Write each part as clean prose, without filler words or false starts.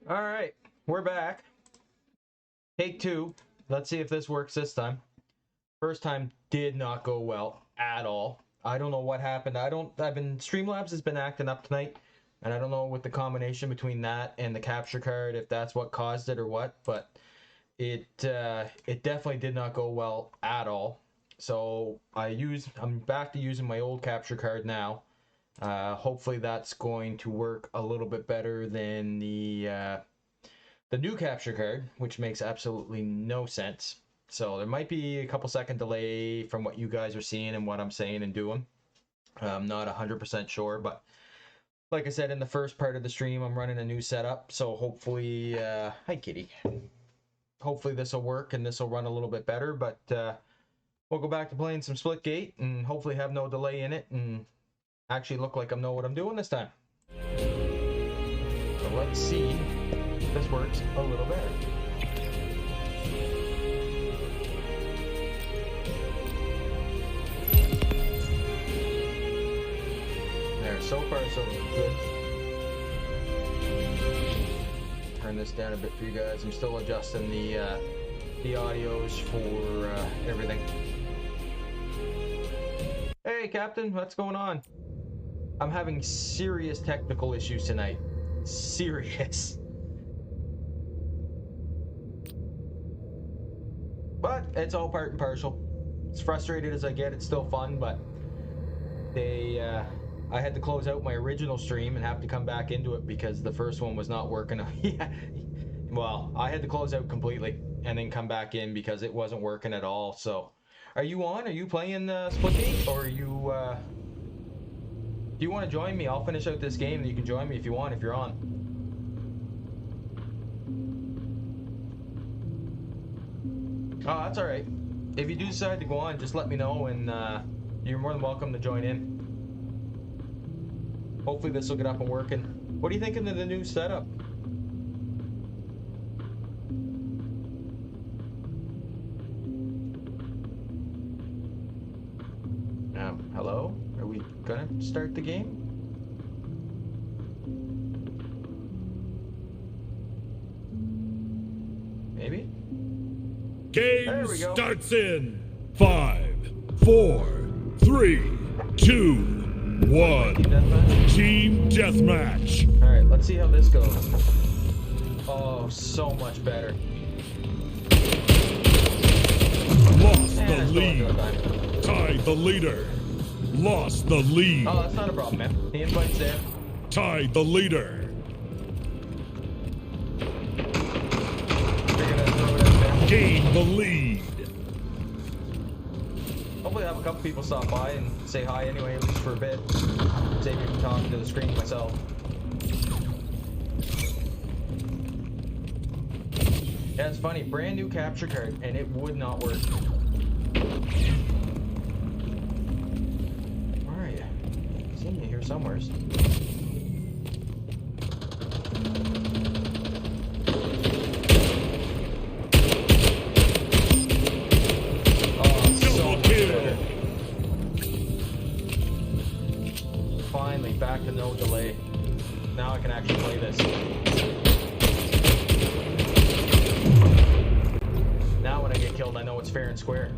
All right, we're back. Take two. Let's see if this works this time. First time did not go well at all. I don't know what happened. Streamlabs has been acting up tonight, and I don't know with the combination between that and the capture card if that's what caused it or what, but it definitely did not go well at all. So I'm back to using my old capture card now. Hopefully that's going to work a little bit better than the new capture card, which makes absolutely no sense. So there might be a couple second delay from what you guys are seeing and what I'm saying and doing. I'm not 100% sure, but like I said in the first part of the stream, I'm running a new setup. So hopefully, hi kitty. Hopefully this will work and this will run a little bit better, but we'll go back to playing some Splitgate and hopefully have no delay in it and actually look like I know what I'm doing this time. So let's see if this works a little better. There, so far so good. Turn this down a bit for you guys. I'm still adjusting the audios for everything. Hey Captain, what's going on? I'm having serious technical issues tonight. Serious. But it's all part and parcel. As frustrated as I get, it's still fun, but I had to close out my original stream and have to come back into it because the first one was not working. Yeah. Well, I had to close out completely and then come back in because it wasn't working at all. So, are you on? Are you playing Splitgate, or are you? Do you want to join me? I'll finish out this game and you can join me if you want, if you're on. Oh, that's alright. If you do decide to go on, just let me know and you're more than welcome to join in. Hopefully this will get up and working. What are you thinking of the new setup? Hello? Are we gonna start the game? Maybe? Game starts in 5, 4, 3, 2, 1. Team Deathmatch. Alright, let's see how this goes. Oh, so much better. Lost the lead. Tied the leader. Lost the lead. Oh, that's not a problem, man. The invite's there. Tied the leader. Gain the lead. Hopefully I'll have a couple people stop by and say hi anyway, at least for a bit. Save me from talking to the screen myself. Yeah, it's funny. Brand new capture card, and it would not work. Where are you? I've seen you here somewhere. Finally, back to no delay. Now I can actually play this. Now when I get killed, I know it's fair and square.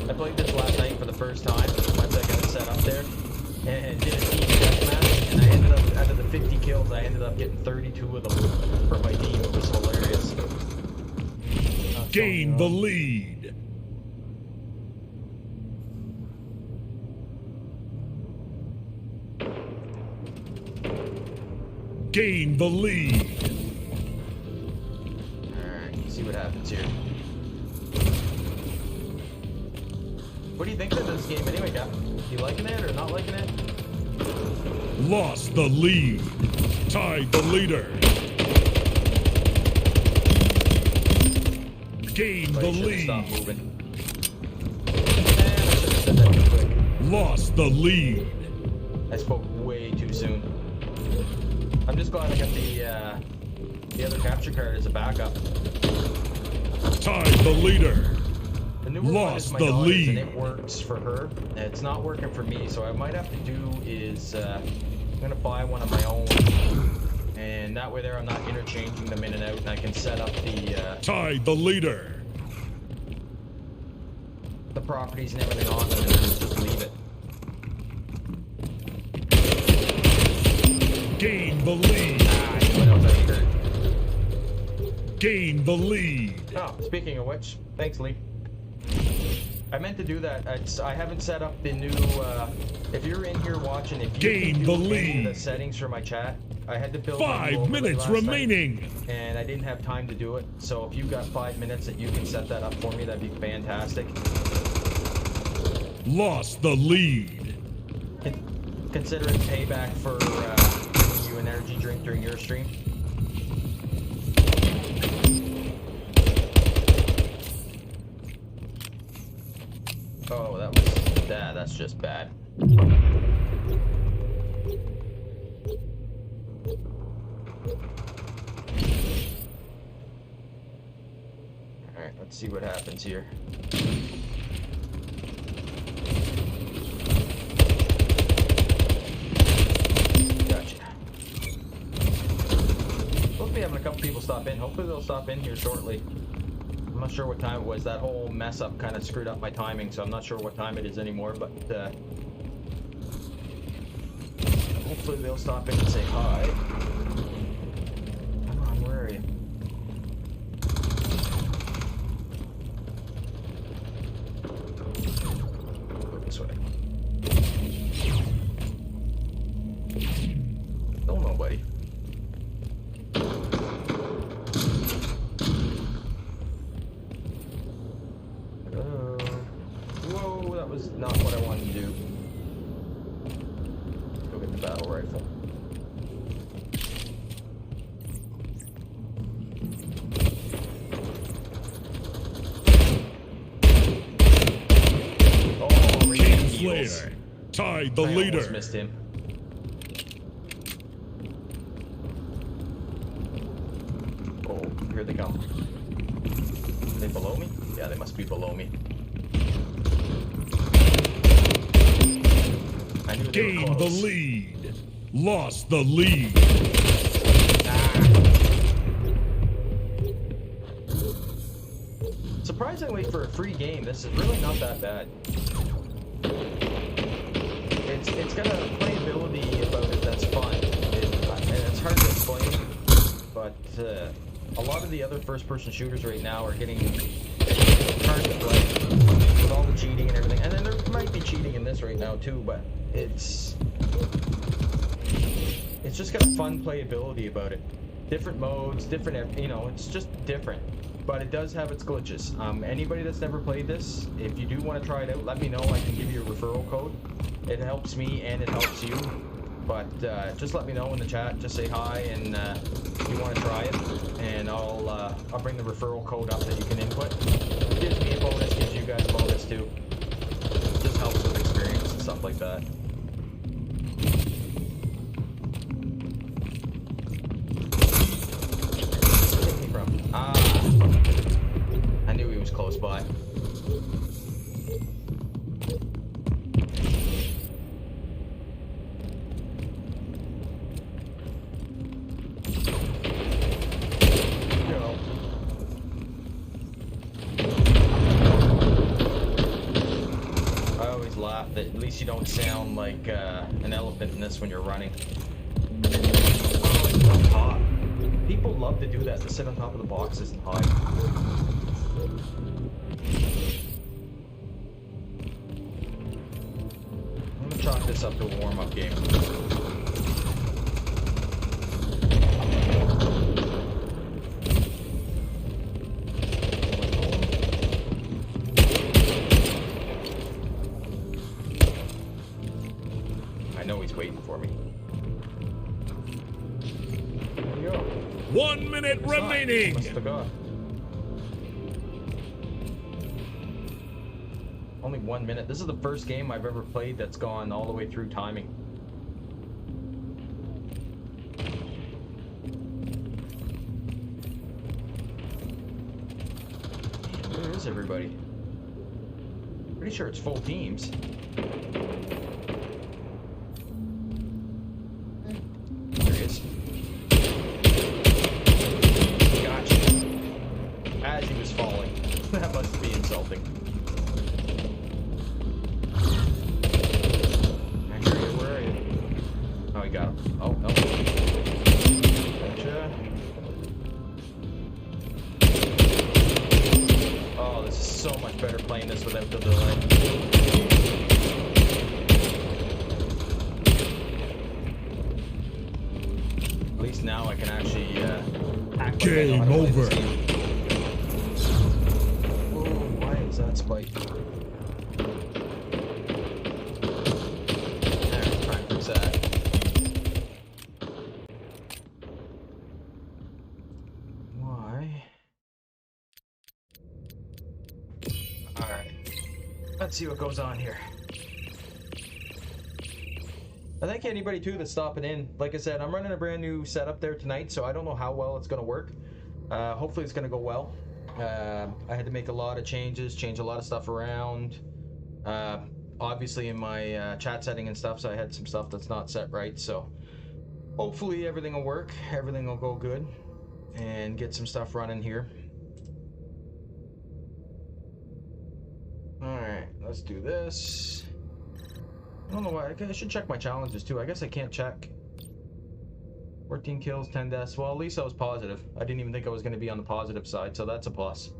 I played this last night for the first time, once I got it set up there, and did a team deathmatch, and I ended up, out of the 50 kills, I ended up getting 32 of them for my team. It was hilarious. Gain the lead. Gain the lead. Alright, see what happens here. What do you think of this game anyway, Cap? You liking it or not liking it? Lost the lead. Tied the leader. Gain the lead. Stop moving. I should have said that real quick. Lost the lead. I spoke way too soon. I'm just glad I got the other capture card as a backup. Tied the leader. The newer one is Lost my the daughter's, lead. and it works for her. It's not working for me, so what I might have to do is I'm gonna buy one of my own, and that way there I'm not interchanging them in and out, and I can set up the Tied the leader. properties and everything on them, and then just leave it. Gain the lead. What else I heard? Gain the lead. Oh, speaking of which, thanks, Lee. I meant to do that. I haven't set up the new. If you're in here watching, if you Gain can the do any of lead. the settings for my chat, I had to build my new 5 overlay minutes last night, remaining. and I didn't have time to do it. So if you've got 5 minutes that you can set that up for me, that'd be fantastic. Lost the lead. Consider it payback for giving you an energy drink during your stream. Oh, that's just bad. Alright, let's see what happens here. Gotcha. Supposed to be having a couple people stop in. Hopefully they'll stop in here shortly. I'm not sure what time it was. That whole mess up kind of screwed up my timing, so I'm not sure what time it is anymore, but hopefully they'll stop in and say hi. Come on, where are you? Go this way. Still nobody. Whoa, that was not what I wanted to do. Go get the battle rifle. Oh, King Slayer. Tied the I almost leader. missed him. Oh, here they come. Are they below me? Yeah, they must be below me. I knew they were Gain the close. lead. Lost the lead. Surprisingly, for a free game, this is really not that bad. It's got a playability about it that's fun, and it's hard to explain. But a lot of the other first-person shooters right now are getting hard to play with all the cheating and everything. And then there might be cheating in this right now too, but it's just got a fun playability about it. Different modes, different, you know, it's just different. But it does have its glitches. Anybody that's never played this, if you do want to try it out, let me know. I can give you a referral code. It helps me and it helps you. But just let me know in the chat. Just say hi, and if you want to try it, and I'll bring the referral code up that you can input. It gives me a bonus, gives you guys a bonus too. It just helps with experience and stuff like that. Where did he come from? Ah, I knew he was close by. That at least you don't sound like an elephant in this when you're running. Oh, people love to do that, to sit on top of the boxes and hide. I'm gonna chalk this up to a warm-up game. I know he's waiting for me. There we go. 1 minute remaining. Must have gone. Only 1 minute. This is the first game I've ever played that's gone all the way through timing. this everybody? Pretty sure it's full teams. There he is. Gotcha. As he was falling. That must be insulting. Where are you? Oh, he got him. Oh, no. Gotcha. Oh, this is so much better playing this without the delay. At least now I can actually act Game like I know how to play over. this game. Oh, why is that spike? There, try and fix that. Why? Alright. Let's see what goes on here. I thank anybody too that's stopping in. Like I said, I'm running a brand new setup there tonight, so I don't know how well it's going to work. Hopefully it's going to go well. I had to make a lot of changes, change a lot of stuff around. Obviously in my chat setting and stuff, so I had some stuff that's not set right. So hopefully everything will work, everything will go good, and get some stuff running here. Alright, let's do this. I don't know why. I should check my challenges too. I guess I can't check. 14 kills, 10 deaths. Well, at least I was positive. I didn't even think I was going to be on the positive side, so that's a plus.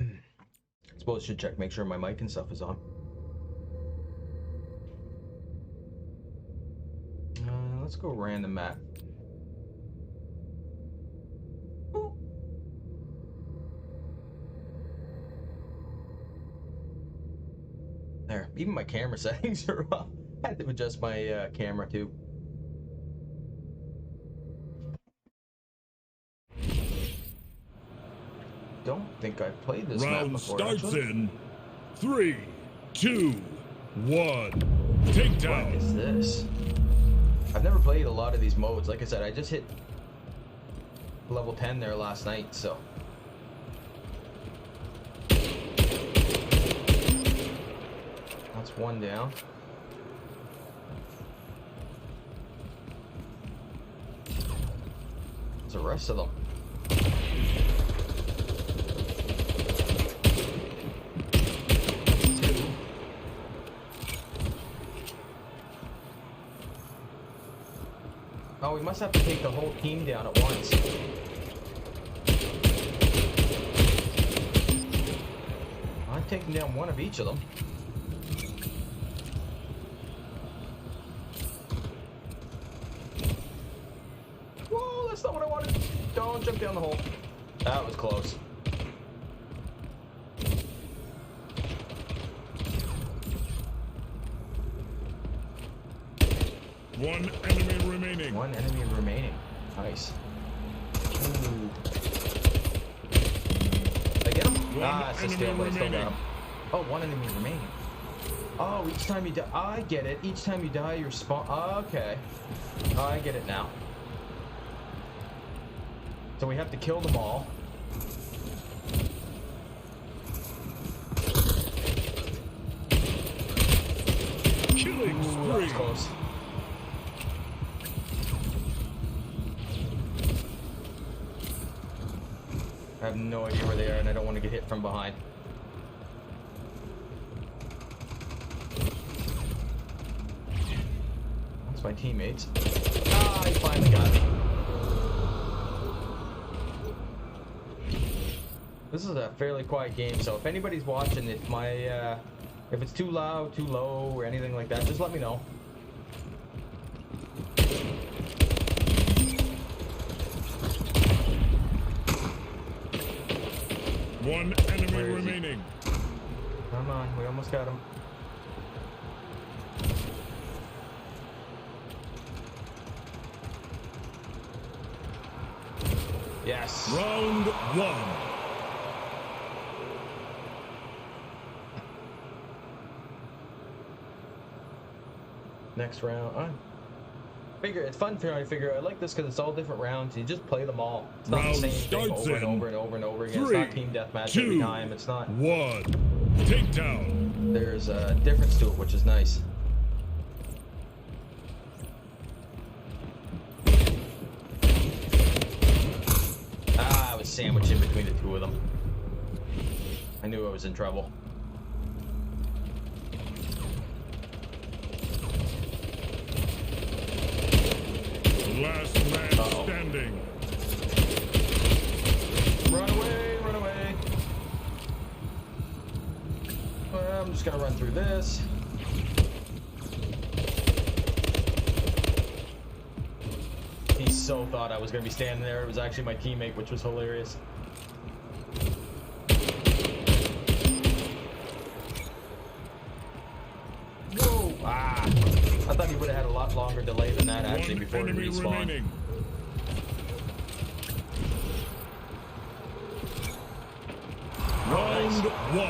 I suppose I should check, make sure my mic and stuff is on. Let's go random map. There, even my camera settings are off. I had to adjust my camera too. Don't think I've played this map Round before. starts Actually. in 3, 2, 1. Takedown. What is this? I've never played a lot of these modes. Like I said, I just hit level 10 there last night, so. That's one down. There's the rest of them. Two. Oh, we must have to take the whole team down at once. I'm taking down one of each of them. Whoa, that's not what I wanted. Don't jump down the hole. That was close. One enemy remaining. One enemy remaining. Nice. Ooh. Did I get him? It's a steal, but I still got him. Oh, one enemy remaining. Oh, each time you die. I get it. Each time you die, you're spawn. Okay. Oh, I get it now. So we have to kill them all. Killing Ooh, that spree. was close. I have no idea where they are, and I don't want to get hit from behind. That's my teammates. Ah, he finally got me. This is a fairly quiet game, so if anybody's watching, if if it's too loud, too low, or anything like that, just let me know. One enemy Where is he? remaining. Come on, we almost got him. Yes. Round 1. Next round. It's fun trying to figure out. I like this because it's all different rounds. You just play them all. It's not Round the same thing starts over and in over and over and over again. three, It's not team deathmatch every 2, time. It's not. 1. Takedown. There's a difference to it, which is nice. I was sandwiched in between the two of them. I knew I was in trouble. Last man standing. Run away, run away. Well, I'm just gonna run through this. He so thought I was gonna be standing there. It was actually my teammate, which was hilarious. Whoa! Ah! I thought he would have had a lot longer delay than that actually before he respawned. Round 1.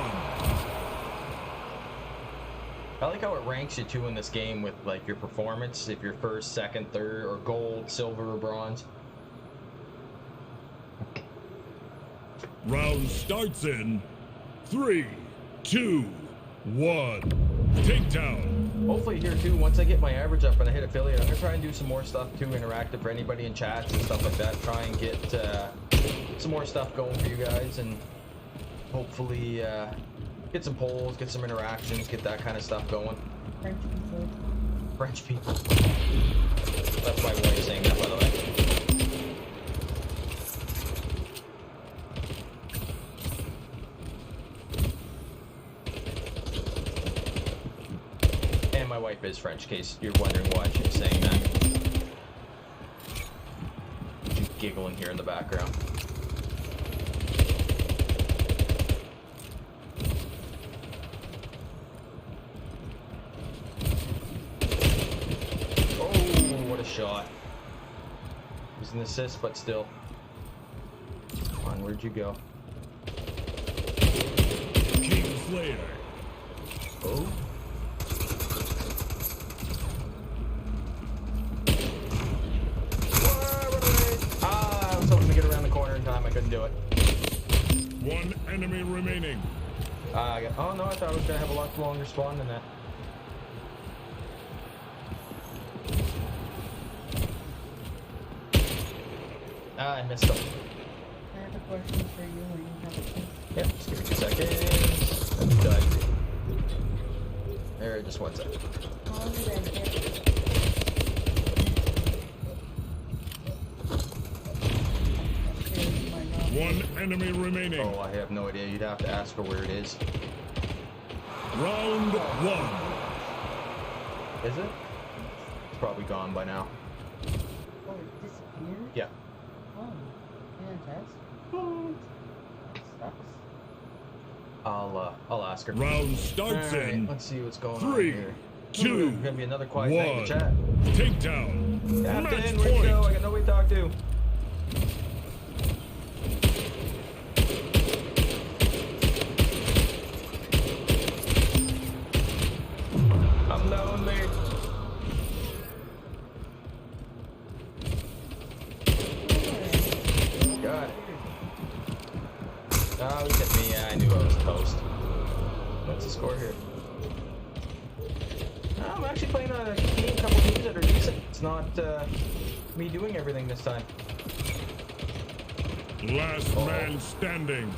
I like how it ranks you too in this game with like your performance, if you're first, second, third, or gold, silver, or bronze. Round starts in 3, 2, 1. Takedown. Hopefully here too, once I get my average up and I hit affiliate, I'm gonna try and do some more stuff too, interactive for anybody in chats and stuff like that. Try and get some more stuff going for you guys, and hopefully get some polls, get some interactions, get that kind of stuff going. French people. French people. That's my wife saying that, by the way. And my wife is French, in case you're wondering why she's saying that. She's giggling here in the background. Shot. It was an assist, but still. Come on, where'd you go? King Slayer. Oh. I was hoping to get around the corner in time. I couldn't do it. 1 enemy remaining. Oh no, I thought I was gonna have a lot longer spawn than that. I missed him. I have a question for you when you have a chance. Yep, just give me 2 seconds. Let me die. There, just 1 second. How did I get? One enemy remaining. Oh, I have no idea. You'd have to ask her where it is. Round 1. Is it? It's probably gone by now. Oh, it disappeared? Yeah. Oh, fantastic. That sucks. I'll ask her. Round starts All right, in let's see what's going on 3, here. 2, Gonna be another quiet night in 1. the chat. Takedown. Match Captain, where'd you go? I point. got nobody to talk to. I'm lonely. Got it. Oh, he hit me. Yeah, I knew I was toast. What's the score here? I'm actually playing on a team, couple teams that are decent. It's not me doing everything this time. Last man standing.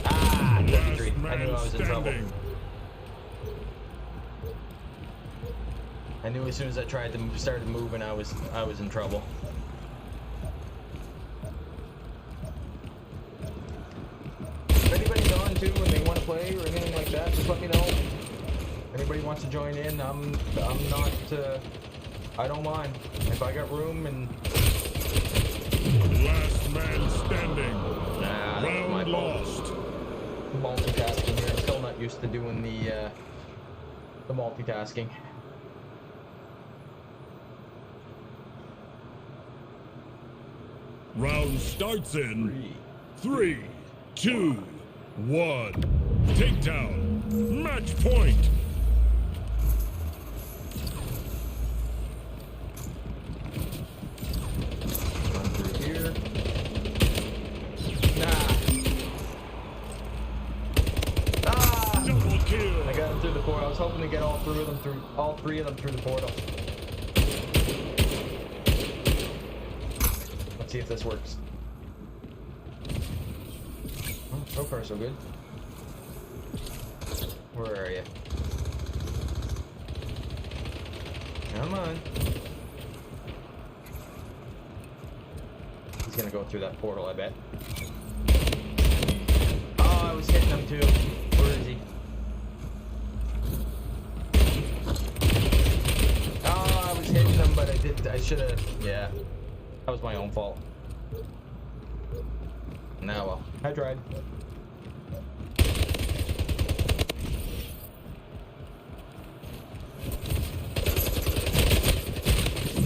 Ah, Last 53. I knew I man was in trouble. standing. I knew as soon as I tried to start moving, I was in trouble. If anybody's on too and they want to play or anything like that, just let me know. If anybody wants to join in, I'm not. I don't mind if I got room and. Last man standing. Nah, that was my Round fault. lost. Multitasking here. I'm still not used to doing the multitasking. Round starts in 3, 2, 1. Takedown. Match point. kill. I got him through the portal. I was hoping to get all three of them through the portal. Let's see if this works. Oh, so far so good. Where are you? Come on. He's gonna go through that portal, I bet. Oh, I was hitting him too. Where is he? Oh, I was hitting him, but I should have, yeah. That was my own fault. Now, well, I tried.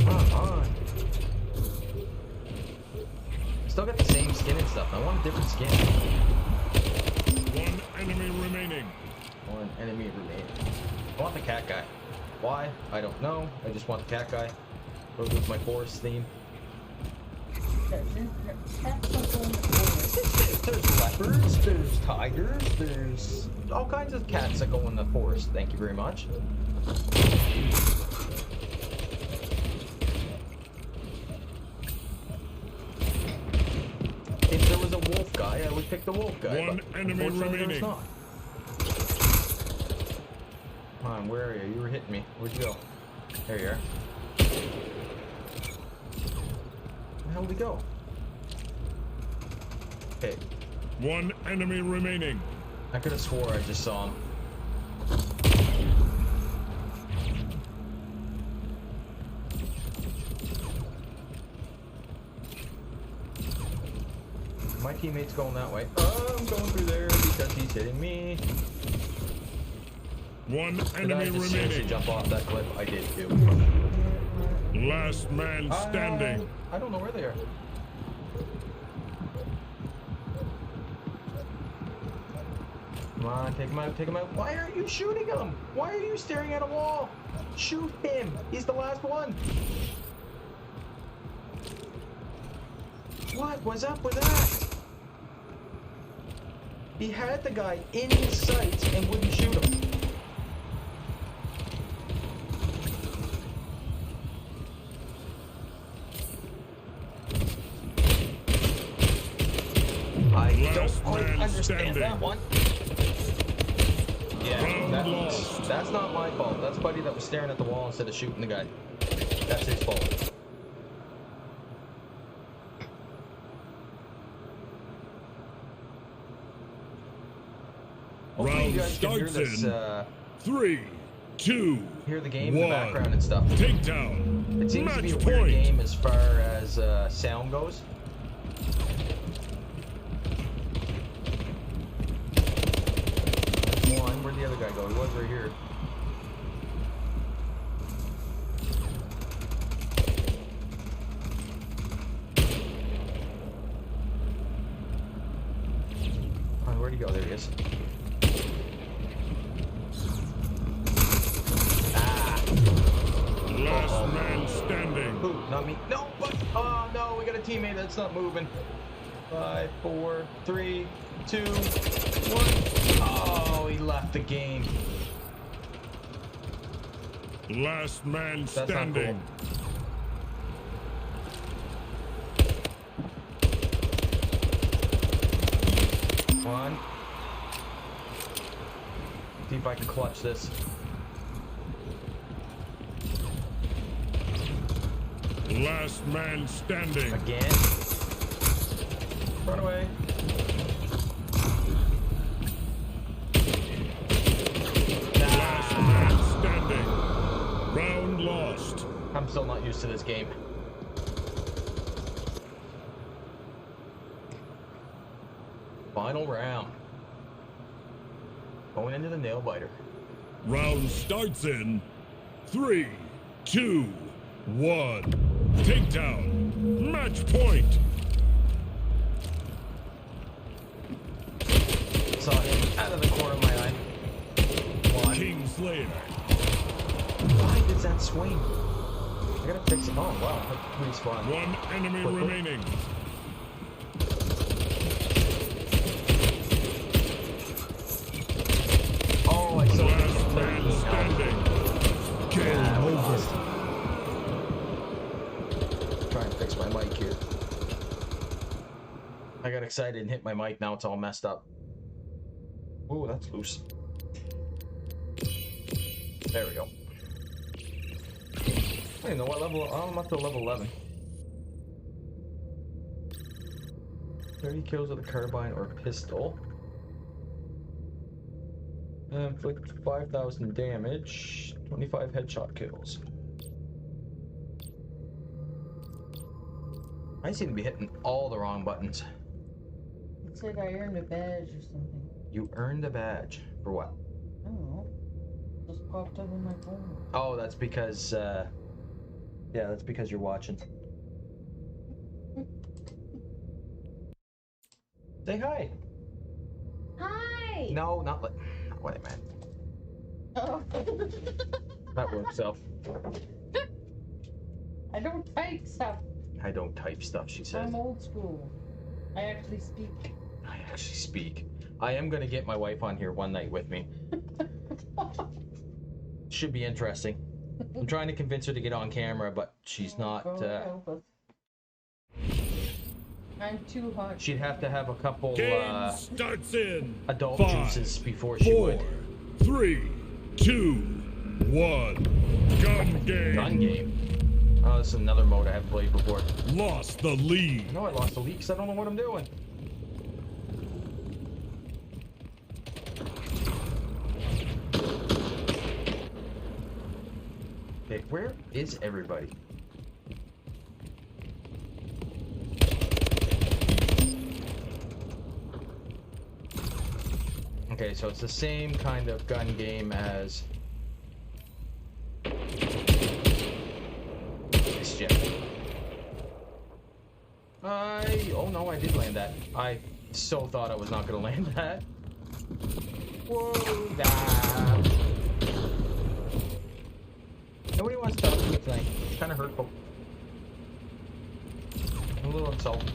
Come on. Still got the same skin and stuff. I want a different skin. One enemy remaining. One enemy remaining. I want the cat guy. Why? I don't know. I just want the cat guy. Goes with my forest theme. There's leopards, there's tigers, there's all kinds of cats that go in the forest. Thank you very much. If there was a wolf guy, I would pick the wolf guy. One enemy remaining. There's not. Come on, where are you? You were hitting me. Where'd you go? There you are. Where the hell did he go? Okay. One enemy remaining. I could have swore I just saw him. My teammate's going that way. Oh, I'm going through there because he's hitting me. One Did I enemy just seriously remaining. jump off that cliff? I did too. Last man standing. I don't know where they are. Come on, take him out, take him out. Why aren't you shooting him? Why are you staring at a wall? Shoot him. He's the last one. What was up with that? He had the guy in his sights and wouldn't shoot him. I don't quite understand that one. Yeah, that's not my fault. That's Buddy that was staring at the wall instead of shooting the guy. That's his fault. Hopefully you guys can hear this, 3, 2, hear the game in the background and stuff. Takedown. It seems to be a Match weird point. game as far as sound goes. One, where'd the other guy go? He was right here. Oh, where'd he go? There he is. Last man standing. Who? Not me. No, but oh no, we got a teammate that's not moving. 5, 4, 3, 2, 1. Oh, he left the game. Last man That's not standing. One. See if I can clutch this. Last man standing. Again. Run away. Last man standing. Round lost. I'm still not used to this game. Final round. Going into the nail biter. Round starts in 3, 2, 1. Takedown. Match point. Saw him out of the corner of my eye. One. King Slayer. Why does that swing? I gotta fix it. Oh wow, respawn. One enemy Quick. remaining. Oh, excited and hit my mic. Now it's all messed up. Oh, that's loose. There we go. I don't know what level. Oh, I'm up to level 11. 30 kills with a carbine or pistol. Inflict 5,000 damage. 25 headshot kills. I seem to be hitting all the wrong buttons. It said I earned a badge or something. You earned a badge. For what? I don't know. Just popped up on my phone. Oh, that's because, yeah, that's because you're watching. Say hi. Hi! No, not what I meant. Oh. That works out. I don't type stuff. I don't type stuff, she says. I'm old school. I actually speak. I actually speak. I am gonna get my wife on here one night with me. Should be interesting. I'm trying to convince her to get on camera, but she's not. God help us. I'm too hot. She'd have to have a couple Game starts in adult 5, juices before she 4, would. 3, 2, 1. Gun game. Gun game. Oh, this is another mode I haven't played before. Lost the lead. I know I lost the lead because I don't know what I'm doing. Okay, where is everybody? Okay, so it's the same kind of gun game as this jet. Oh no, I did land that. I so thought I was not gonna land that. Whoa, damn. Nobody wants to talk to me tonight. It's kind of hurtful. I'm a little insulted.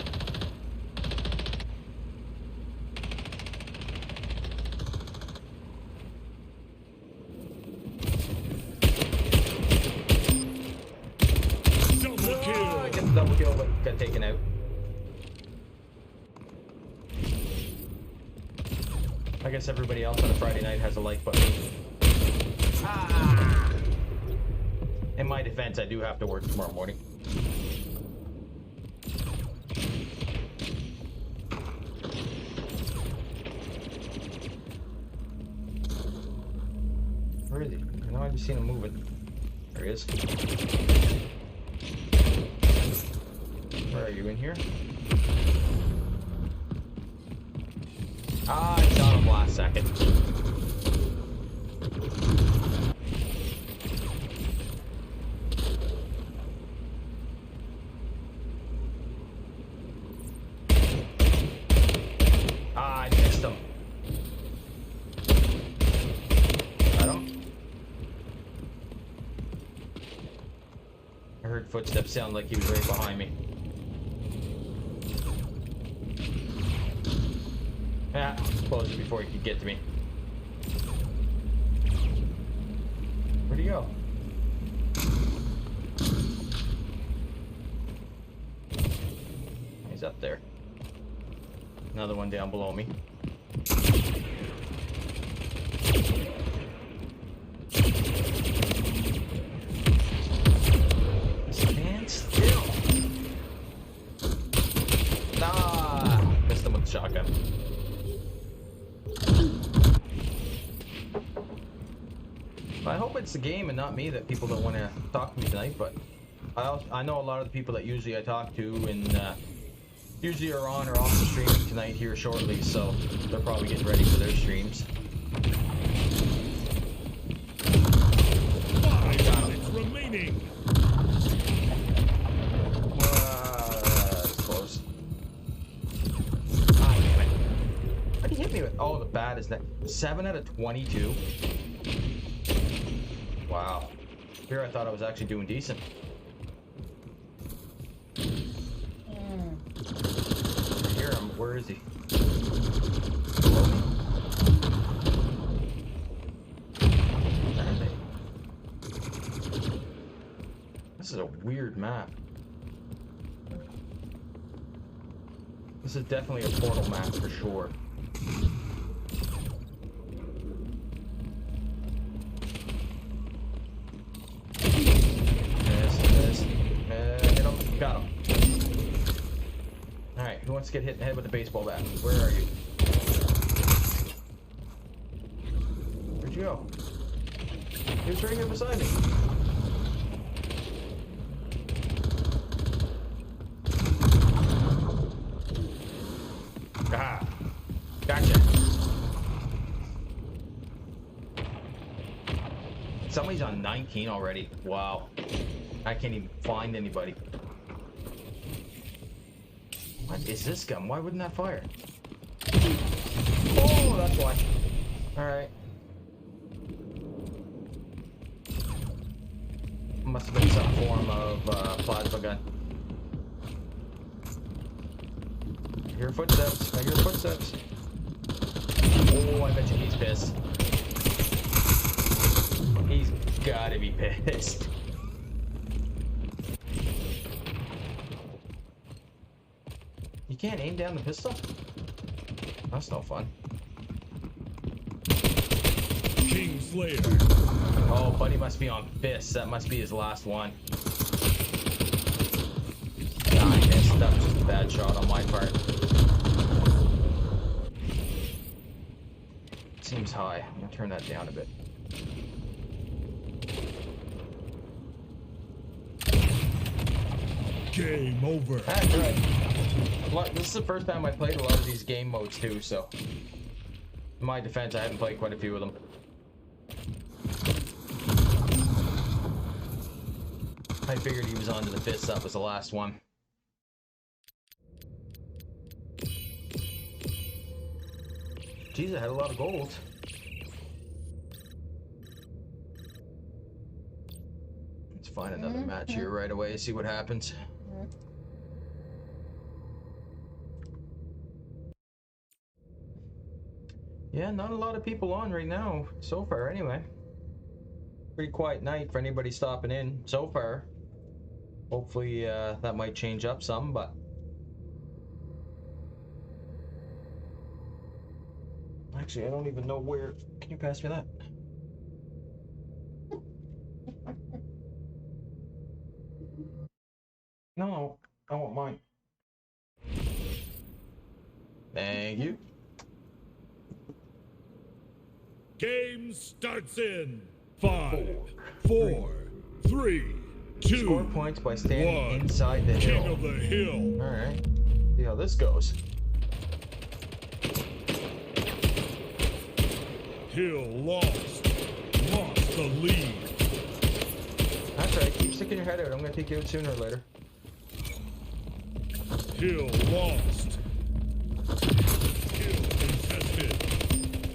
Double kill. I get the double kill, but got taken out. I guess everybody else on a Friday night has a like button. Ah! In my defense, I do have to work tomorrow morning. Where is he? No, I just seen him moving. There he is. Where are you, in here? Ah, I shot him last second. Ah, I missed him. Got him. I heard footsteps sound like he was right behind me. Ah, close it before he could get to me. Where'd he go? He's up there. Another one down below me. Stand still. Ah, missed him with the shotgun. I hope it's the game and not me that people don't want to talk to me tonight, but I know a lot of the people that usually I talk to and usually are on or off the streaming tonight here shortly, so they're probably getting ready for their streams. 5 minutes remaining. That's close. Ah, damn it. How did he hit me with? Oh, the bat is that 7 out of 22. Wow. Here I thought I was actually doing decent. Here him. Where is he? Below me? Where are they? This is a weird map. This is definitely a portal map for sure. Miss. Hit him. Got him. Alright, who wants to get hit in the head with a baseball bat? Where are you? Where'd you go? He was right here beside me. Ah, gotcha. Somebody's on 19 already. Wow. I can't even find anybody. What is this gun? Why wouldn't that fire? Oh, that's why. Alright. Must have been some form of plasma gun. I hear footsteps. I hear footsteps. Oh, I bet you he's pissed. He's gotta be pissed. You can't aim down the pistol? That's no fun. Kingslayer. Oh, buddy must be on fists. That must be his last one. Nah, I missed. That was just a bad shot on my part. Seems high. I'm gonna turn that down a bit. Game over. That's right. This is the first time I played a lot of these game modes too, so in my defense, I haven't played quite a few of them. I figured he was onto the fists. That was the last one. Jeez, I had a lot of gold. Let's find another match here right away, see what happens. Yeah, not a lot of people on right now, so far anyway. Pretty quiet night for anybody stopping in, so far. Hopefully that might change up some, but... Actually, I don't even know where... Can you pass me that? No, I want mine. Thank you. Game starts in 5, 4, 3, 2. Score points by standing 1. inside the King hill. of the hill. Alright. See how this goes. Hill lost the lead. That's right. Keep sticking your head out. I'm gonna take you out sooner or later. Hill lost. Hill contested.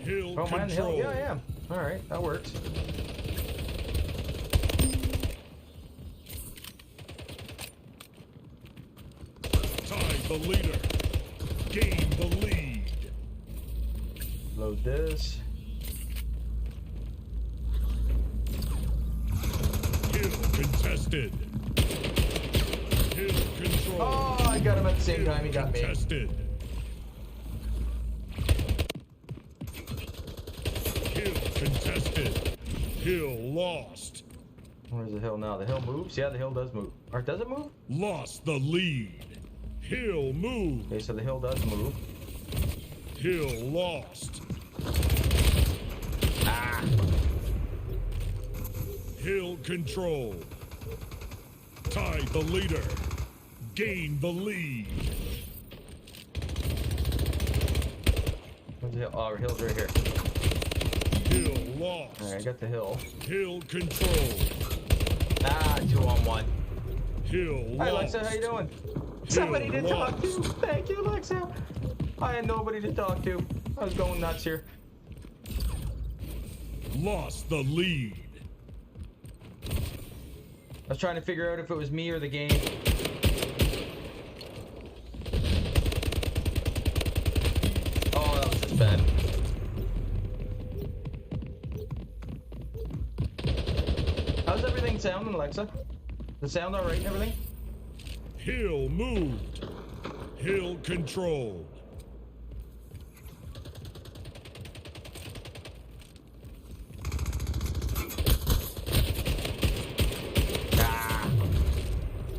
Hill Oh, man, the hill. control. Yeah, I am. Alright, that works. Tie the leader. Gain the lead. Load this. Hill contested. Hill control. Oh, I got him at the same time he got me. Contested. Hill contested. Hill lost. Where's the hill now? The hill moves? Yeah, the hill does move. Or does it move? Lost the lead. Hill moved. Okay, so the hill does move. Hill lost. Ah! Hill control. Tie the leader. Gain the lead. Where's the hill? Oh, our hill's right here. Hill lost. Alright, I got the hill. Hill control. Ah, 2-on-1. Hill lost. Hi, Alexa, how you doing? Somebody to talk to. Thank you, Alexa. I had nobody to talk to. I was going nuts here. Lost the lead. I was trying to figure out if it was me or the game. Oh, that was just bad. How's everything sounding, Alexa? The sound alright and everything? Hill moved. Hill controlled.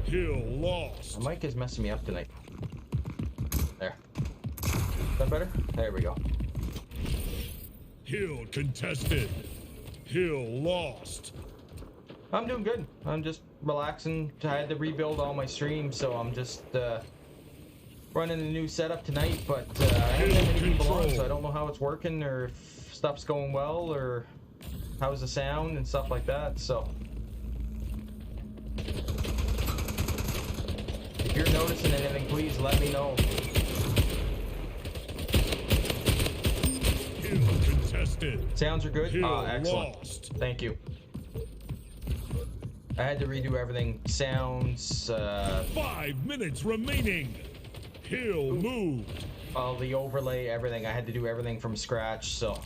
Hill lost. My mic is messing me up tonight. There. Is that better? There we go. Hill contested. Hill lost. I'm doing good. I'm just relaxing. I had to rebuild all my streams, so I'm just running a new setup tonight, but I haven't had many people on, so I don't know how it's working or if stuff's going well or how's the sound and stuff like that, so. If you're noticing anything, please let me know. Hill contested. Sounds are good? Hill Excellent. lost. Thank you. I had to redo everything. Sounds, 5 minutes remaining. Hill moved. all the overlay, everything. I had to do everything from scratch, so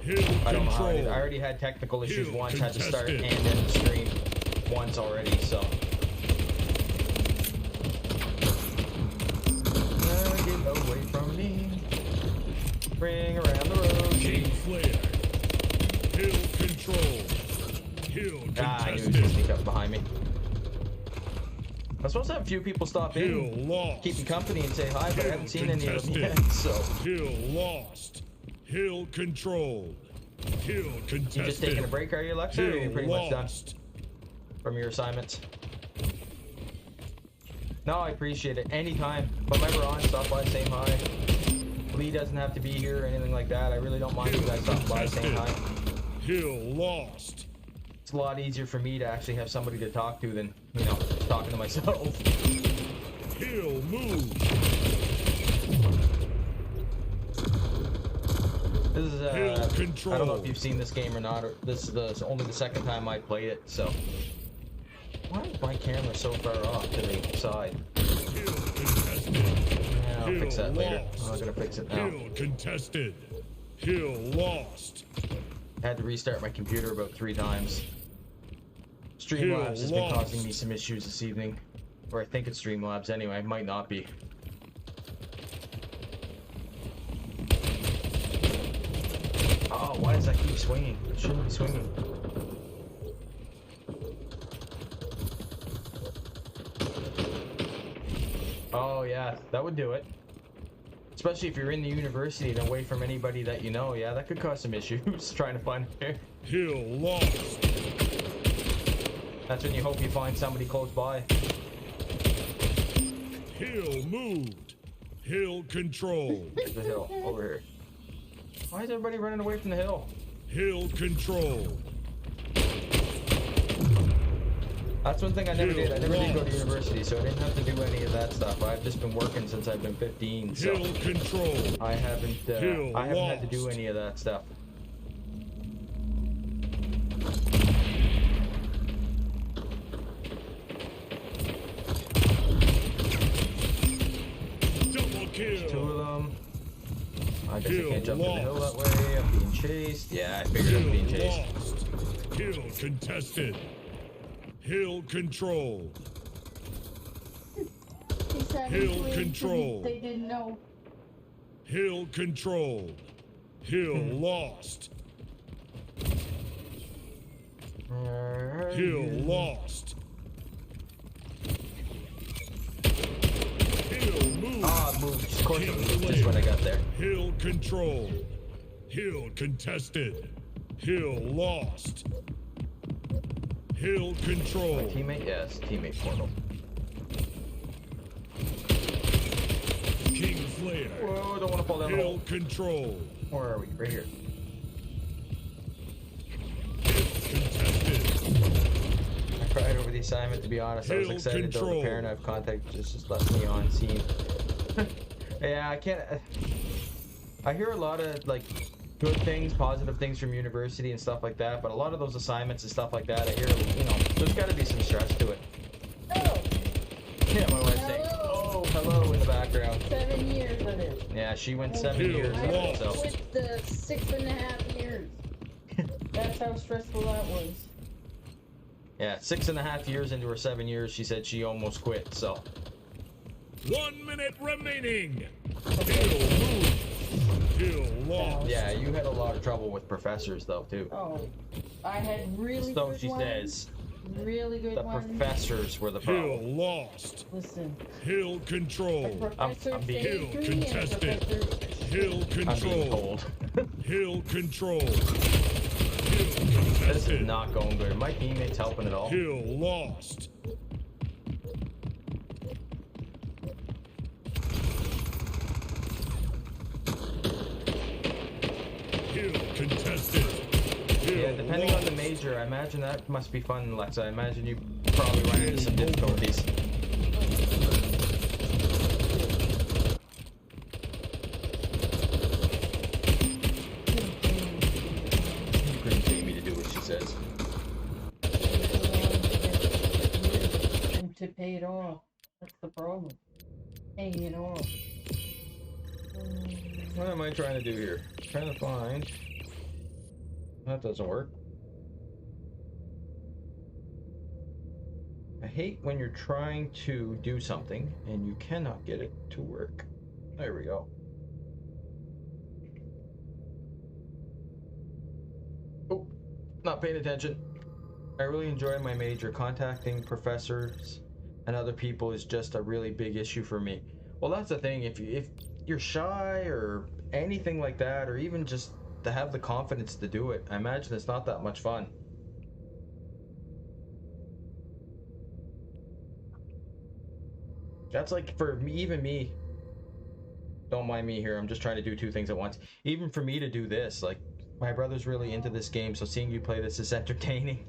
Hill I don't know how I did. I control. already had technical issues Hill once. Had to start and contested. end the stream once already, so. Get away from me. Ring around the King road. Flare. Hill control. Hill Ah, I knew he was gonna contested. sneak up behind me. I'm supposed to have a few people stop Hill in, lost. keep me company and say hi, but I haven't seen any of them yet, Contested. so. Hill lost. Hill control. Hill contested. You just taking a break, are you, Alexa, or are you Hill pretty much done lost. from your assignments? No, I appreciate it. Anytime. If I'm ever on, stop by, say hi. Lee doesn't have to be here or anything like that. I really don't mind you guys stopping by, saying hi. Hill lost. It's a lot easier for me to actually have somebody to talk to than, you know, talking to myself. Hill moved. This is, Hill I control. don't know if you've seen this game or not, or this is only the second time I played it, so. Why is my camera so far off to the side? Hill contested. Yeah, I'll fix Hill that later. lost. I'm not gonna fix it now. Hill contested. Hill lost. I had to restart my computer about 3 times. Hill Streamlabs has been lost. causing me some issues this evening. Or I think it's Streamlabs anyway, it might not be. Oh, why does that keep swinging? It shouldn't be swinging. Oh yeah, that would do it. Especially if you're in the university and away from anybody that you know, yeah, that could cause some issues trying to find it. Hill lost. That's when you hope you find somebody close by. Hill moved. Hill control. There's the hill, over here. Why is everybody running away from the hill? Hill control. That's one thing I never did. I never did go to Lost. university, so I didn't have to do any of that stuff. I've just been working since I've been 15, so Hill control. I haven't Hill had to do lost. any of that stuff. Double 2 kill. of them. I guess I Hill can't jump to the hill lost. that way. I'm being chased. Yeah, I figured I'm being Hill chased. lost. Hill contested. Hill control. He said Hill it was control. They didn't know. Hill control. Hill lost. Hill lost. Hill moved. Ah, it moved. Of course it moved just when I got there. Hill control. Hill contested. Hill lost. Hill My control. teammate? Yes, teammate portal. King Flare. Whoa, I don't want to fall down the Hill hole. control. Where are we? Right here. Hill contested. I cried over the assignment, to be honest. I was Hill excited though. The control. parent I've contacted just left me on scene. Yeah, I can't. I hear a lot of like good things, positive things from university and stuff like that, but a lot of those assignments and stuff like that, I hear, you know, there's got to be some stress to it. Oh, Yeah, my wife's saying, Hello. "Oh, hello" in the background. 7 years of it. Yeah, she went 7 Hill years with it, lost. so. With the 6.5 years. That's how stressful that was. Yeah, 6.5 years into her 7 years, she said she almost quit, so. 1 minute remaining. Kill move. Kill lost. Yeah, you had a lot of trouble with professors though too. Oh, I had really So good she ones. says. Really good The ones. professors were the Kill problem. lost. Listen, Hill control. a professor I'm being- saved Kill me and a contested. professor... Hill I'm being control. told. Hill control. Hill This is contested. not going good. Are my teammates helping at all? Hill lost. Hill contested. Hill Yeah, depending on the lost. major, I imagine that must be fun, Lexa. I imagine you probably run into some difficulties. You couldn't pay me to do what she says. And to pay it off. That's the problem. Paying it off. What am I trying to do here? Trying to find... That doesn't work. I hate when you're trying to do something and you cannot get it to work. There we go. Oh, not paying attention. I really enjoy my major. Contacting professors and other people is just a really big issue for me. Well, that's the thing. If you're shy or anything like that, or even just to have the confidence to do it, I imagine it's not that much fun. That's like for me, even me. Don't mind me here. I'm just trying to do two things at once. Even for me to do this, like my brother's really into this game, so seeing you play this is entertaining.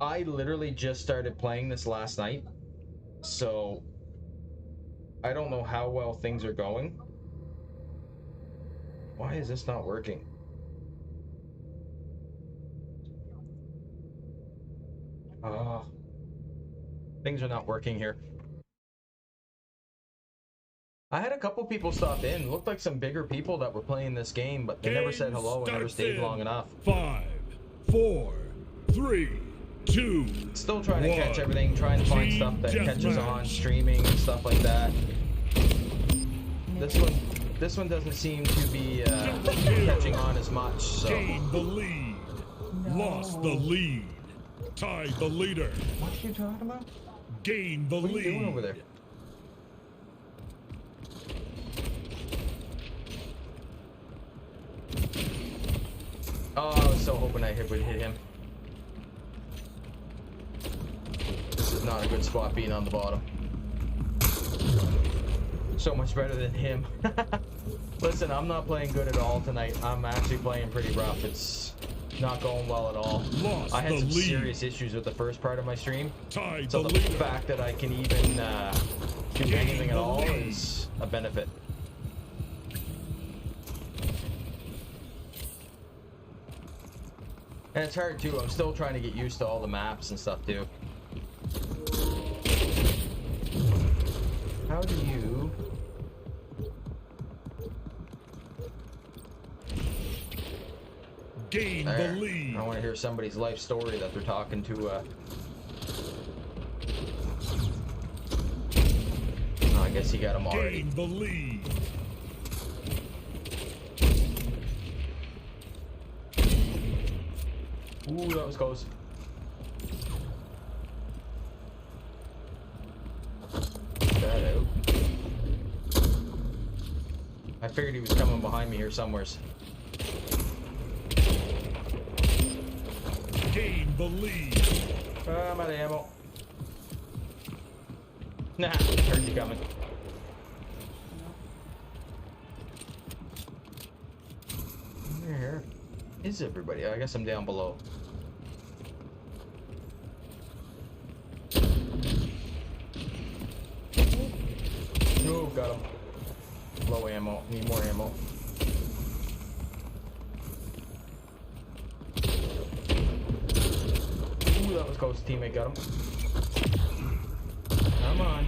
I literally just started playing this last night, so I don't know how well things are going. Why is this not working? Ah, things are not working here. I had a couple people stop in. Looked like some bigger people that were playing this game, but they never said hello and never stayed long enough. 5, 4, 3, 2. Still trying to catch 1. everything, trying to find Team stuff that catches deathmatch. on, streaming and stuff like that. This one doesn't seem to be catching on as much. So Gained the lead. Lost the lead. Tied the leader. what are you talking about? Gained the What are lead. you doing over there? Oh, I was so hoping I would hit him. This is not a good spot being on the bottom. So much better than him. Listen, I'm not playing good at all tonight. I'm actually playing pretty rough. It's not going well at all. Lost I had the some lead. serious issues with the first part of my stream. Tied So the the leader. fact that I can even do anything at all is a benefit. And it's hard too. I'm still trying to get used to all the maps and stuff too. How do you... Gained There. the lead. I want to hear somebody's life story that they're talking to. Oh, I guess he got him already. Gained the lead. Ooh, that was close. That out. I figured he was coming behind me here somewheres. Gained the lead. I'm out of ammo. Nah, heard you coming. Where is everybody? I guess I'm down below. Oh, got him. Low ammo. Need more ammo. Ooh, that was close. Teammate got him. Come on.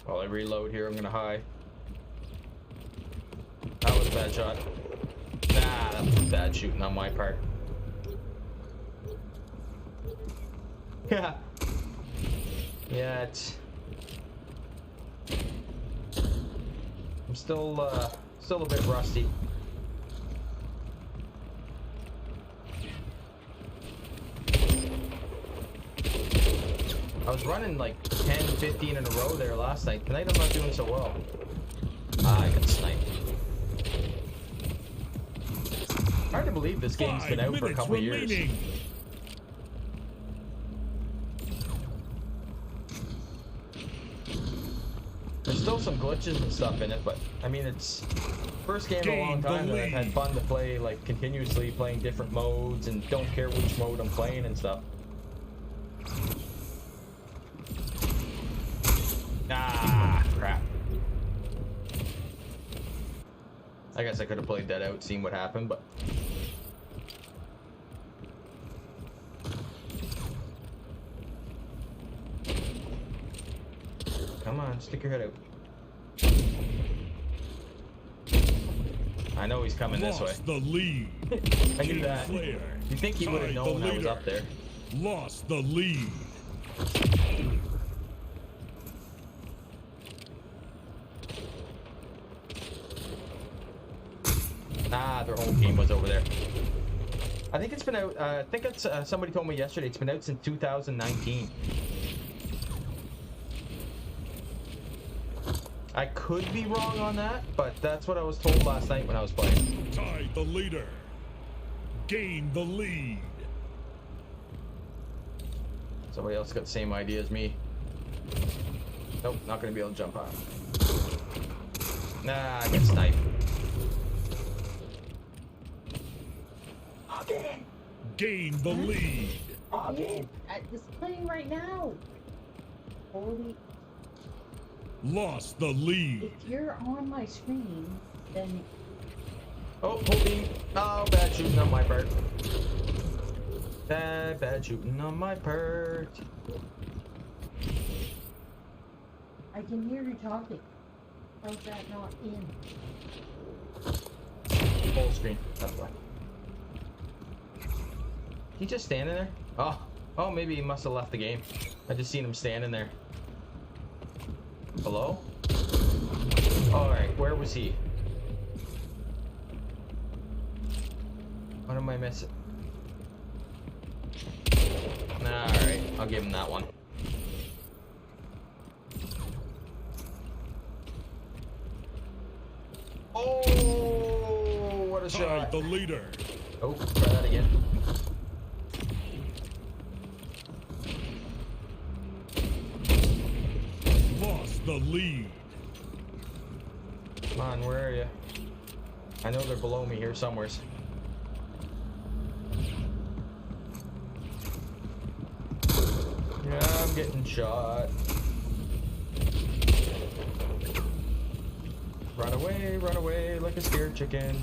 While I reload here, I'm gonna hide. That was a bad shot. Nah, that was bad shooting on my part. Yeah. Yeah, it's... I'm still a bit rusty. I was running like 10, 15 in a row there last night. Tonight I'm not doing so well. Ah, I got sniped. Hard to believe this game's been out for a couple of years. There's still some glitches and stuff in it, but I mean, it's first game in a long time that I've had fun to play, like continuously playing different modes and don't care which mode I'm playing and stuff. Ah, crap. I guess I could have played that out, seen what happened, but... Come on, stick your head out. I know he's coming this way. The lead. I knew that. You think he would have known I was up there. Lost the lead. Ah, their whole team was over there. I think it's been out, I think it's, somebody told me yesterday, it's been out since 2019. I could be wrong on that, but that's what I was told last night when I was playing. Tied the leader. Gain the lead. Somebody else got the same idea as me. Nope, not gonna be able to jump on. Nah, I get sniped. Again. Gain the lead. Again. It's playing right now. Holy. Lost the lead. If you're on my screen, then... Oh, holding. Oh, bad shooting on my part. Bad shooting on my part. I can hear you talking. How's that not in? Full screen. That's why. He just standing there? Oh, maybe he must have left the game. I just seen him standing there. Hello? Alright, where was he? What am I missing? Alright, I'll give him that one. Oh, what a shot. The leader. Oh, try that again. Lost the lead. Come on, where are you? I know they're below me here somewhere. Yeah, I'm getting shot. Run away like a scared chicken.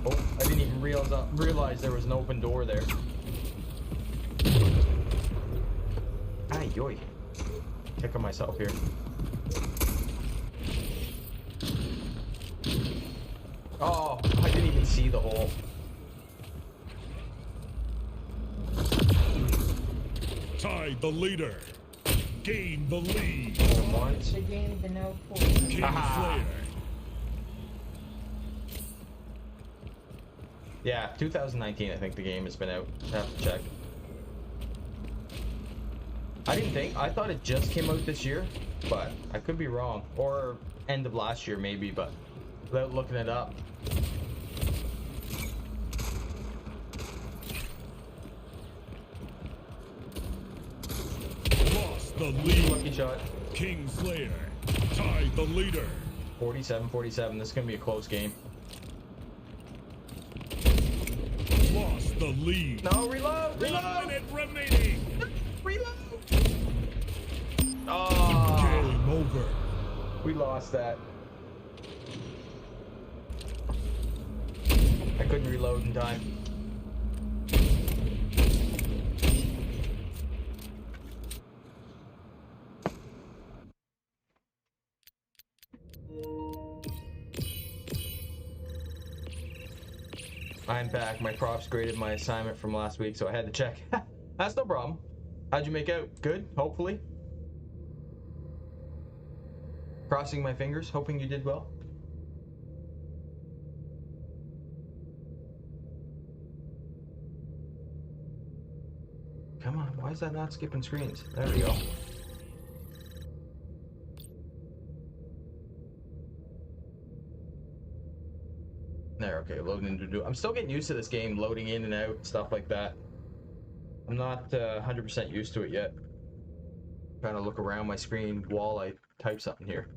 Oh, I didn't even realize there was an open door there. Ay, yoy. Kicking myself here. Oh, I didn't even see the hole. Tied the leader. Gain the lead. Once. The game's been out for... King Slayer. Yeah, 2019 I think the game has been out. I have to check. I thought it just came out this year, but I could be wrong. Or end of last year maybe, but without looking it up. Lost the lead. Lucky shot. King Slayer. Tied the leader. 47-47, this is gonna be a close game. Lost the lead. No, reload! 1 minute remaining. Reload! Oh, Game over. we lost that. I couldn't reload in time. I'm back. My props graded my assignment from last week, so I had to check. That's no problem. How'd you make out? Good, hopefully. Crossing my fingers, hoping you did well. Come on, why is that not skipping screens? There we go. There, okay, loading into. I'm still getting used to this game, loading in and out, stuff like that. I'm not 100% used to it yet. Trying to look around my screen while I type something here.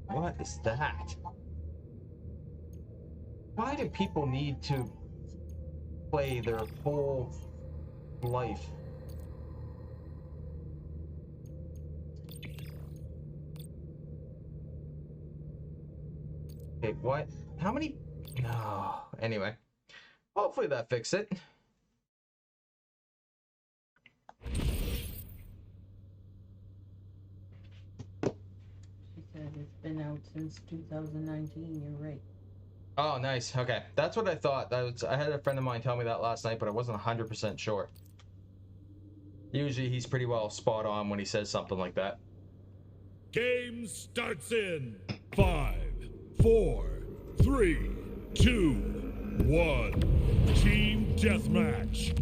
What is that? Why do people need to play their whole life? Okay, what? How many? No. Anyway, hopefully that fixed it. She said it's been out since 2019. You're right. Oh, nice. Okay, that's what I thought. I had a friend of mine tell me that last night, but I wasn't 100% sure. Usually he's pretty well spot on when he says something like that. Game starts in 5, 4, 3, 2, 1. Team deathmatch.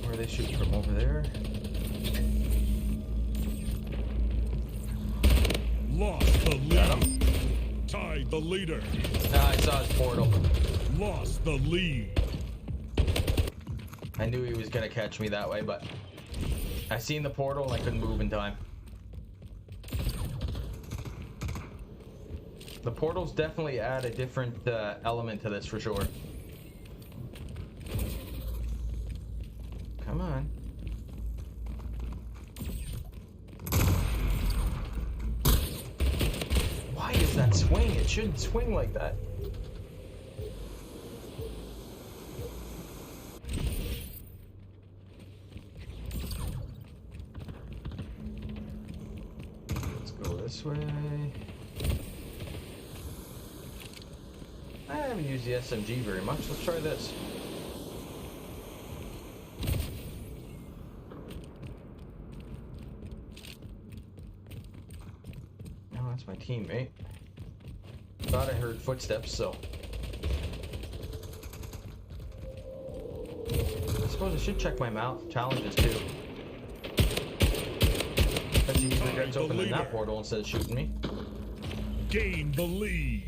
Where are they shooting from? Over there? Lost the lead. Tied the leader. Nah, I saw his portal. Lost the lead. I knew he was gonna catch me that way, but I seen the portal and I couldn't move in time. The portals definitely add a different element to this for sure. Come on. Why is that swing? It shouldn't swing like that. Let's go this way. I haven't used the SMG very much. Let's try this. Oh, that's my teammate. Thought I heard footsteps, so. I suppose I should check my mouth challenges too. Bet you he regrets opening that portal instead of shooting me. Gain the lead.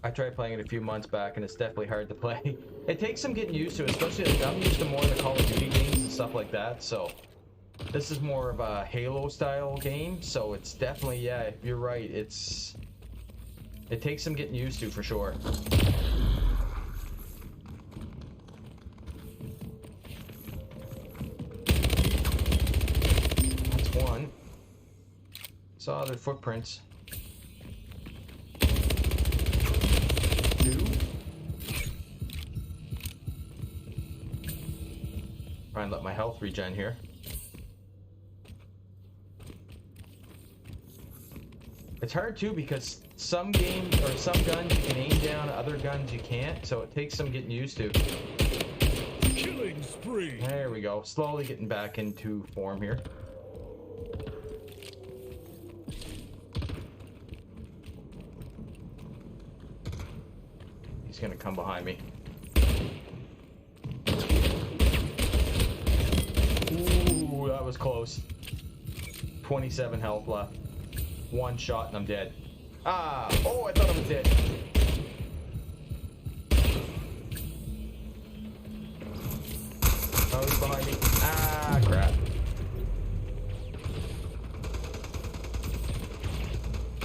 I tried playing it a few months back and it's definitely hard to play. It takes some getting used to, especially like I'm used to more of the Call of Duty games and stuff like that, so this is more of a Halo style game, so it's definitely, yeah, you're right, it takes some getting used to for sure. That's one. Saw their footprints. Try and let my health regen here. It's hard too because some games or some guns you can aim down, other guns you can't, so it takes some getting used to. Killing spree. There we go. Slowly getting back into form here. He's gonna come behind me. Ooh, that was close. 27 health left. One shot and I'm dead. Ah! Oh, I thought I was dead. Oh, he's behind me. Ah, crap.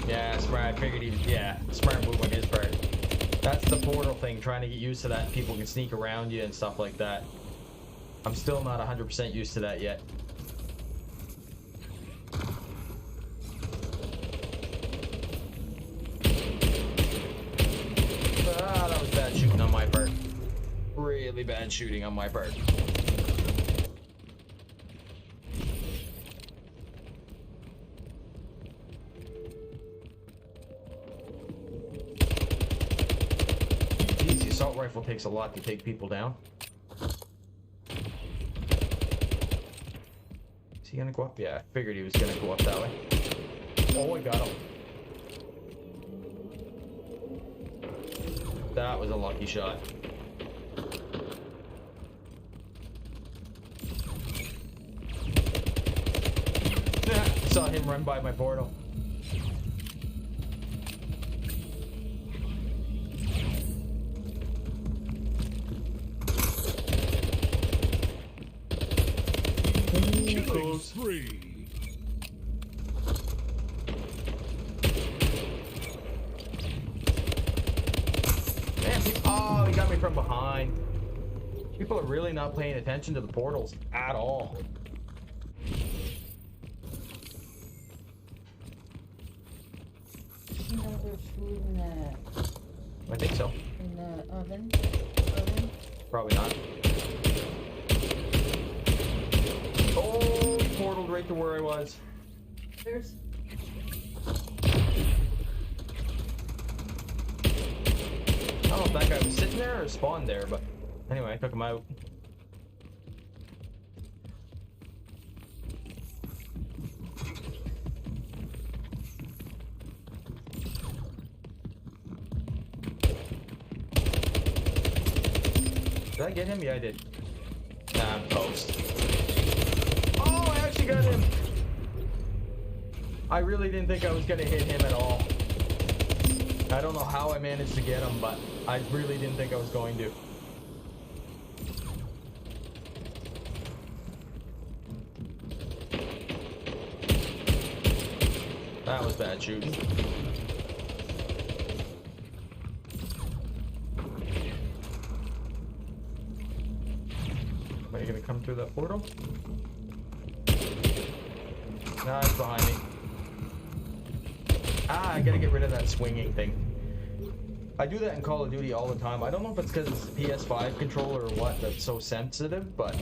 Yeah, smart. I figured he was, yeah, smart move on his part. That's the portal thing, trying to get used to that. People can sneak around you and stuff like that. I'm still not 100% used to that yet. Ah, that was bad shooting on my part. Really bad shooting on my part. takes a lot to take people down. Is he gonna go up? Yeah, I figured he was gonna go up that way. Oh, I got him. That was a lucky shot. Saw him run by my portal. Killing spree. Man, oh, he got me from behind. People are really not paying attention to the portals at all. You know there's food in that. I think so. In the oven. Probably not. Oh, he portaled right to where I was. There's. I don't know if that guy was sitting there or spawned there, but anyway, I took him out. Did I get him? Yeah, I did. Nah, I'm toast. Oh, I actually got him! I really didn't think I was gonna hit him at all. I don't know how I managed to get him, but I really didn't think I was going to. That was bad shooting. Are you gonna come through that portal? Nah, it's behind me. Ah, I gotta get rid of that swinging thing. I do that in Call of Duty all the time. I don't know if it's because it's a PS5 controller or what that's so sensitive, but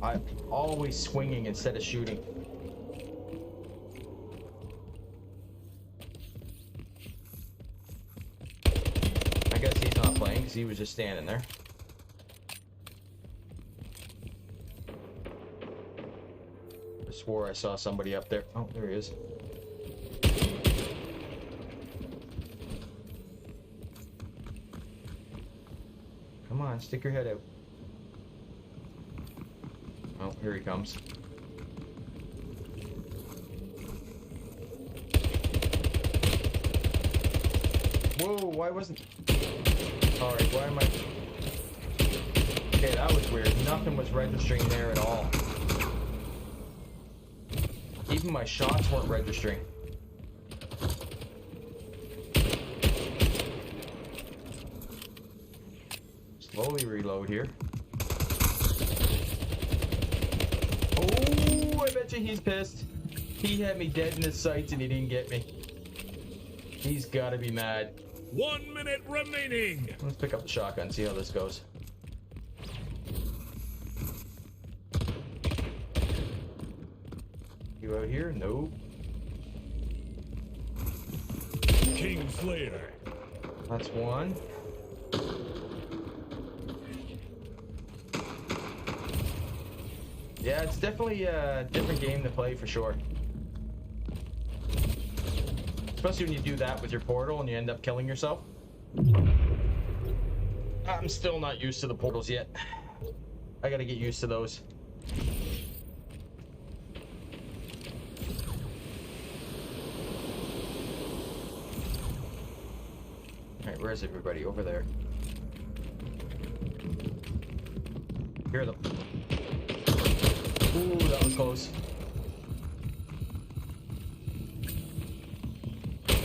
I'm always swinging instead of shooting. I guess he's not playing because he was just standing there. I swore I saw somebody up there. Oh, there he is. Come on, stick your head out. Oh, here he comes. Whoa, why wasn't... Alright, why am I... Okay, that was weird. Nothing was registering there at all. Even my shots weren't registering. Slowly reload here. Oh, I bet you he's pissed. He had me dead in his sights and he didn't get me. He's gotta be mad. 1 minute remaining. Let's pick up the shotgun, see how this goes. You out here? Nope. Kingslayer. That's one. Yeah, it's definitely a different game to play for sure. Especially when you do that with your portal and you end up killing yourself. I'm still not used to the portals yet. I gotta get used to those. Alright, where's everybody? Over there. Hear them. Ooh, that was close.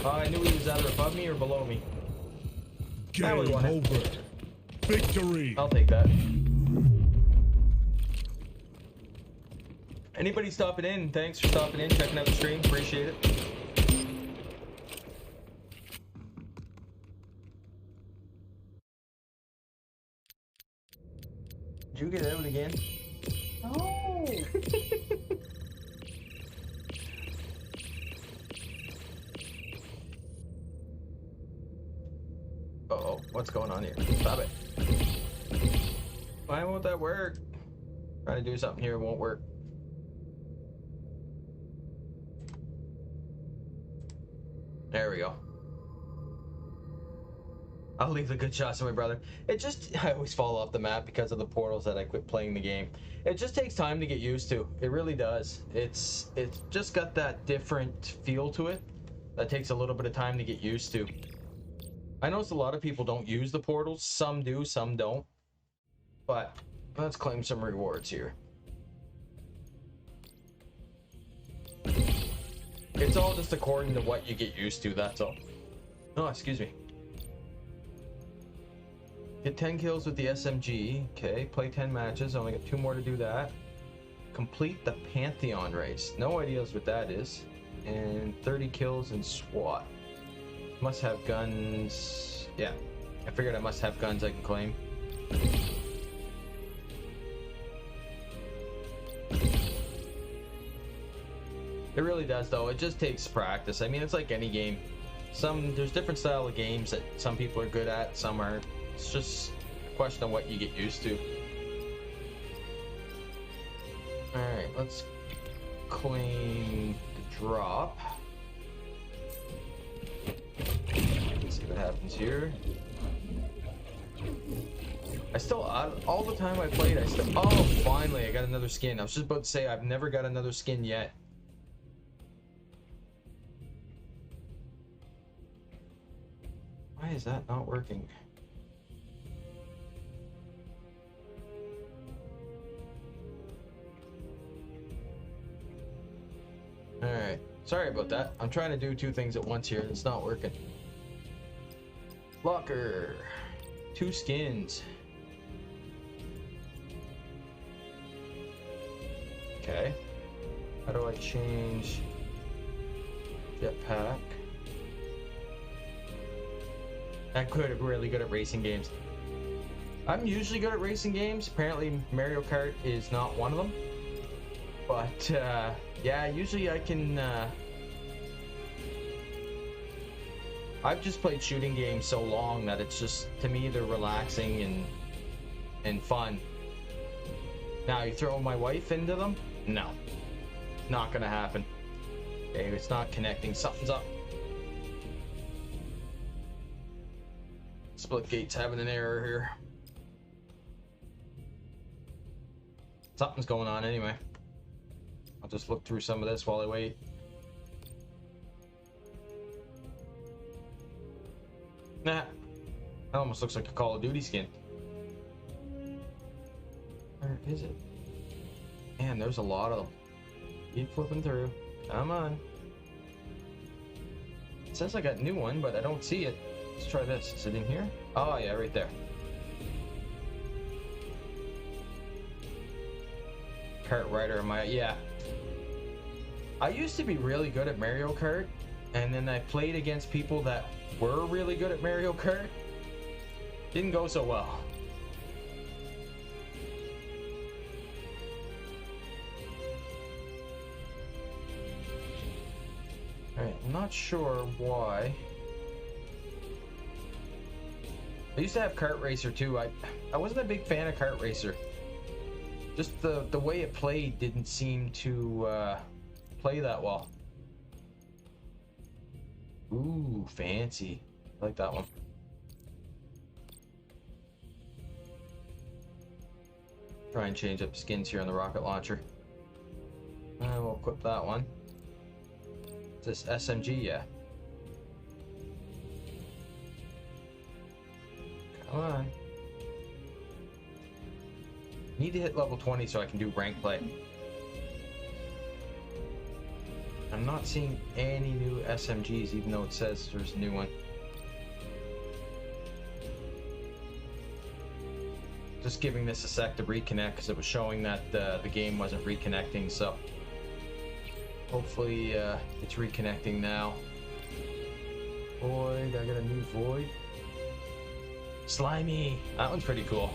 I knew he was either above me or below me. Game over. Victory. I'll take that. Anybody stopping in, thanks for stopping in, checking out the stream, appreciate it. Did you get out again? No. Uh-oh, what What's going on here? Stop it. Why won't that work? Trying to do something here, it won't work. There we go. I'll leave the good shots to my brother. I always fall off the map because of the portals that I quit playing the game. It just takes time to get used to. It really does. It's just got that different feel to it that takes a little bit of time to get used to. I notice a lot of people don't use the portals. Some do, some don't. But let's claim some rewards here. It's all just according to what you get used to, that's all. Oh, excuse me. Get 10 kills with the SMG. Okay, play 10 matches. I only got 2 more to do that. Complete the Pantheon race. No ideas what that is. And 30 kills in SWAT. Must have guns. Yeah, I figured I must have guns I can claim. It really does, though. It just takes practice. I mean, it's like any game. There's different style of games that some people are good at, some aren't. It's just a question of what you get used to. Alright, let's claim the drop. Let's see what happens here. All the time I played, oh, finally, I got another skin. I was just about to say, I've never got another skin yet. Why is that not working? Alright, sorry about that. I'm trying to do 2 things at once here and it's not working. Locker. 2 skins. Okay. How do I change jetpack? I'm really good at racing games. I'm usually good at racing games. Apparently Mario Kart is not one of them. But yeah, usually I can I've just played shooting games so long that it's just, to me, they're relaxing and fun. Now, you throw my wife into them? No. Not gonna happen. Okay, it's not connecting. Something's up. Splitgate's having an error here. Something's going on anyway. I'll just look through some of this while I wait. Nah. That almost looks like a Call of Duty skin. Where is it? Man, there's a lot of them. Keep flipping through. Come on. It says I got a new one, but I don't see it. Let's try this. Is it in here? Oh, yeah, right there. Kart Rider, yeah. I used to be really good at Mario Kart, and then I played against people that were really good at Mario Kart. Didn't go so well. Alright, I'm not sure why. I used to have Kart Racer too. I wasn't a big fan of Kart Racer. Just the way it played didn't seem to play that well. Ooh, fancy. I like that one. Try and change up skins here on the rocket launcher. We'll equip that one. Is this SMG? Yeah. Come on. Need to hit level 20 so I can do rank play. I'm not seeing any new SMGs, even though it says there's a new one. Just giving this a sec to reconnect because it was showing that the game wasn't reconnecting, so hopefully it's reconnecting now. Void, I got a new Void. Slimy! That one's pretty cool.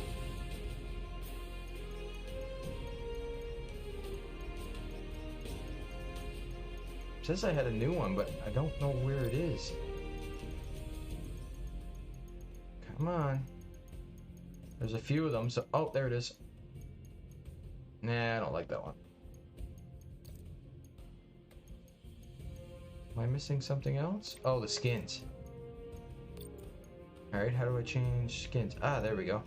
It says I had a new one, but I don't know where it is. Come Come on. There's a few of them, so... Oh, there it is. Nah, I don't like that one. Am I missing something else? Oh, the skins. Alright, how do I change skins? Ah, there we go.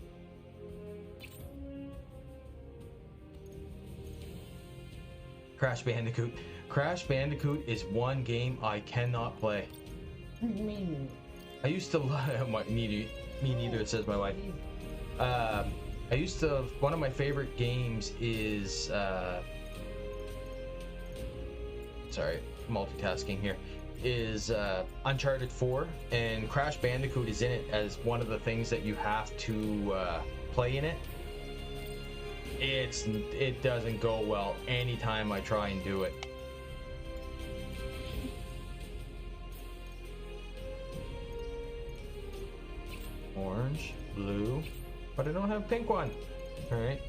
Crash Bandicoot. Crash Bandicoot is one game I cannot play. Me I used to love... Me neither, it says my wife. I used to... One of my favorite games is... Sorry, multitasking here. Is Uncharted 4, and Crash Bandicoot is in it as one of the things that you have to play in it. It doesn't go well anytime I try and do it. Orange, blue, but I don't have pink one. All right.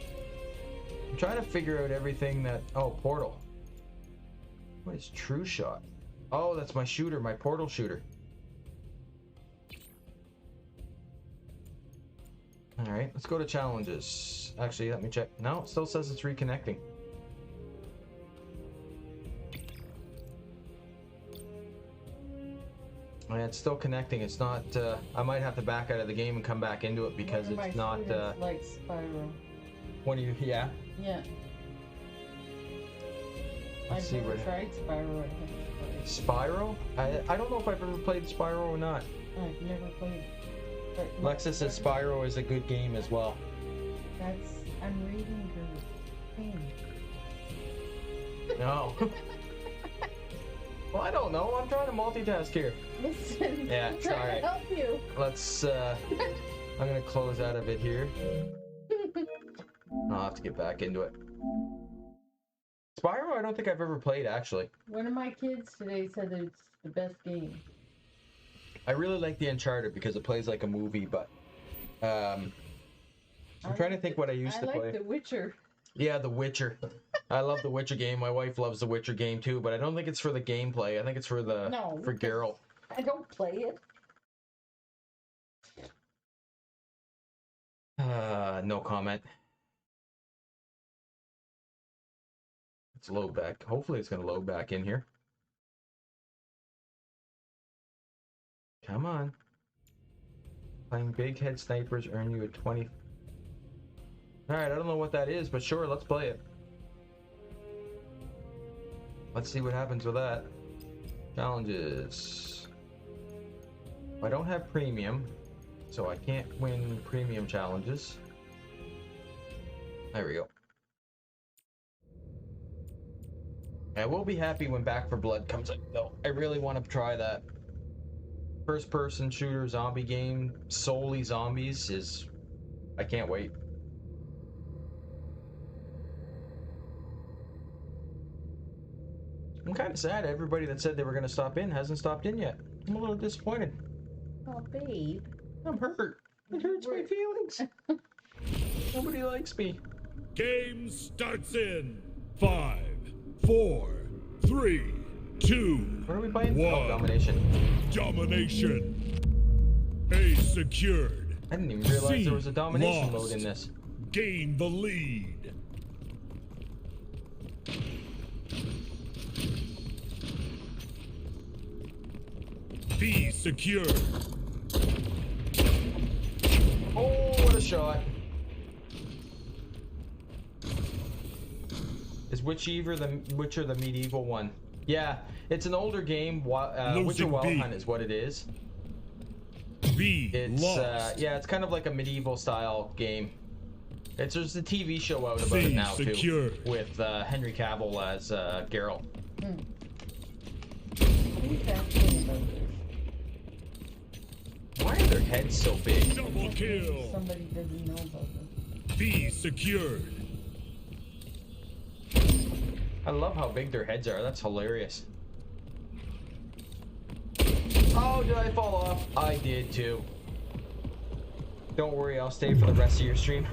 I'm trying to figure out everything that... Oh, portal. What is True Shot? Oh, that's my shooter, my portal shooter. All right, let's go to challenges. Actually, let me check. No, it still says it's reconnecting. Yeah, it's still connecting. It's not. I might have to back out of the game and come back into it because it's not. Like Spyro. When you, yeah. Yeah. Let's I've never tried Spyro. Spyro? I don't know if I've ever played Spyro or not. I've never played. But Lexus says Spyro is a good game as well. I'm reading her thing. No. Well, I don't know. I'm trying to multitask here. Listen, Yeah, I'm trying sorry. to help you. Let's, I'm gonna close out of it here. I'll have to get back into it. Spyro, I don't think I've ever played, actually. One of my kids today said that it's the best game. I really like the Uncharted because it plays like a movie, but I'm trying to think what I used to play. I like The Witcher. Yeah, The Witcher. I love The Witcher game. My wife loves The Witcher game too, but I don't think it's for the gameplay. I think it's for the for Geralt. I don't play it. No comment. Let's load back. Hopefully it's going to load back in here. Come on. Playing big head snipers earn you a 20. Alright, I don't know what that is, but sure, let's play it. Let's see what happens with that. Challenges. I don't have premium, so I can't win premium challenges. There we go. I will be happy when Back 4 Blood comes out, though. I really want to try that. First-person shooter zombie game, solely zombies, is... I can't wait. I'm kind of sad everybody that said they were going to stop in hasn't stopped in yet. I'm a little disappointed. Oh, babe. I'm hurt. It hurts my feelings. Nobody likes me. Game starts in 5, 4, 3, 2, What are we playing? 1. Oh, Domination. Domination. A secured. I didn't even realize C there was a domination lost. mode in this. Gain the lead. B secured. Oh, what a shot. Is Witcher the medieval one? Yeah, it's an older game. Witcher Wild B. Hunt is what it is. B It's lost. yeah, it's kind of like a medieval style game. There's a TV show out about C it now secured. too, with Henry Cavill as Geralt. Who's asking about this? Why are their heads so big? Double kill. Somebody doesn't know about this. B secured. I love how big their heads are. That's hilarious. Oh, did I fall off? I did too. Don't worry, I'll stay for the rest of your stream.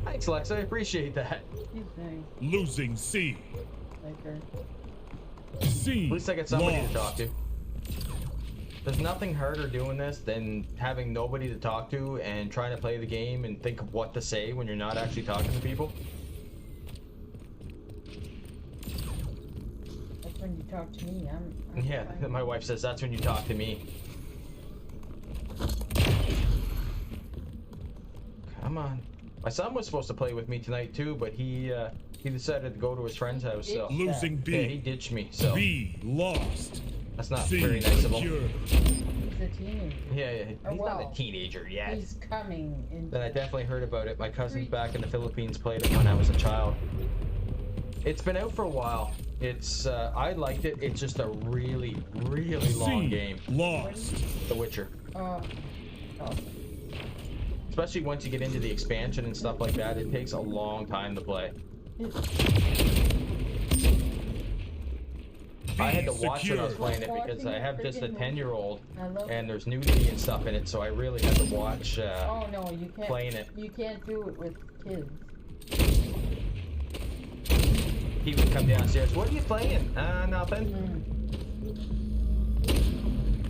Thanks, Lex. I appreciate that. She's nice. Losing C. Like her. C. At least I got somebody to lost. talk to. There's nothing harder doing this than having nobody to talk to and trying to play the game and think of what to say when you're not actually talking to people. That's when you talk to me. I'm Yeah, fine. my wife says that's when you talk to me. Come on. My son was supposed to play with me tonight too, but he decided to go to his friend's house. So Losing B. yeah, he ditched me. So B lost. that's not C very nice of him. secure. He's a teenager. Yeah, he's not well, a teenager yet. He's coming in. Then I definitely heard about it. My cousins back in the Philippines played it when I was a child. It's been out for a while. It's I liked it. It's just a really, really long C game. lost. The Witcher. Oh. Especially once you get into the expansion and stuff like that, it takes a long time to play. I had to watch when I was playing it because I have just a 10-year-old and there's nudity and stuff in it, so I really had to watch Oh no, you can't. playing it. You can't do it with kids. He would come downstairs. What are you playing? Nothing.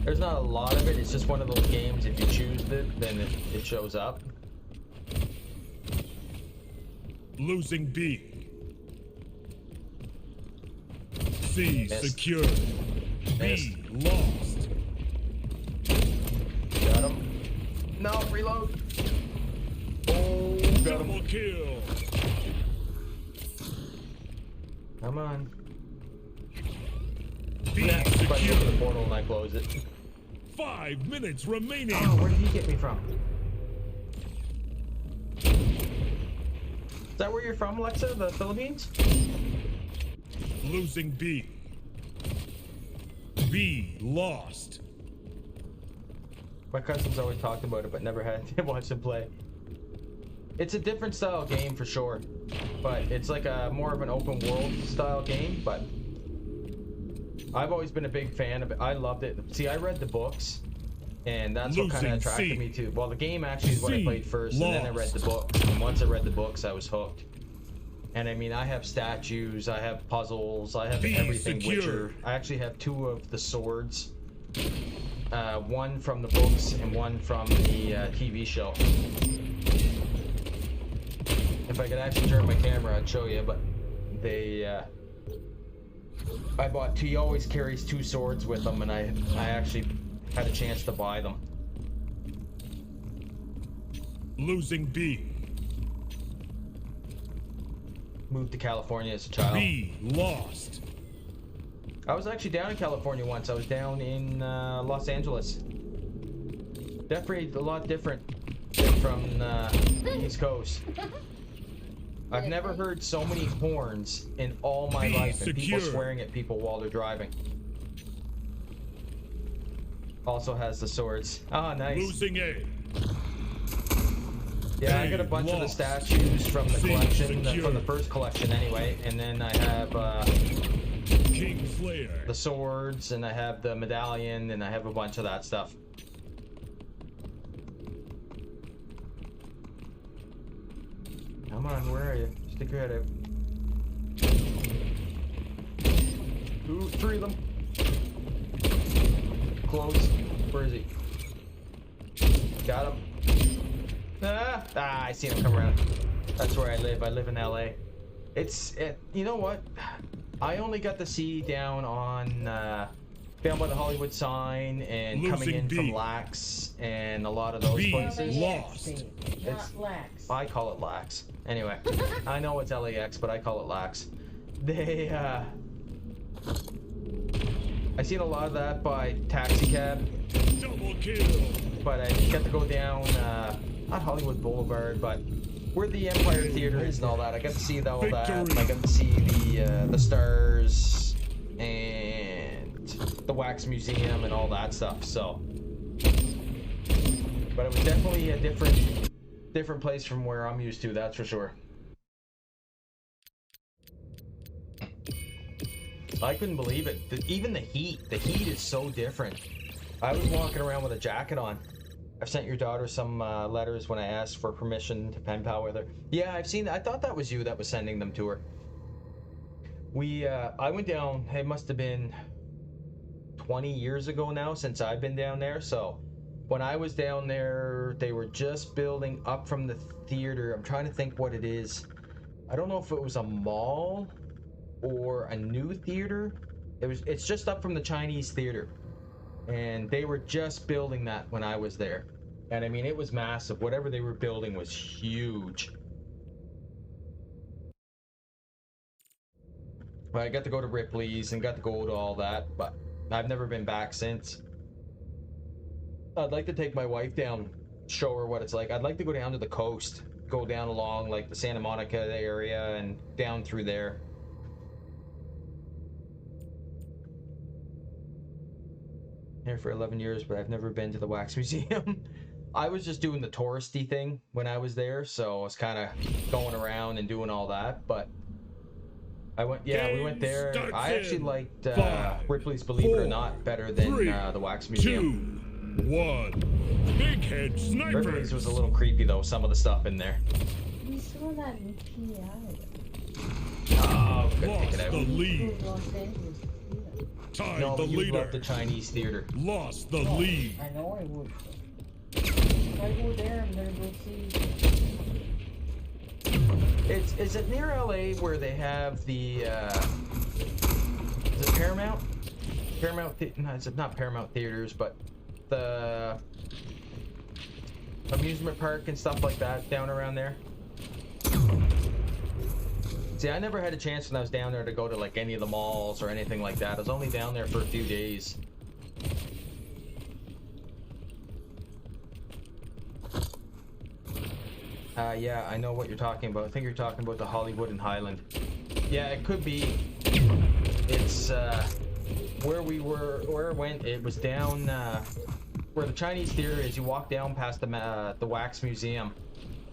There's not a lot of it. It's just one of those games. If you choose it, then it shows up. Losing B. C Missed. secure. Missed. B lost. Got him. No, reload. Oh, got him. Double kill. Come on. B Nah, if I go to secure. the portal and I close it. 5 minutes remaining. Oh, where did he get me from? Is that where you're from, Alexa? The Philippines? Losing B. B lost. My cousins always talked about it, but never had to watch them play. It's a different style game for sure, but it's like a more of an open world style game. But I've always been a big fan of it. I loved it. See, I read the books, and that's what kind Losing of attracted C. me to. Well, the game actually is what I C played first, and then I read the lost. books. And once I read the books, I was hooked. And I mean, I have statues, I have puzzles, I have B everything secure. Witcher. I actually have 2 of the swords. One from the books and one from the TV show. If I could actually turn my camera, I'd show you, but they, I bought 2, he always carries 2 swords with him, and I actually had a chance to buy them. Losing B. Moved to California as a child. B lost. I was actually down in California once. I was down in Los Angeles. Definitely a lot different from the East Coast. I've never heard so many horns in all my Be life and people secure. swearing at people while they're driving. Also has the swords. Ah, nice. Losing A. Yeah, I got a bunch of the lost. statues from the C collection, secure. from the first collection anyway, and then I have King Slayer. the swords, and I have the medallion, and I have a bunch of that stuff. Come on, where are you? Stick your head out. 2, 3 of them. Close. Where is he? Got him. I seen him come around. That's where I live. I live in LA. You know what? I only got to see down by the Hollywood sign and coming Losing in from B. Lax and a lot of those B. places. Lost. Not It's- lax. I call it Lax. Anyway, I know it's LAX, but I call it Lax. I seen a lot of that by taxi cab, Double kill. but I got to go down, not Hollywood Boulevard, but where the Empire Theater is and all that. I got to see all that. Victory. I got to see the stars and the Wax Museum and all that stuff. So, but it was definitely a different place from where I'm used to. That's for sure. I couldn't believe it. Even the heat is so different. I was walking around with a jacket on. I've sent your daughter some letters when I asked for permission to pen pal with her. Yeah, I've seen that. I thought that was you that was sending them to her. I went down, it must have been 20 years ago now since I've been down there. So when I was down there, they were just building up from the theater. I'm trying to think what it is. I don't know if it was a mall or a new theater. It's just up from the Chinese theater. And they were just building that when I was there. And I mean, it was massive. Whatever they were building was huge. But I got to go to Ripley's and got to go to all that, but I've never been back since. I'd like to take my wife down, show her what it's like. I'd like to go down to the coast, go down along like the Santa Monica area and down through there. Here for 11 years, but I've never been to the Wax Museum. I was just doing the touristy thing when I was there, so I was kind of going around and doing all that, but we went there. I actually liked Ripley's, believe it or not, better than the Wax Museum. 2, 1. Big head snipers. Ripley's was a little creepy though, some of the stuff in there. We saw that in PI. Oh, good Lost take it out. the lead. Los Angeles. Tied No, the you leader. love the Chinese theater. Lost the lead. I know I would. If I go there, I'm gonna go see. Is it near LA where they have the is it Paramount? No, it's not Paramount Theaters, but the amusement park and stuff like that down around there. See, I never had a chance when I was down there to go to like any of the malls or anything like that. I was only down there for a few days. Yeah, I know what you're talking about. I think you're talking about the Hollywood and Highland. Yeah, it could be. It's where I went, it was down where the Chinese theater is. You walk down past the Wax Museum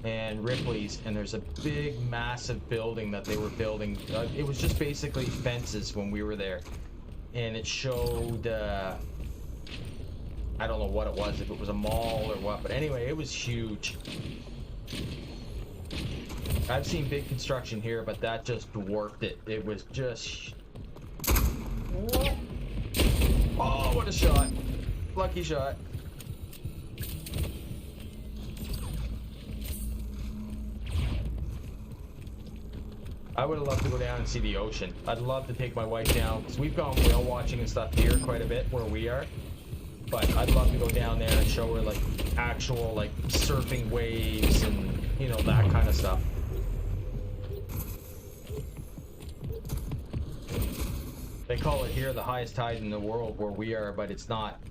and Ripley's, and there's a big, massive building that they were building. It was just basically fences when we were there, and it showed I don't know what it was, if it was a mall or what, but anyway, it was huge. I've seen big construction here, but that just dwarfed it. It was just... Oh, what a shot. Lucky shot. I would have loved to go down and see the ocean. I'd love to take my wife down, because we've gone whale watching and stuff here quite a bit where we are. But I'd love to go down there and show her like actual like surfing waves and, you know, that kind of stuff. They call it here the highest tide in the world where we are, but it's not.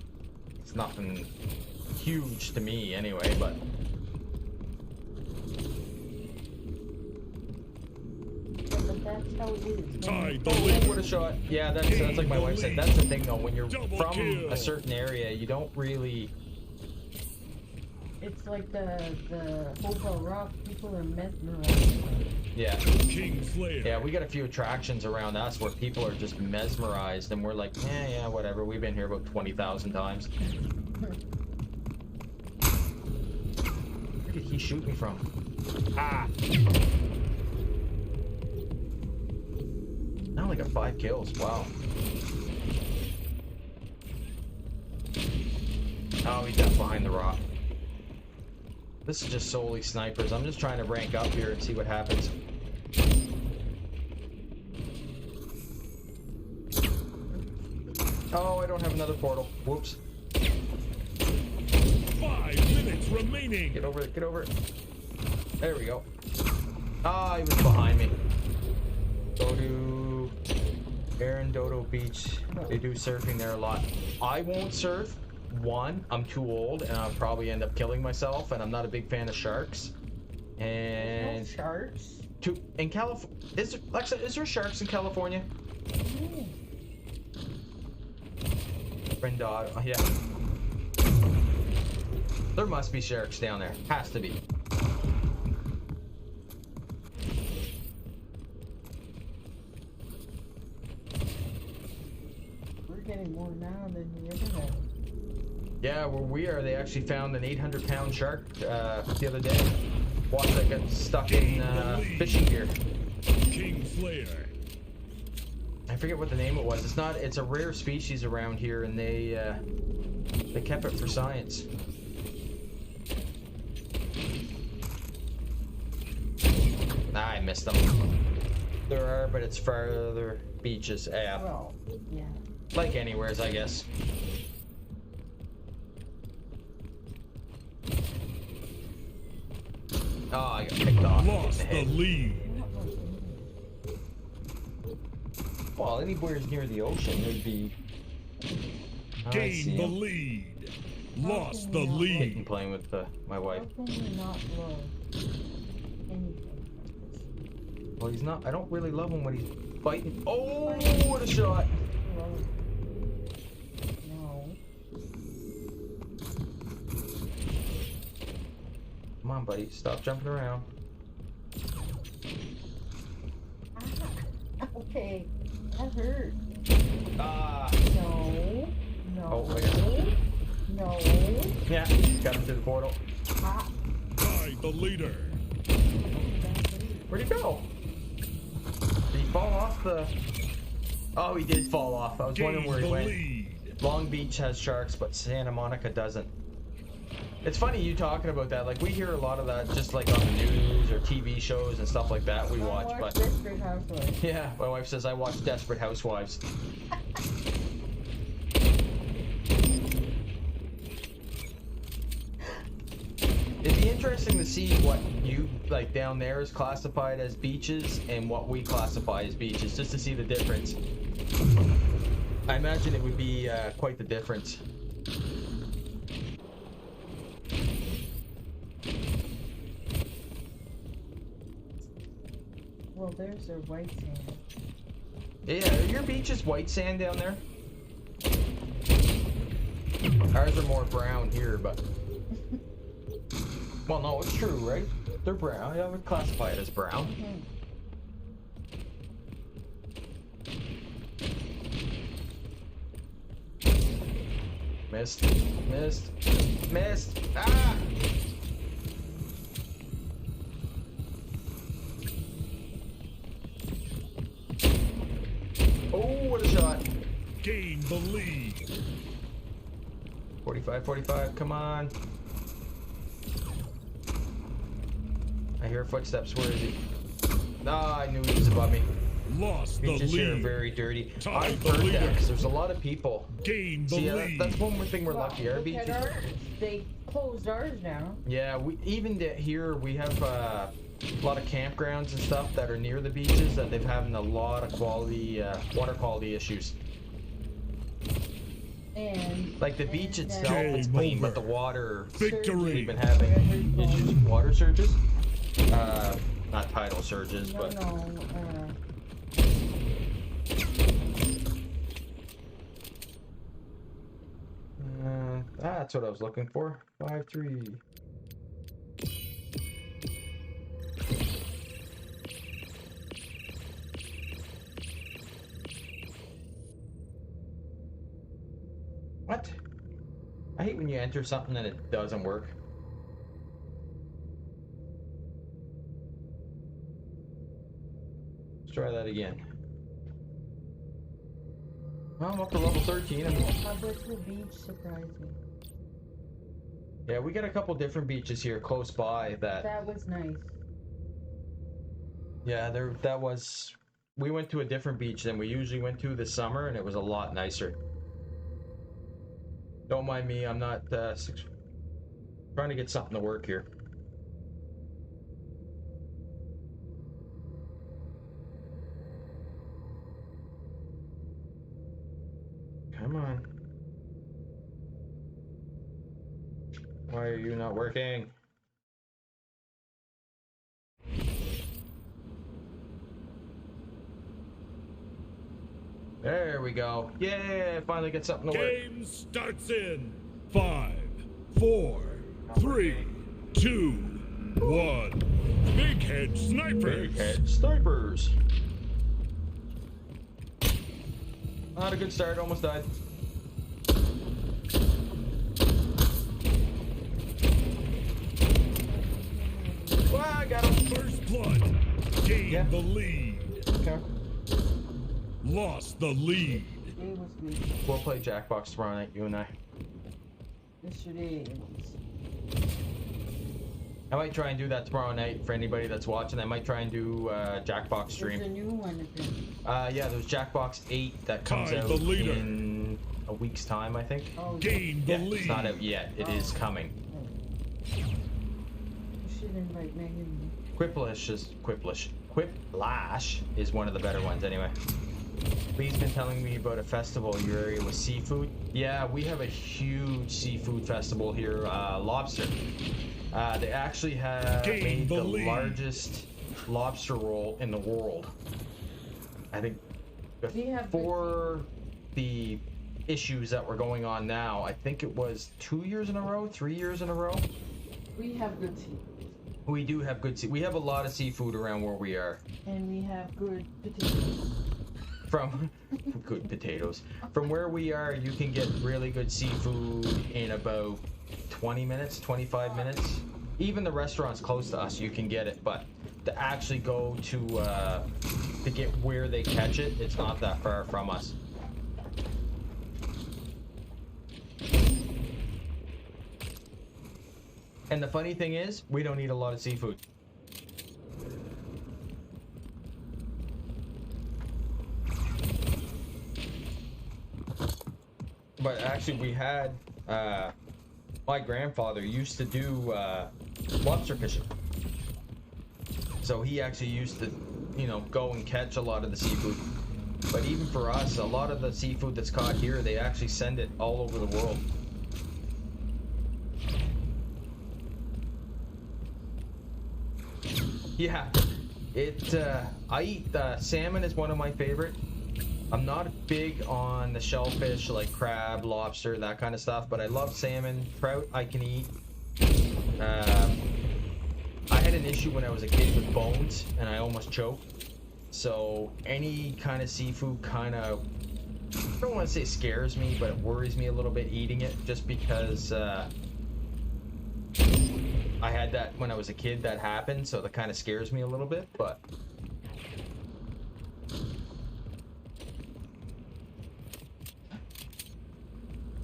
It's nothing huge to me anyway, but... But that's how it is. Tied the Oh, lead. what a shot. Yeah, that's like my wife said. That's the thing though, when you're Double from kill. a certain area, you don't really... It's like the Hotel Rock, people are mesmerized. Yeah. King Slayer. Yeah, we got a few attractions around us where people are just mesmerized, and we're like, yeah, whatever. We've been here about 20,000 times. Where did he shoot me from? Ah! I only got 5 kills. Wow. Oh, he's up behind the rock. This is just solely snipers. I'm just trying to rank up here and see what happens. Oh, I don't have another portal. Whoops. 5 minutes remaining. Get over it, get over it. There we go. Ah, he was behind me. Go to Aaron Dodo Beach. They do surfing there a lot. I won't surf. One, I'm too old and I'll probably end up killing myself, and I'm not a big fan of sharks. And Sharks? two, in California, Alexa, is there sharks in California? Yeah. Brendado, oh, yeah. There must be sharks down there. Has to be. We're getting more now than we ever have. Yeah, where we are, they actually found an 800-pound shark the other day. Watch that got stuck in fishing gear. King Slayer. I forget what the name it was. It's not. It's a rare species around here, and they kept it for science. Ah, I missed them. There are, but it's farther beaches. Yeah. Well, yeah. Like anywheres, I guess. Oh, I got picked off. Lost the lead. Well, anywhere's near the ocean, there'd be. Oh, Gain the lead. Lost the Hitting lead. playing with my wife. How can you not love anything? Well, he's not. I don't really love him when he's fighting. Oh, what a shot! Love. No. Come on, buddy. Stop jumping around. Ah, okay. That hurt. Ah. No. No. Oh, I got No. Yeah, got him through the portal. Ah. By the leader. Where'd he go? Did he fall off the... Oh, he did fall off. I was wondering Gain where the he went. lead. Long Beach has sharks, but Santa Monica doesn't. It's funny you talking about that. Like, we hear a lot of that just like on the news or TV shows and stuff like that we watch, but... Desperate Housewives. Yeah, my wife says I watch Desperate Housewives. It'd be interesting to see what you, like, down there is classified as beaches and what we classify as beaches, just to see the difference. I imagine it would be quite the difference. Well, there's their white sand. Yeah, are your beaches white sand down there? Ours are more brown here, but... Well, no, it's true, right? They're brown. I would classify it as brown. Missed. Missed. Missed. Ah! Oh, what a shot. Gain the lead. 45, 45, come on. I hear footsteps. Where is he? Ah, I knew he was above me. Lost the Beaches here are lead. very dirty. Tied I've the heard that leader. because there's a lot of people. Gain the See, lead. that's one more thing we're Well, lucky. Our look beaches. at ours. They closed ours down. Yeah, we even here we have a lot of campgrounds and stuff that are near the beaches that they've having a lot of quality water quality issues. And Like the beach and, itself, it's Game clean, over. but the water Victory. we've been having issues. Water surges, not tidal surges, No, but no. that's what I was looking for. 5-3. What? I hate when you enter something and it doesn't work. Let's try that again. Well, I'm up to level 13. How about the beach surprised me? Yeah, we got a couple different beaches here close by that... That was nice. Yeah, that was... We went to a different beach than we usually went to this summer, and it was a lot nicer. Don't mind me, I'm not trying to get something to work here. Come on. Why are you not working? There we go. Yeah, finally get something to work. Game starts in 5, 4, 3, 2, 1. Big head snipers. Big head snipers. Not a good start, almost died. Wow, I got him. First blood. Gain Yeah. the lead. Okay. lost the lead. Today was good. We'll play Jackbox tomorrow night, you and I. Yesterday it was. I might try and do that tomorrow night for anybody that's watching. I might try and do Jackbox stream. There's a new one again. Yeah, there's Jackbox 8 that comes Tied out the leader. in a week's time, I think. Oh, Gain the Yeah, lead. it's not out yet. It is coming. You should invite Megan. Quiplash is one of the better ones anyway. Lee's been telling me about a festival in your area with seafood. Yeah, we have a huge seafood festival here, lobster. They actually have Gain made the the lead. largest lobster roll in the world. I think We have before the issues that were going on now, I think it was 2 years in a row, 3 years in a row. We have good seafood. We do have good we have a lot of seafood around where we are. And we have good potatoes. From good potatoes. From where we are, you can get really good seafood in about 20 minutes, 25 minutes. Even the restaurants close to us, you can get it, but to actually go to get where they catch it, it's not that far from us. And the funny thing is, we don't eat a lot of seafood. But actually, we had my grandfather used to do lobster fishing, so he actually used to, you know, go and catch a lot of the seafood. But even for us, a lot of the seafood that's caught here, they actually send it all over the world. Yeah, I eat salmon is one of my favorite. I'm not big on the shellfish like crab, lobster, that kind of stuff, but I love salmon. Trout I can eat. I had an issue when I was a kid with bones and I almost choked. So any kind of seafood kind of, I don't want to say scares me, but it worries me a little bit eating it, just because I had that when I was a kid that happened, so that kind of scares me a little bit, but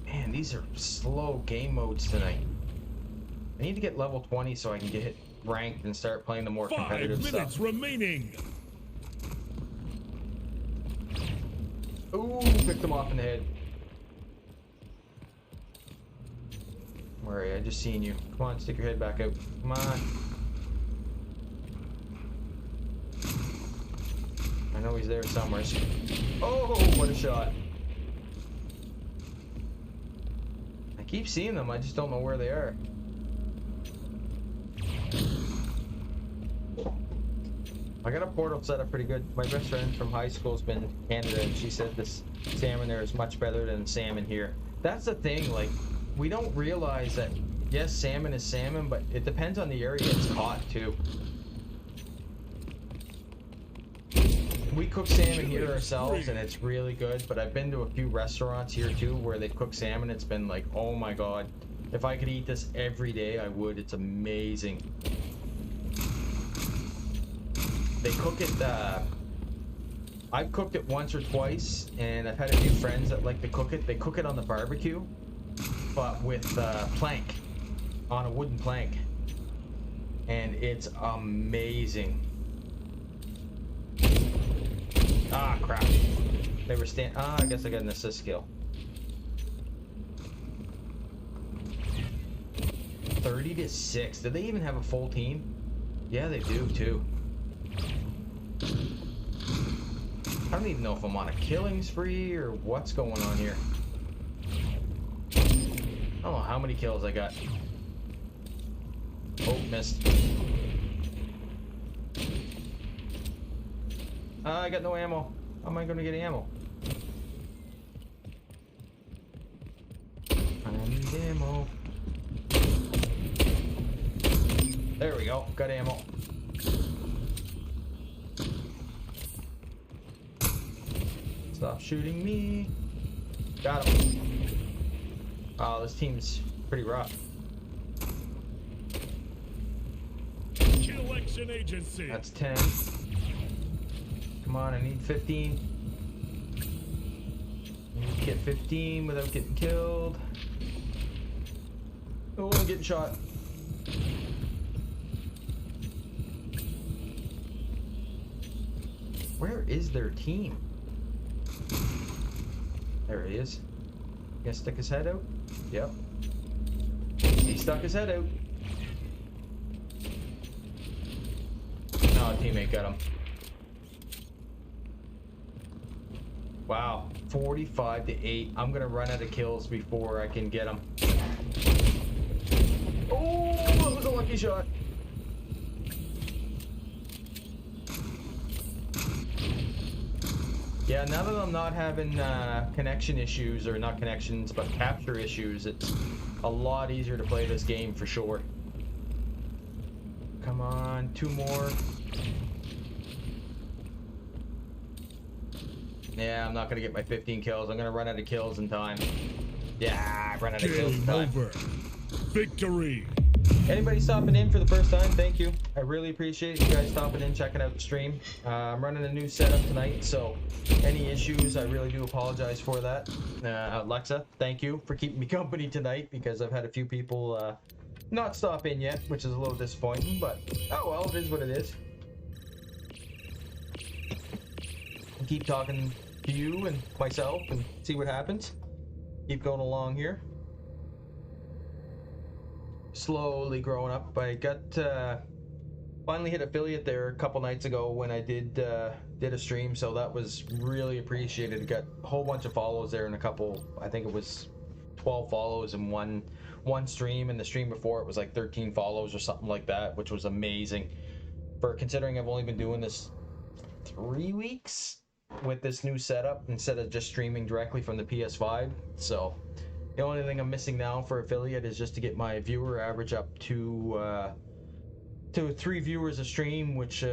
man, these are slow game modes tonight. I need to get level 20 so I can get ranked and start playing the more 5 competitive minutes stuff. remaining. Ooh, picked him off in the head. Where are you? I just seen you. Come on, stick your head back out. Come on. I know he's there somewhere. Oh, what a shot. I keep seeing them, I just don't know where they are. I got a portal set up pretty good. My best friend from high school's been in Canada, and she said this salmon there is much better than salmon here. That's the thing, like, we don't realize that, yes, salmon is salmon, but it depends on the area it's caught, too. We cook salmon here ourselves, and it's really good, but I've been to a few restaurants here, too, where they cook salmon. It's been like, oh my god. If I could eat this every day, I would. It's amazing. They cook it, I've cooked it once or twice, and I've had a few friends that like to cook it. They cook it on the barbecue, but with plank, on a wooden plank, and it's amazing. Ah, crap. They were I guess I got an assist skill. 30-6. Do they even have a full team? Yeah, they do too. I don't even know if I'm on a killing spree or what's going on here. I don't know how many kills I got. Oh, missed. I got no ammo. How am I going to get ammo? I need ammo. There we go. Got ammo. Stop shooting me. Got him. Oh, this team's pretty rough. Election agency. That's 10. Come on, I need 15. get 15 without getting killed. Oh, I'm getting shot. Where is their team? There he is. Gonna stick his head out? Yep. He stuck his head out. No, a teammate got him. Wow, 45 to 8. I'm gonna run out of kills before I can get him. Oh, that was a lucky shot. Yeah, now that I'm not having connection issues, or not connections, but capture issues, it's a lot easier to play this game for sure. Come on, 2 more. Yeah, I'm not gonna get my 15 kills. I'm gonna run out of kills in time. Yeah, I ran out of kills in time. Game over. Victory. Anybody stopping in for the first time, thank you. I really appreciate you guys stopping in, checking out the stream. I'm running a new setup tonight, so any issues, I really do apologize for that. Alexa, thank you for keeping me company tonight, because I've had a few people not stop in yet, which is a little disappointing, but oh well, it is what it is. I'll keep talking to you and myself and see what happens. Keep going along here. Slowly growing up. I got finally hit affiliate there a couple nights ago when I did a stream, so that was really appreciated. Got a whole bunch of follows there, and a couple, I think it was 12 follows in one stream, and the stream before it was like 13 follows or something like that, which was amazing for considering I've only been doing this 3 weeks with this new setup instead of just streaming directly from the PS5. So the only thing I'm missing now for affiliate is just to get my viewer average up to 3 viewers a stream, which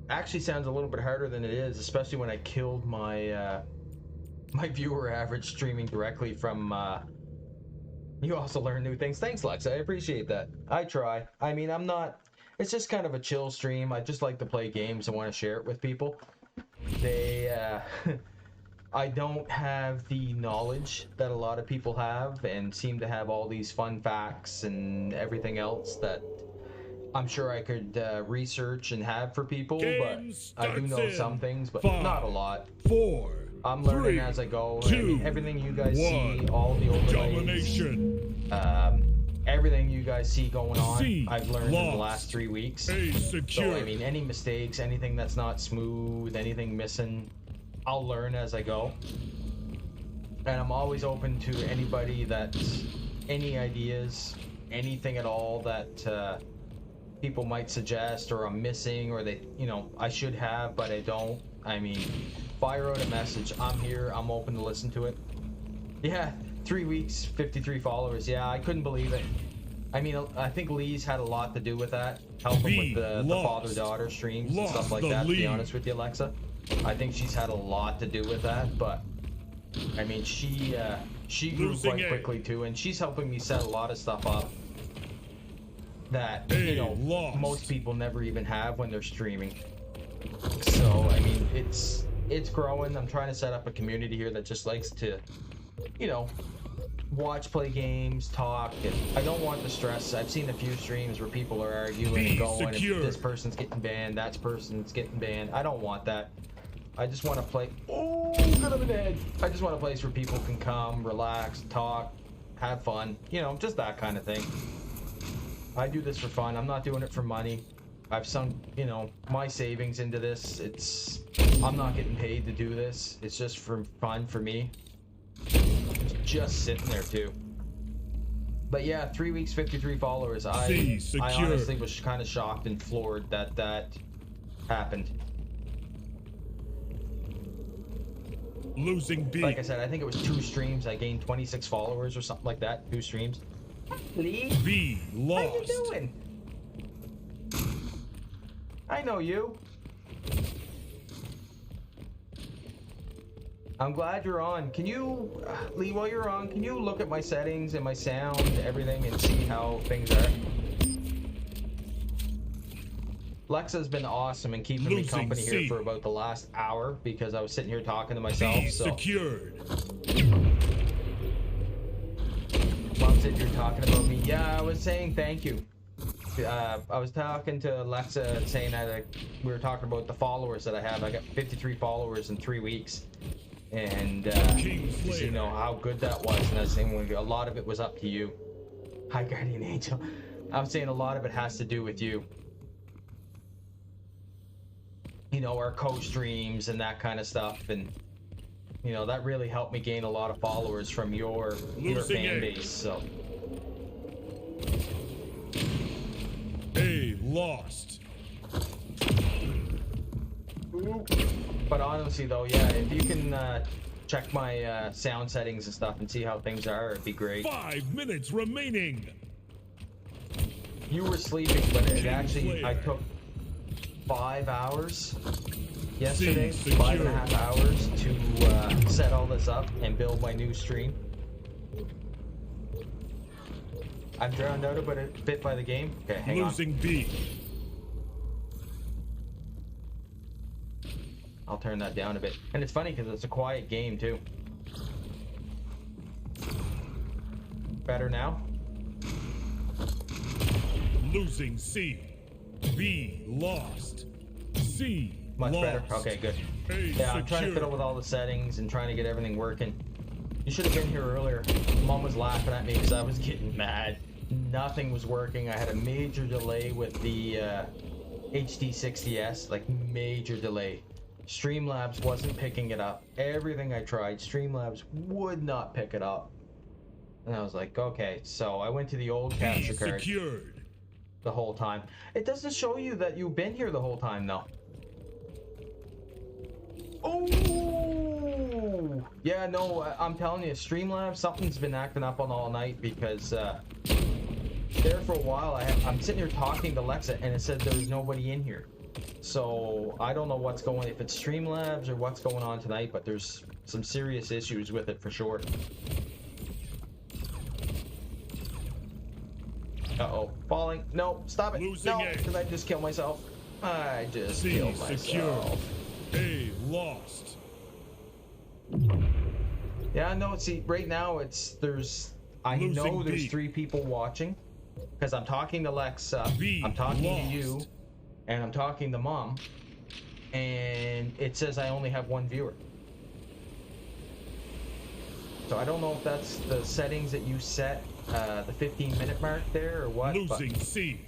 actually sounds a little bit harder than it is, especially when I killed my my viewer average streaming directly from. You also learn new things. Thanks, Lex. I appreciate that. I try. I mean, I'm not. It's just kind of a chill stream. I just like to play games and want to share it with people. I don't have the knowledge that a lot of people have, and seem to have all these fun facts and everything else that I'm sure I could research and have for people, but I do know some things, but not a lot. 4. I'm learning 3, as I go. 2, I mean, everything you guys 1. see, all the overlays, Domination. everything you guys see going on, C, I've learned in the lost. last 3 weeks. A secure. So, I mean, any mistakes, anything that's not smooth, anything missing, I'll learn as I go. And I'm always open to anybody that's any ideas, anything at all that people might suggest, or I'm missing, or they, you know, I should have, but I don't. I mean, fire out a message. I'm here. I'm open to listen to it. Yeah, 3 weeks, 53 followers. Yeah, I couldn't believe it. I mean, I think Lee's had a lot to do with that, helping with the father-daughter streams and stuff like that, to be honest with you, Alexa. I think she's had a lot to do with that, but I mean, she grew quite quickly too, and she's helping me set a lot of stuff up that, you know, most people never even have when they're streaming. So, I mean, it's growing. I'm trying to set up a community here that just likes to, you know, watch, play games, talk, and I don't want the stress. I've seen a few streams where people are arguing and going, and this person's getting banned, that person's getting banned. I don't want that. I just want to play. Oh, good on the head. I just want a place where people can come, relax, talk, have fun. You know, just that kind of thing. I do this for fun. I'm not doing it for money. I've sunk, you know, my savings into this. I'm not getting paid to do this. It's just for fun for me. Just sitting there too. But yeah, 3 weeks, 53 followers. I honestly was kind of shocked and floored that that happened. Losing B. Like I said, I think it was 2 streams. I gained 26 followers or something like that. 2 streams. Lee, B lost. how you doing? I know you. I'm glad you're on. Can you, Lee, while you're on, can you look at my settings and my sound, everything, and see how things are? Lexa's been awesome in keeping me company here for about the last hour because I was sitting here talking to myself. B secured. Mom's sitting here talking about me. Yeah, I was saying thank you. I was talking to Alexa saying that we were talking about the followers that I have. I got 53 followers in 3 weeks. And you know how good that was. And I was saying a lot of it was up to you. Hi, Guardian Angel. I was saying a lot of it has to do with you. You know, our co-streams and that kind of stuff. And, you know, that really helped me gain a lot of followers from your fan base. So. A lost. But honestly, though, yeah, if you can check my sound settings and stuff and see how things are, it'd be great. 5 minutes remaining. You were sleeping, but it actually, I took 5 hours yesterday, 5.5 hours to set all this up and build my new stream. I'm drowned out a bit by the game. Okay, hang on. Losing B. I'll turn that down a bit. And it's funny because it's a quiet game too. Better now? Losing C. B lost. C Much lost. better. Okay, good. Yeah, I'm trying to fiddle with all the settings and trying to get everything working. You should have been here earlier. Mom was laughing at me because I was getting mad. Nothing was working. I had a major delay with the HD60S, like major delay. Streamlabs wasn't picking it up. Everything I tried, Streamlabs would not pick it up. And I was like, okay. So I went to the old capture card the whole time. It doesn't show you that you've been here the whole time, though. Oh! Yeah, no, I'm telling you, Streamlabs, something's been acting up on all night because there for a while, I'm sitting here talking to Alexa and it said there was nobody in here. So I don't know what's going, if it's Streamlabs or what's going on tonight, but there's some serious issues with it for sure. Uh-oh, falling. No, stop it. No, because I just killed myself. I just killed myself. A lost. Yeah, no, see, right now I know there's 3 people watching because I'm talking to Alexa, I'm talking to you, and I'm talking to Mom, and it says I only have 1 viewer. So I don't know if that's the settings that you set, the 15-minute mark there or what. Losing C.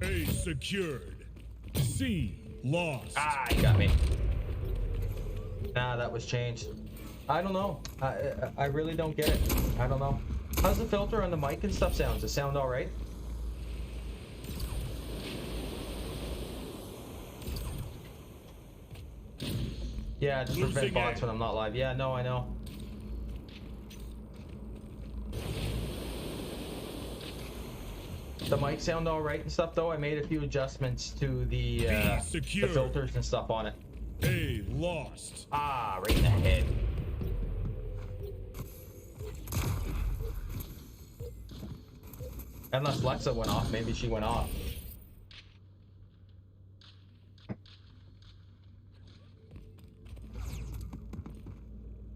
A secured. C lost. Ah, you got me. Nah, that was changed. I don't know. I really don't get it. I don't know. How's the filter on the mic and stuff sound? Does it sound all right? Yeah, just prevent bots when I'm not live. Yeah, no, I know. The mic sound all right and stuff, though. I made a few adjustments to the filters and stuff on it. A lost. Ah, right in the head. Unless Lexa went off, maybe she went off.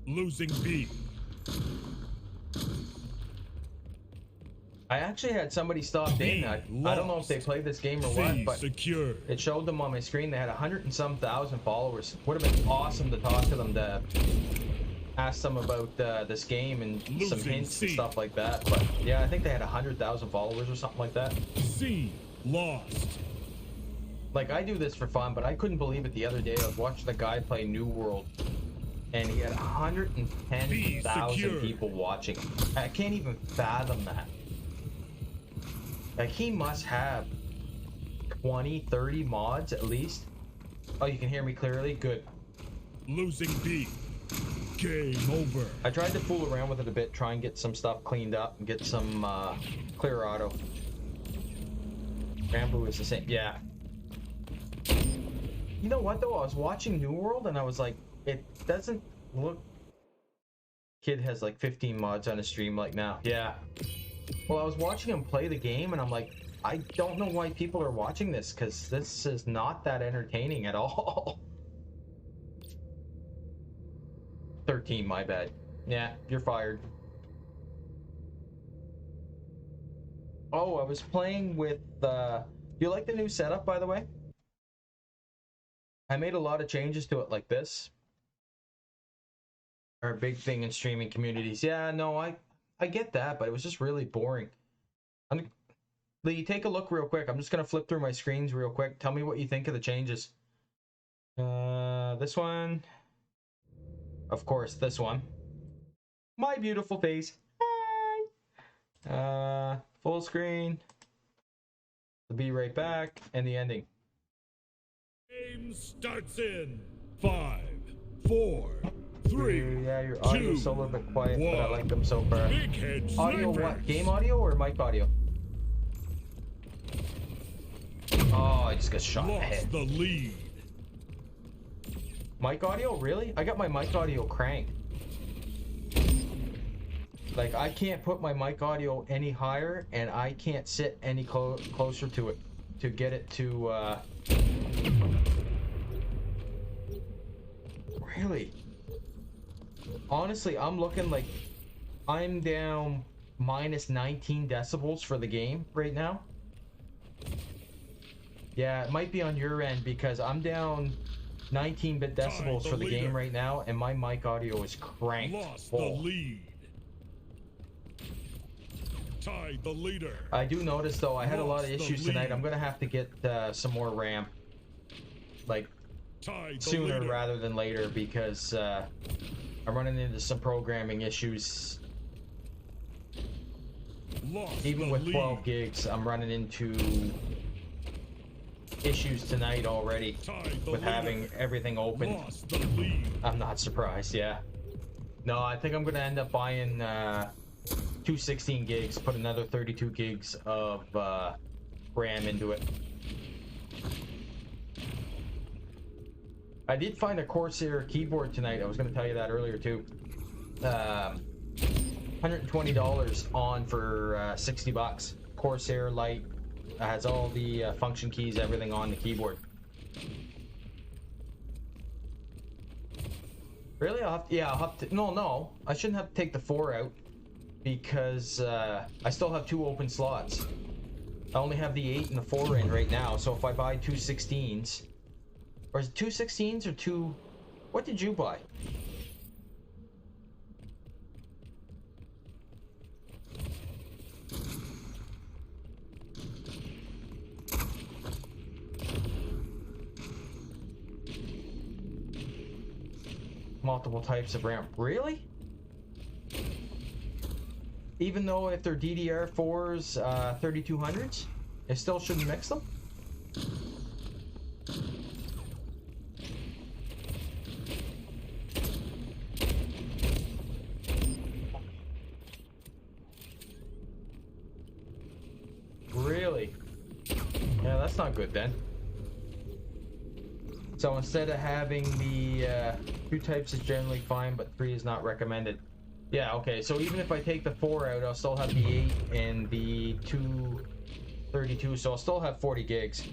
Losing B. I actually had somebody stop in. I don't know if they played this game or what, but it showed them on my screen. They had 100 and some thousand followers. Would have been awesome to talk to them, to ask them about this game and some hints and stuff like that. But yeah, I think they had 100,000 followers or something like that. C lost. Like, I do this for fun, but I couldn't believe it the other day. I was watching a guy play New World, and he had 110,000 people watching. I can't even fathom that. Like, he must have 20, 30 mods at least. Oh, you can hear me clearly? Good. Losing B. Game over. I tried to fool around with it a bit, try and get some stuff cleaned up and get some clear auto. Rambo is the same. Yeah. You know what, though? I was watching New World and I was like, it doesn't look... Kid has like 15 mods on his stream like now. Yeah. Well, I was watching him play the game, and I'm like, I don't know why people are watching this, because this is not that entertaining at all. 13, my bad. Yeah, you're fired. Oh, I was playing with, you like the new setup, by the way? I made a lot of changes to it like this. Our big thing in streaming communities. Yeah, no, I get that, but it was just really boring. Lee, take a look real quick. I'm just gonna flip through my screens real quick. Tell me what you think of the changes. This one. Of course, this one. My beautiful face. Hi. Full screen. The be right back and the ending. Game starts in 5, 4, 3. Yeah, your audio's a little bit quiet, but I like them so far. Big head Audio snipers. what? Game audio or mic audio? Oh, I just got shot in the Lost head. the lead. Mic audio? Really? I got my mic audio cranked. Like, I can't put my mic audio any higher, and I can't sit any closer to it to get it to, Really? Honestly, I'm looking like I'm down minus 19 decibels for the game right now. Yeah, it might be on your end because I'm down 19 decibels for the game right now, and my mic audio is cranked Lost the full. lead. Tied the leader. I do notice though, I had a lot of Lost the issues tonight. lead. I'm gonna have to get some more RAM, like Tied the sooner leader. rather than later, because I'm running into some programming issues. Lost Even the with lead. 12 gigs, I'm running into issues tonight already Tied the with leader. having everything open. Lost the lead. I'm not surprised, yeah. No, I think I'm gonna end up buying 216 gigs, put another 32 gigs of RAM into it. I did find a Corsair keyboard tonight. I was gonna tell you that earlier too. $120 on for 60 bucks. Corsair Lite has all the function keys, everything on the keyboard. Really? I'll have to. No. I shouldn't have to take the 4 out because I still have 2 open slots. I only have the 8 and the 4 in right now. So if I buy 2 16s, or is it 2 16s or 2? What did you buy? Multiple types of RAM. Really? Even though if they're DDR4s, 3200s, it still shouldn't mix them? Really? Yeah, that's not good then. So instead of having the 2 types is generally fine, but 3 is not recommended. Yeah, okay, so even if I take the 4 out, I'll still have the 8 and the 232, so I'll still have 40 gigs.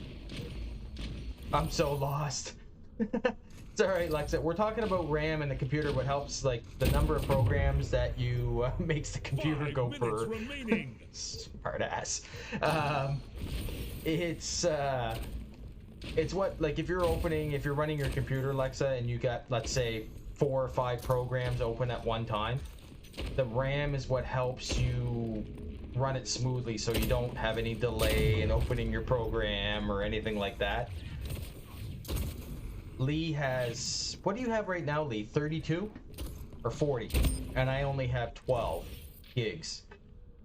I'm so lost. It's alright, Lexa. We're talking about RAM and the computer, what helps, like, the number of programs that you makes the computer 5 go minutes for. remaining. Smart ass. It's what, like, if you're running your computer, Alexa, and you got, let's say, 4 or 5 programs open at one time, the RAM is what helps you run it smoothly so you don't have any delay in opening your program or anything like that. Lee has, what do you have right now, Lee? 32 or 40? And I only have 12 gigs.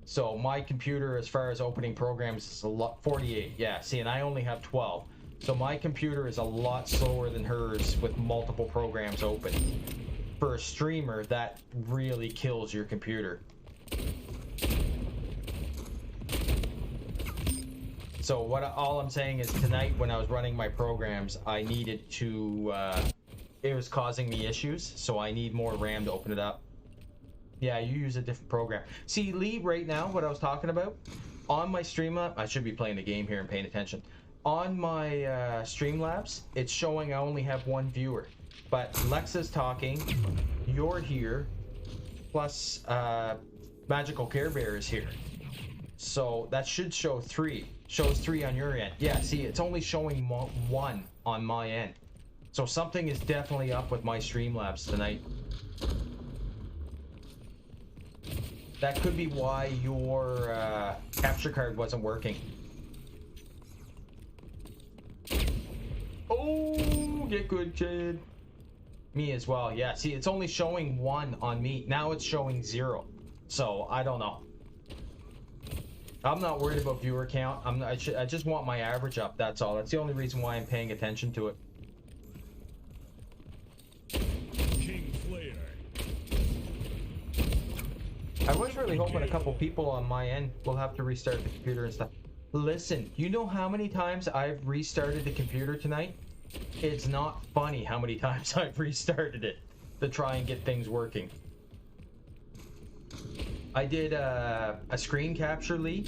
So my computer, as far as opening programs, is a lot. 48, yeah. See, and I only have 12. So my computer is a lot slower than hers with multiple programs open. For a streamer, that really kills your computer. So all I'm saying is tonight when I was running my programs, I needed to, it was causing me issues, so I need more RAM to open it up. Yeah, you use a different program. See, Lee, right now, what I was talking about, on my Streamlabs, I should be playing the game here and paying attention. On my Streamlabs, it's showing I only have one viewer. But Lexa's talking, you're here, plus Magical Care Bear is here. So that should show 3. Shows 3 on your end. Yeah, see, it's only showing 1 on my end. So something is definitely up with my Streamlabs tonight. That could be why your capture card wasn't working. Oh, get good, kid. Me as well. Yeah, see, it's only showing 1 on me. Now it's showing 0. So, I don't know. I'm not worried about viewer count. I just want my average up, that's all. That's the only reason why I'm paying attention to it. I was really hoping a couple people on my end will have to restart the computer and stuff. Listen, you know how many times I've restarted the computer tonight? It's not funny how many times I've restarted it to try and get things working. I did a screen capture, Lee,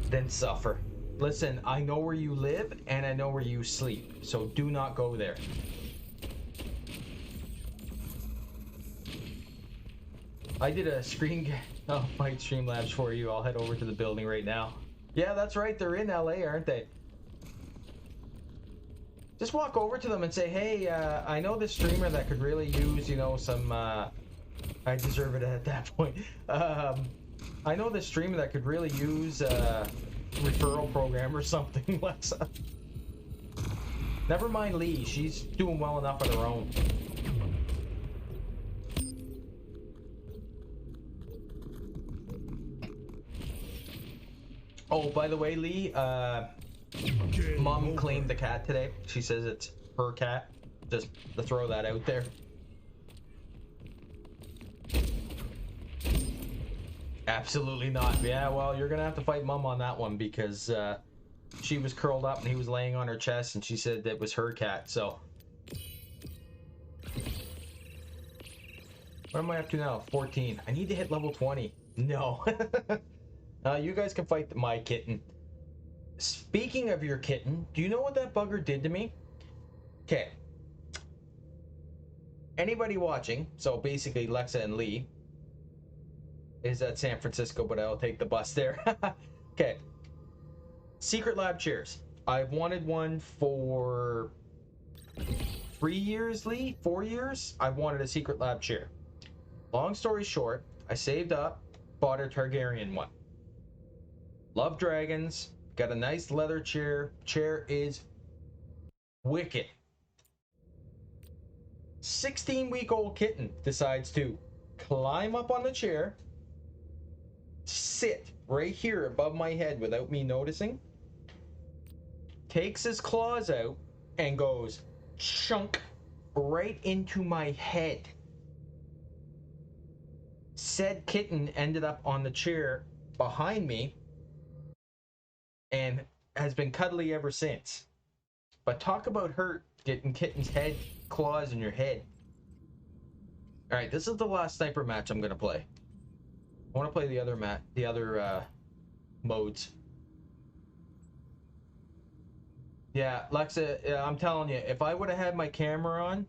then suffer. Listen, I know where you live and I know where you sleep, so do not go there. I did a screen... I'll fight Streamlabs for you. I'll head over to the building right now. Yeah, that's right. They're in LA, aren't they? Just walk over to them and say, hey, I know this streamer that could really use, you know, some... I deserve it at that point. I know this streamer that could really use a referral program or something, Lexa. Never mind Lee. She's doing well enough on her own. Oh, by the way, Lee, Mom claimed the cat today. She says it's her cat. Just to throw that out there. Absolutely not. Yeah, well, you're gonna have to fight Mom on that one because she was curled up and he was laying on her chest and she said that was her cat, so. What am I up to now? 14. I need to hit level 20. No. You guys can fight my kitten. Speaking of your kitten, do you know what that bugger did to me? Okay. Anybody watching, so basically Lexa and Lee, is at San Francisco, but I'll take the bus there. Okay. Secret Lab chairs. I've wanted one for 3 years, Lee? 4 years? I've wanted a Secret Lab chair. Long story short, I saved up, bought a Targaryen one. Love dragons, got a nice leather chair. Chair is wicked. 16-week-old kitten decides to climb up on the chair, sit right here above my head without me noticing, takes his claws out, and goes chunk right into my head. Said kitten ended up on the chair behind me and has been cuddly ever since. But talk about hurt getting kitten's head claws in your head. Alright, this is the last sniper match I'm gonna play. I want to play the other modes. Yeah, Lexa, I'm telling you, if I would have had my camera on,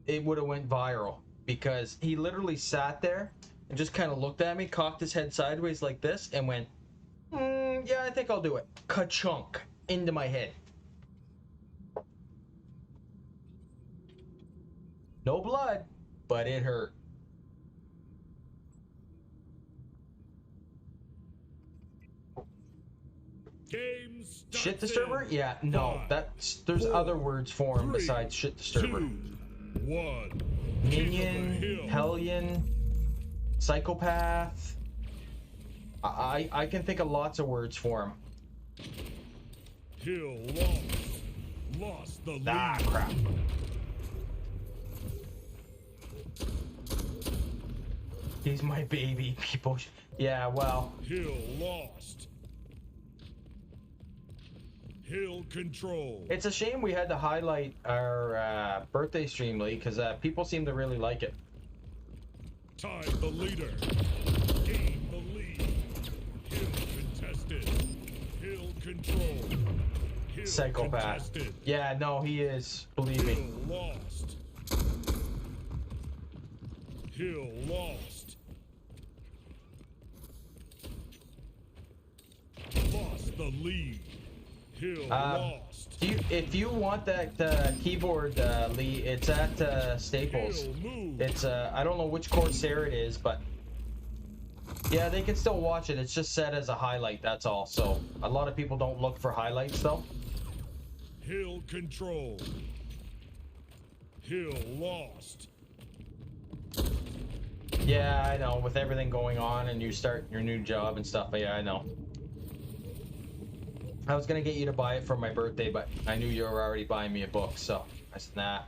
it would have went viral. Because he literally sat there and just kind of looked at me, cocked his head sideways like this, and went, yeah, I think I'll do it. Ka-chunk into my head. No blood, but it hurt. Shit disturber? Yeah, no, there's other words for him besides shit disturber. 2, 1. Minion, hellion, psychopath. I can think of lots of words for him. Hill lost the lead. Ah, crap. He's my baby, people. Yeah, well. Hill lost. Hill control. It's a shame we had to highlight our birthday stream, Lee, because people seem to really like it. Tied the leader. Gain the lead. Hill contested. Hill control. Hill Psychopath. contested. Yeah, no, he is. Believe me. Hill lost. Hill lost. Lost the lead. Hill lost. If you want that keyboard, Lee, it's at Staples. Hill moved. It's I don't know which Corsair it is, but yeah, they can still watch it. It's just set as a highlight. That's all. So a lot of people don't look for highlights though. Hill control. Hill lost. Yeah, I know. With everything going on and you start your new job and stuff. But yeah, I know. I was gonna get you to buy it for my birthday, but I knew you were already buying me a book, so I said, nah,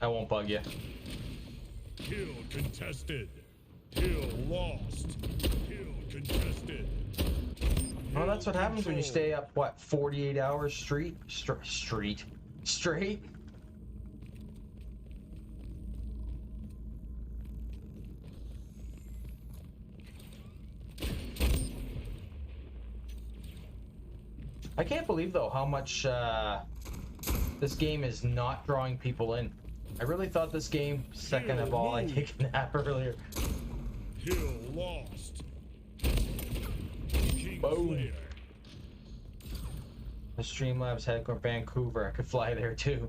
I won't bug you. Hill contested. Hill lost. Hill contested. Well, that's what happens when you stay up, what, 48 hours straight? Straight? I can't believe, though, how much this game is not drawing people in. I really thought this game, second of all, I'd take a nap earlier. Hill lost. King Boom. Slayer. The Streamlabs headquarters, Vancouver. I could fly there, too.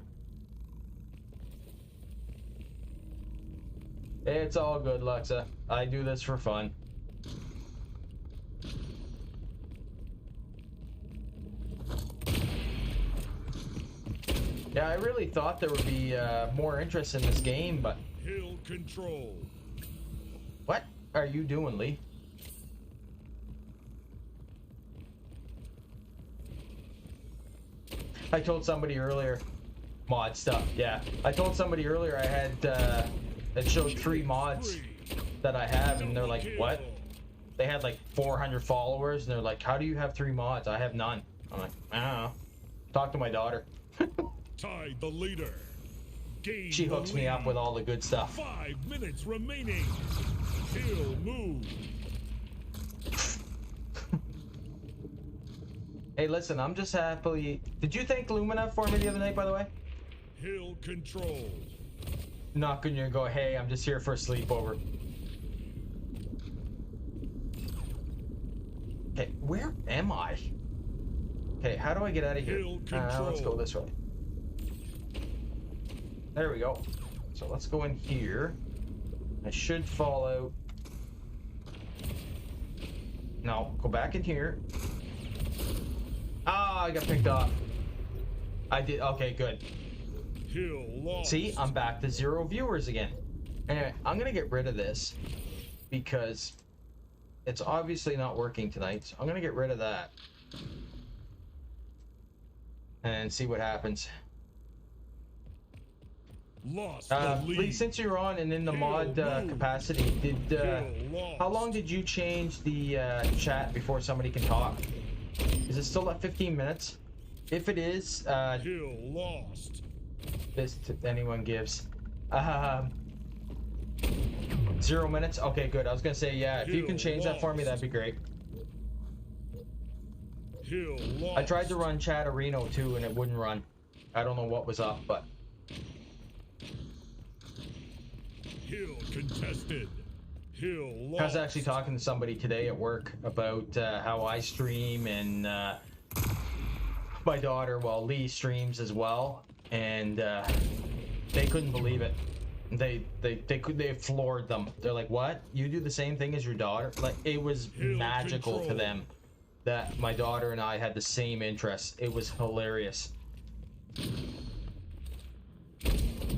It's all good, Luxa. I do this for fun. Yeah, I really thought there would be more interest in this game, but... Hill control. What are you doing, Lee? I told somebody earlier... Mod stuff, yeah. I told somebody earlier I had... it showed 3 mods that I have, and they're like, what? They had like 400 followers, and they're like, how do you have 3 mods? I have none. I'm like, I don't know. Talk to my daughter. Tied the leader. Gain She the hooks me up lead. with all the good stuff. 5 minutes remaining. Hill moved. Hey, listen, I'm just happily... Did you thank Lumina for me the other night, by the way? Hill control. Not gonna go, hey, I'm just here for a sleepover. Okay, where am I? Okay, how do I get out of here? Hill Let's go control. this way. There we go. So let's go in here. I should fall out. No, go back in here. Ah, I got picked off. I did, okay, good. Hill lost. See, I'm back to 0 viewers again. Anyway, I'm gonna get rid of this because it's obviously not working tonight. So I'm gonna get rid of that and see what happens. Lost the lead. Lee, since you're on and in the mod capacity, did how long did you change the chat before somebody can talk? Is it still at 15 minutes? If it is, Hill lost. this to anyone gives. 0 minutes? Okay, good. I was gonna say, yeah, if you can change that for me, that'd be great. Hill lost. I tried to run Chatterino too, and it wouldn't run. I don't know what was up, but... Hill contested. Hill lost. I was actually talking to somebody today at work about how I stream, and my daughter, well, Lee streams as well, and they couldn't believe it. They floored them. They're like, what? You do the same thing as your daughter? Like, it was Hill magical to control. them that my daughter and I had the same interests. It was hilarious.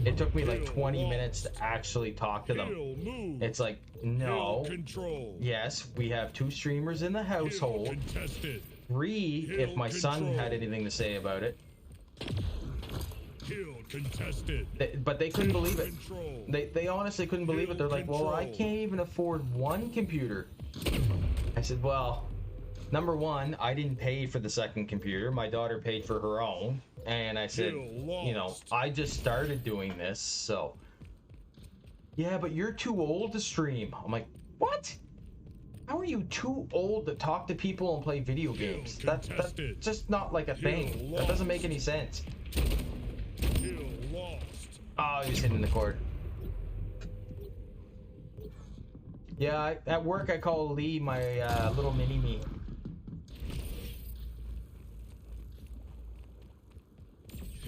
It took me like 20 minutes to actually talk to them. Hill moved. It's like, no. Hill control. Yes, we have 2 streamers in the Hill household. contested. 3 if Hill my son control. had anything to say about it. Hill contested. But they couldn't Hill believe it. control. They honestly couldn't believe it. They're like, well, I Control. can't even afford 1 computer. I said, well, number 1, I didn't pay for the 2nd computer. My daughter paid for her own. And I said, Hill you know, lost. I just started doing this, so... Yeah, but you're too old to stream. I'm like, what? How are you too old to talk to people and play video games? That's just not like a thing. That doesn't make any sense. Oh, he's hitting the cord. Yeah, at work I call Lee my little mini-me.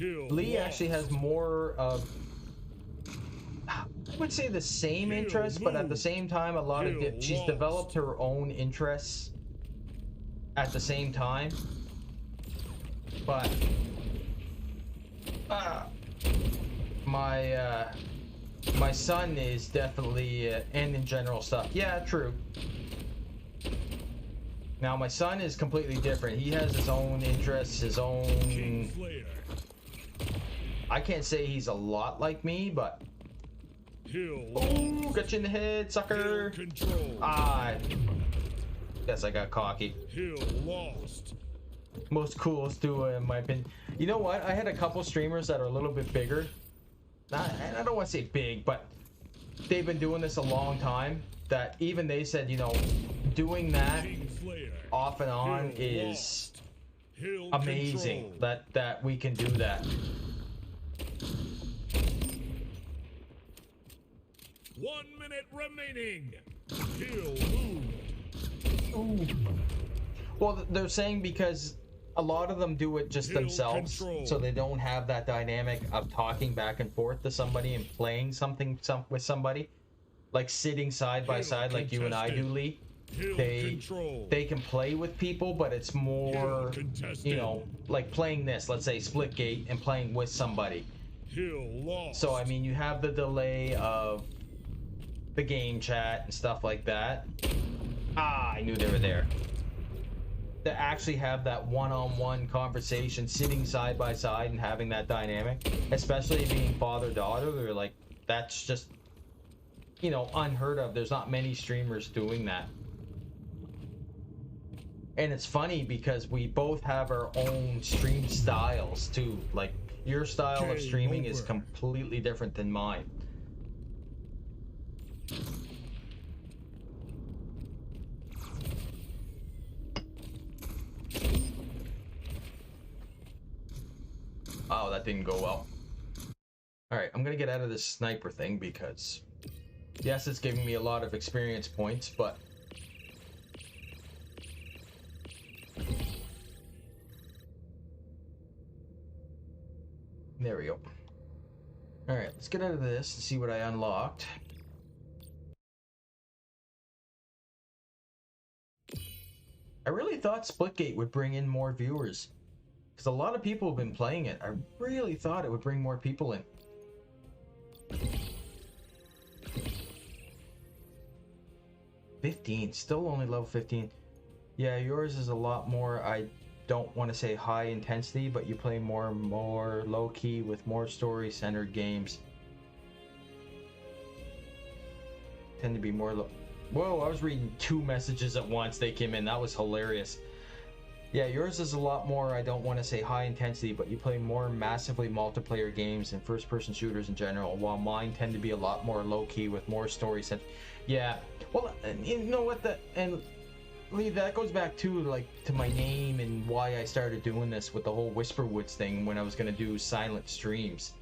Lee actually has more of, I would say, the same interests, but at the same time, a lot of she's developed her own interests at the same time. But my son is definitely and in general stuff. Yeah, true. Now my son is completely different. He has his own interests, his own. I can't say he's a lot like me, but. Oh, got you in the head, sucker! Ah, guess I got cocky. Most coolest duo in my opinion. You know what? I had a couple streamers that are a little bit bigger. I don't want to say big, but they've been doing this a long time. That even they said, you know, doing that off and on is amazing. That we can do that. 1 minute remaining. Kill moved. Ooh. Well, they're saying because a lot of them do it just themselves, so they don't have that dynamic of talking back and forth to somebody and playing something with somebody, like sitting side by side, like you and I do, Lee. They can play with people, but it's more, you know, like playing this, let's say Splitgate, and playing with somebody. So I mean, you have the delay of the game chat and stuff like that. Ah, I knew they were there. To actually have that one-on-one conversation, sitting side by side and having that dynamic, especially being father-daughter, they're like, that's just, you know, unheard of. There's not many streamers doing that. And it's funny because we both have our own stream styles too. Like, your style of streaming is completely different than mine. Oh, that didn't go well. Alright, I'm gonna get out of this sniper thing because, yes, it's giving me a lot of experience points, but there we go. Alright, let's get out of this and see what I unlocked. I really thought Splitgate would bring in more viewers, because a lot of people have been playing it. I really thought it would bring more people in. $15, still only level 15. Yeah, yours is a lot more, I don't want to say high intensity, but you play more low key with more story centered games. Tend to be more low. Whoa, I was reading 2 messages at once. They came in. That was hilarious. Yeah, yours is a lot more, I don't want to say high intensity, but you play more massively multiplayer games and first-person shooters in general, while mine tend to be a lot more low-key with more story sense. Yeah, well, you know what, and Lee, that goes back to, like, to my name and why I started doing this with the whole Whisperwoods thing when I was going to do silent streams.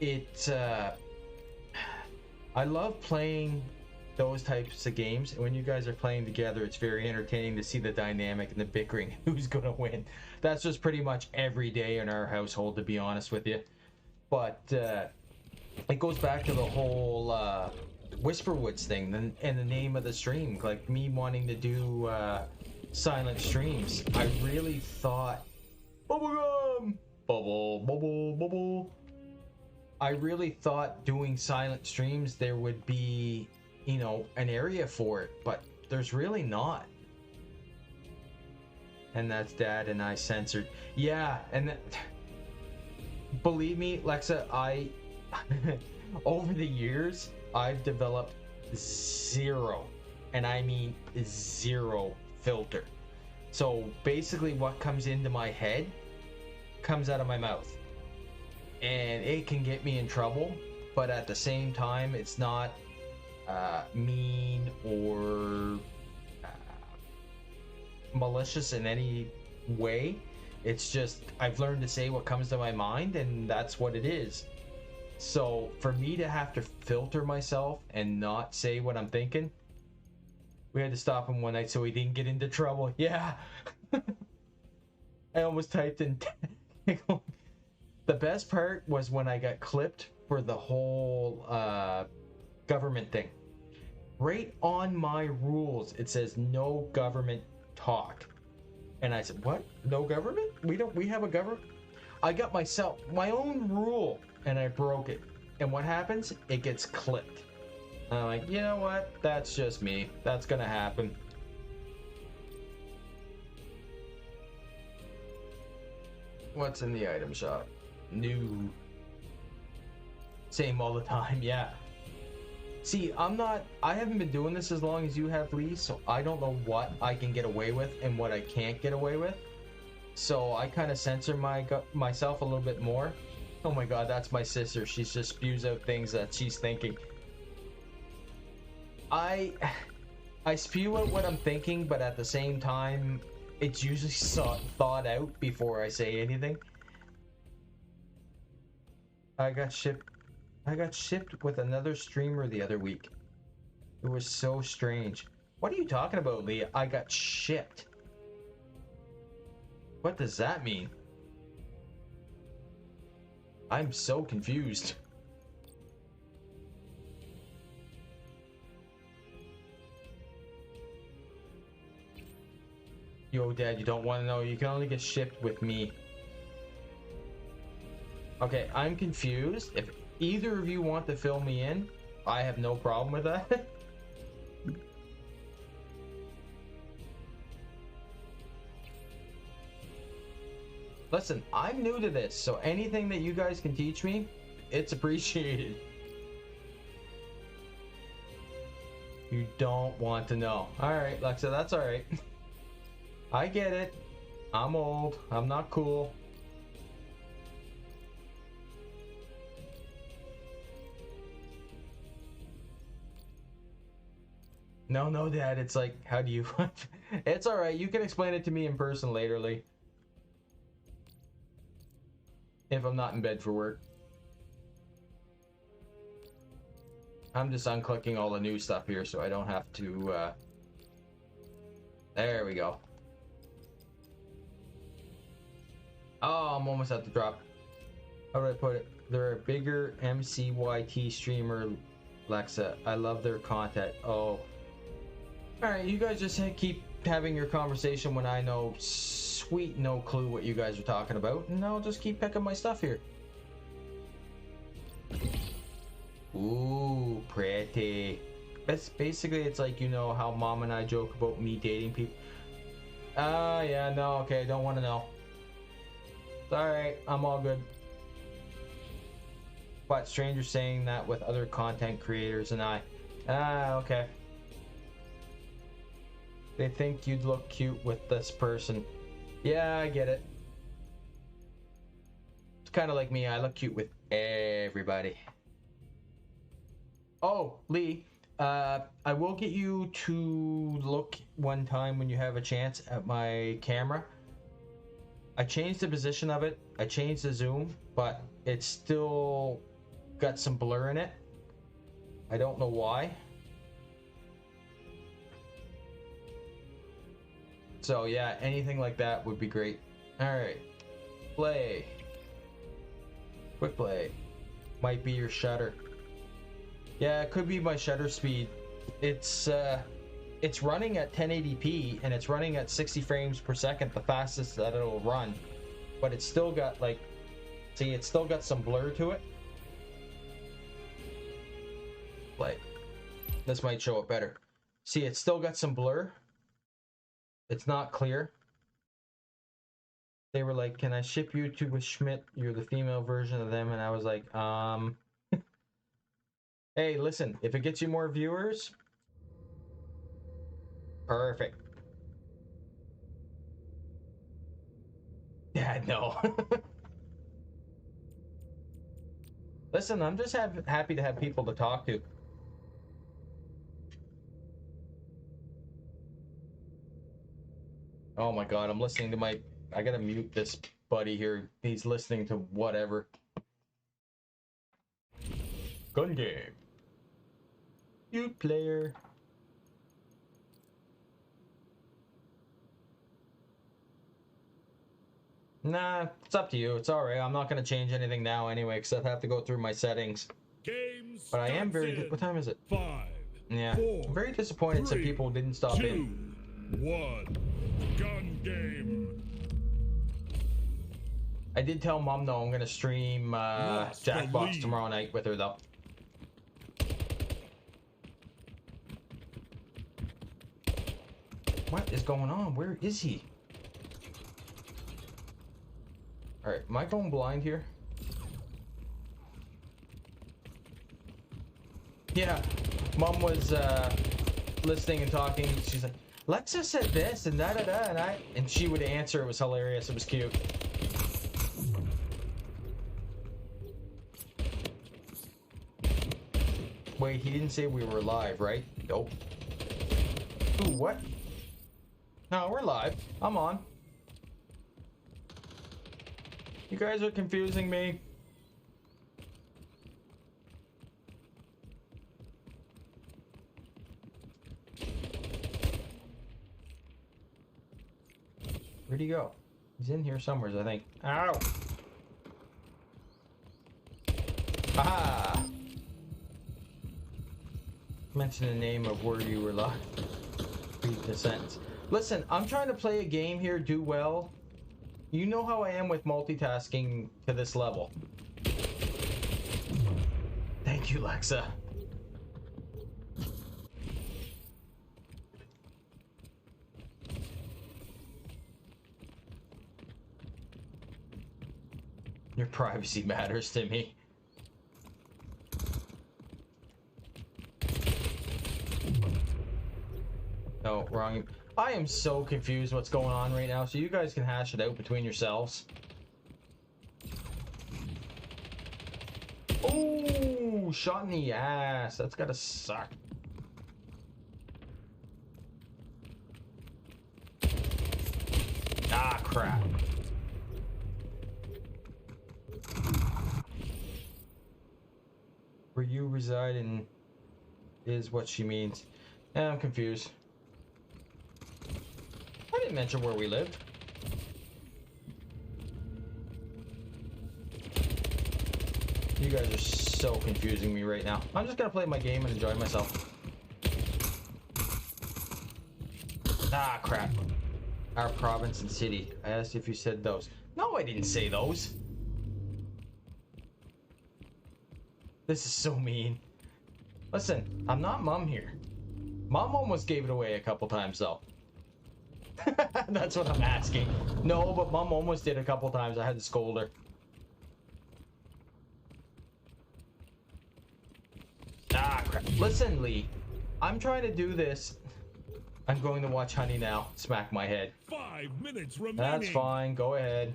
I love playing those types of games, and when you guys are playing together, it's very entertaining to see the dynamic and the bickering, who's gonna win. That's just pretty much every day in our household, to be honest with you. But it goes back to the whole Whisperwoods thing and the name of the stream, like me wanting to do silent streams. I really thought bubblegum, bubble. I really thought doing silent streams there would be, you know, an area for it, but there's really not. And that's Dad and I censored. Yeah, and believe me, Lexa, I over the years I've developed zero, and I mean zero, filter. So basically what comes into my head comes out of my mouth, and it can get me in trouble. but at the same time, it's not mean or malicious in any way. It's just I've learned to say what comes to my mind, and that's what it is. So for me to have to filter myself and not say what I'm thinking, we had to stop him one night so he didn't get into trouble. Yeah. I almost typed in. The best part was when I got clipped for the whole government thing. Right on my rules, it says no government talk. And I said, what? No government? We have a government? I got my own rule, and I broke it. And what happens? It gets clipped. And I'm like, you know what? That's just me. That's gonna happen. What's in the item shop? New. Same all the time, yeah. See, I haven't been doing this as long as you have, Lee, so I don't know what I can get away with and what I can't get away with. So I kind of censor myself a little bit more. Oh my god, that's my sister. She just spews out things that she's thinking. I spew out what I'm thinking, but at the same time, it's usually thought out before I say anything. I got shipped with another streamer the other week. It was so strange. What are you talking about, Leah? I got shipped. What does that mean? I'm so confused. Yo, Dad, you don't want to know. You can only get shipped with me. Okay, I'm confused. If either of you want to fill me in, I have no problem with that. Listen, I'm new to this, so anything that you guys can teach me, it's appreciated. You don't want to know. Alright, Lexa, that's alright. I get it. I'm old. I'm not cool. No, Dad. It's like, how do you... It's alright. You can explain it to me in person later, Lee. If I'm not in bed for work. I'm just unclicking all the new stuff here so I don't have to... There we go. Oh, I'm almost at the drop. How do I put it? They're a bigger MCYT streamer, Lexa. I love their content. Oh. Alright, you guys just keep having your conversation when I know sweet no clue what you guys are talking about, and I'll just keep picking my stuff here. Ooh, pretty. Basically, it's like, you know how Mom and I joke about me dating people. Yeah, no, okay, don't want to know. Alright, I'm all good. But strangers saying that with other content creators and I. Okay. They think you'd look cute with this person. Yeah, I get it. It's kind of like me. I look cute with everybody. Oh, Lee. I will get you to look one time when you have a chance at my camera. I changed the position of it. I changed the zoom, but it's still got some blur in it. I don't know why. So yeah, anything like that would be great. Alright. Play. Quick play. Might be your shutter. Yeah, it could be my shutter speed. It's running at 1080p and it's running at 60 frames per second, the fastest that it'll run. But it's still got like, see, it's still got some blur to it. Like, this might show it better. See, it's still got some blur. It's not clear. They were like, can I ship you to with Schmidt? You're the female version of them. And I was like, hey, listen, if it gets you more viewers, perfect. Yeah, no. Listen, I'm just happy to have people to talk to. Oh my god, I'm listening to my... I gotta mute this buddy here. He's listening to whatever. Gun game. Mute player. Nah, it's up to you. It's alright. I'm not gonna change anything now anyway, because I have to go through my settings. But I am very... What time is it? 5, Yeah. 4, I'm very disappointed some people didn't stop 2, in. 1. Gun game. I did tell Mom, though, I'm gonna stream Lost the Jackbox lead. tomorrow night with her, though. What is going on? Where is he? Alright, am I going blind here? Yeah, Mom was listening and talking. She's like, Lexa said this and da da da, and she would answer. It was hilarious. It was cute. Wait, he didn't say we were live, right? Nope. Ooh, what? No, we're live. I'm on. You guys are confusing me. Where'd he go? He's in here somewhere, I think. Ow! Aha! Mention the name of where you were live. Read the sentence. Listen, I'm trying to play a game here, do well. You know how I am with multitasking to this level. Thank you, Lexa. Your privacy matters to me. No, wrong. I am so confused what's going on right now, so you guys can hash it out between yourselves. Oh, shot in the ass. That's gotta suck. Ah, crap. Where you reside in is what she means. I'm confused. I didn't mention where we lived. You guys are so confusing me right now. I'm just gonna play my game and enjoy myself. Ah, crap. Our province and city. I asked if you said those. No, I didn't say those. This is so mean. Listen, I'm not Mom here. Mom almost gave it away a couple times, though. That's what I'm asking. No, but Mom almost did a couple times. I had to scold her. Ah, crap. Listen, Lee. I'm trying to do this. I'm going to watch Honey now. Smack my head. 5 minutes remaining. That's fine. Go ahead.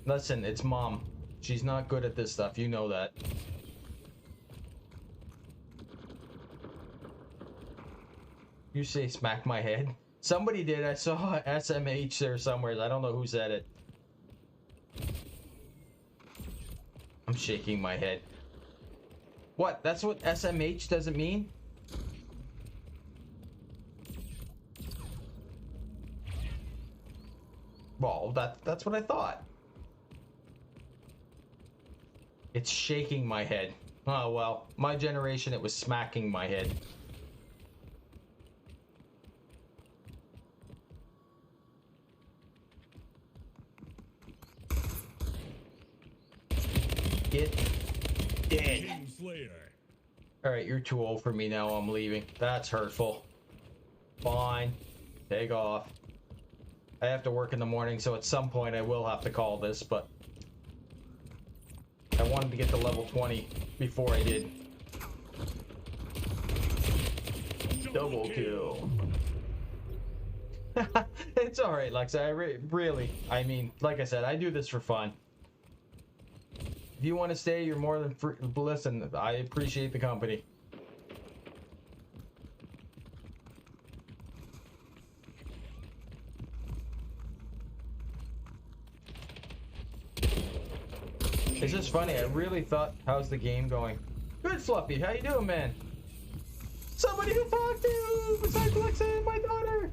Listen, it's Mom. She's not good at this stuff. You know that. You say smack my head? Somebody did. I saw SMH there somewhere. I don't know who said it. I'm shaking my head. What? That's what SMH doesn't mean? Well, that's what I thought. It's shaking my head. Oh, well. My generation, it was smacking my head. Get dead. Alright, you're too old for me now. I'm leaving. That's hurtful. Fine. Take off. I have to work in the morning, so at some point I will have to call this, but I wanted to get to level 20 before I did. Double kill. It's all right, Lexa. Really, I mean, like I said, I do this for fun. If you want to stay, you're more than free. Listen, I appreciate the company. It's just funny. I really thought, how's the game going? Good, Fluffy. How you doing, man? Somebody to talk to besides Alexa and my daughter.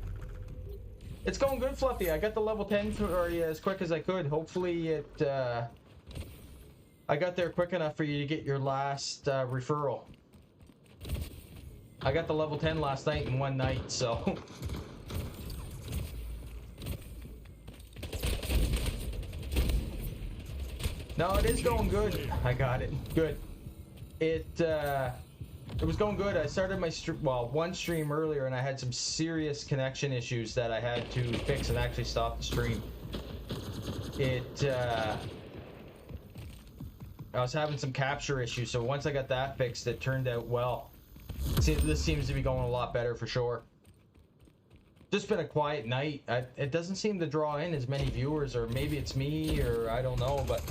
It's going good, Fluffy. I got the level 10 for you as quick as I could. Hopefully it, I got there quick enough for you to get your last referral. I got the level 10 last night in one night, so... No, it is going good. I got it. Good. It was going good. I started my one stream earlier, and I had some serious connection issues that I had to fix and actually stop the stream. I was having some capture issues, so once I got that fixed, it turned out well. See, this seems to be going a lot better for sure. Just been a quiet night. It doesn't seem to draw in as many viewers, or maybe it's me, or I don't know, but...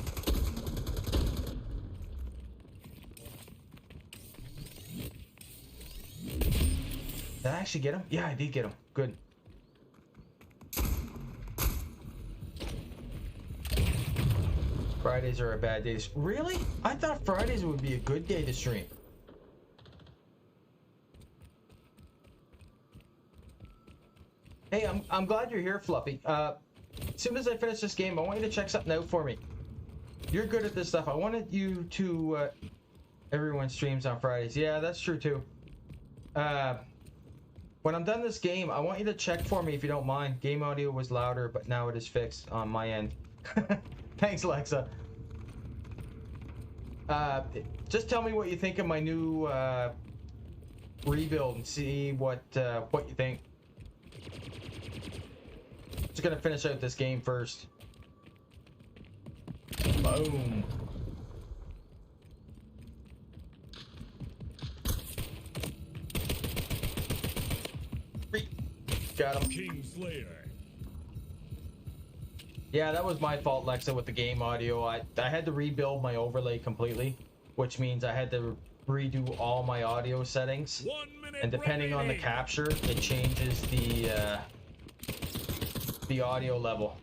Did I actually get him? Yeah, I did get him. Good. Fridays are a bad day. Really? I thought Fridays would be a good day to stream. Hey, I'm glad you're here, Fluffy. As soon as I finish this game, I want you to check something out for me. You're good at this stuff. I wanted you to... everyone streams on Fridays. Yeah, that's true too. When I'm done this game, I want you to check for me if you don't mind. Game audio was louder, but now it is fixed on my end. Thanks, Alexa. Just tell me what you think of my new rebuild and see what you think. Just gonna finish out this game first. Boom. Got him. Kingslayer. Yeah, that was my fault, Lexa, with the game audio. I had to rebuild my overlay completely, which means I had to redo all my audio settings. 1 minute And depending on the remaining. capture, it changes the audio level.